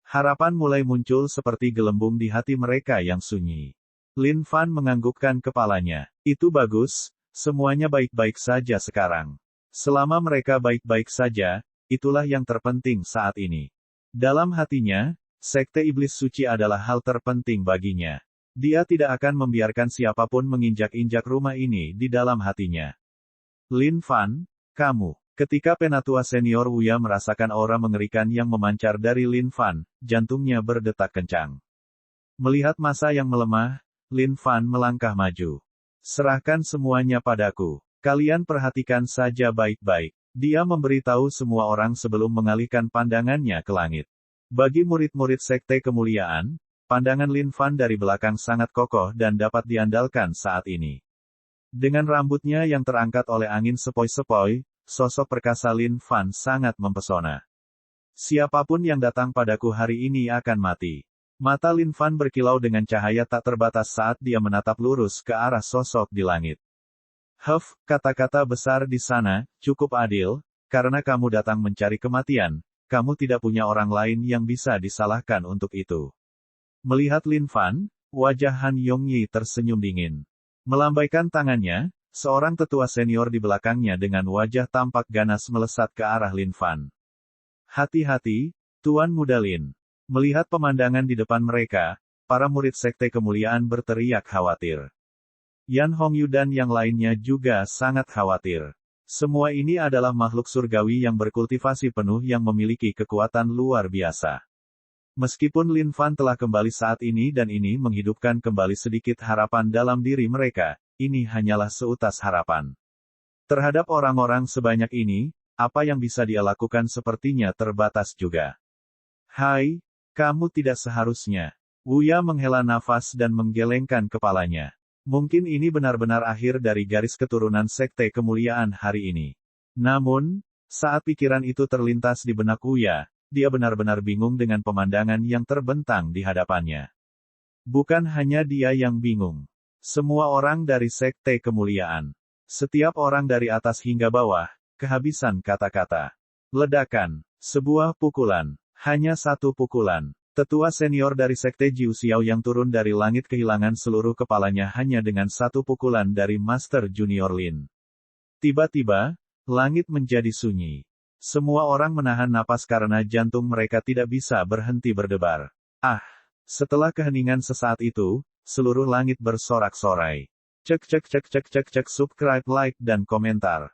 Harapan mulai muncul seperti gelembung di hati mereka yang sunyi. Lin Fan menganggukkan kepalanya. Itu bagus, semuanya baik-baik saja sekarang. Selama mereka baik-baik saja, itulah yang terpenting saat ini. Dalam hatinya, Sekte Iblis Suci adalah hal terpenting baginya. Dia tidak akan membiarkan siapapun menginjak-injak rumah ini di dalam hatinya. Lin Fan, kamu. Ketika penatua senior Wuya merasakan aura mengerikan yang memancar dari Lin Fan, jantungnya berdetak kencang. Melihat masa yang melemah, Lin Fan melangkah maju. Serahkan semuanya padaku. Kalian perhatikan saja baik-baik. Dia memberitahu semua orang sebelum mengalihkan pandangannya ke langit. Bagi murid-murid Sekte Kemuliaan, pandangan Lin Fan dari belakang sangat kokoh dan dapat diandalkan saat ini. Dengan rambutnya yang terangkat oleh angin sepoi-sepoi, sosok perkasa Lin Fan sangat mempesona. Siapapun yang datang padaku hari ini akan mati. Mata Lin Fan berkilau dengan cahaya tak terbatas saat dia menatap lurus ke arah sosok di langit. Kata-kata besar di sana, cukup adil, karena kamu datang mencari kematian, kamu tidak punya orang lain yang bisa disalahkan untuk itu. Melihat Lin Fan, wajah Han Yongyi tersenyum dingin. Melambaikan tangannya, seorang tetua senior di belakangnya dengan wajah tampak ganas melesat ke arah Lin Fan. Hati-hati, Tuan Muda Lin. Melihat pemandangan di depan mereka, para murid Sekte Kemuliaan berteriak khawatir. Yan Hongyu dan yang lainnya juga sangat khawatir. Semua ini adalah makhluk surgawi yang berkultivasi penuh yang memiliki kekuatan luar biasa. Meskipun Lin Fan telah kembali saat ini dan ini menghidupkan kembali sedikit harapan dalam diri mereka, ini hanyalah seutas harapan. Terhadap orang-orang sebanyak ini, apa yang bisa dia lakukan sepertinya terbatas juga. Hai, kamu tidak seharusnya. Wuya menghela nafas dan menggelengkan kepalanya. Mungkin ini benar-benar akhir dari garis keturunan Sekte Kemuliaan hari ini. Namun, saat pikiran itu terlintas di benak Wuya, dia benar-benar bingung dengan pemandangan yang terbentang di hadapannya. Bukan hanya dia yang bingung. Semua orang dari Sekte Kemuliaan. Setiap orang dari atas hingga bawah, kehabisan kata-kata. Ledakan. Sebuah pukulan. Hanya satu pukulan. Tetua senior dari Sekte Jiu Xiao yang turun dari langit kehilangan seluruh kepalanya hanya dengan satu pukulan dari Master Junior Lin. Tiba-tiba, langit menjadi sunyi. Semua orang menahan napas karena jantung mereka tidak bisa berhenti berdebar. Setelah keheningan sesaat itu, seluruh langit bersorak-sorai. Cek subscribe, like dan komentar.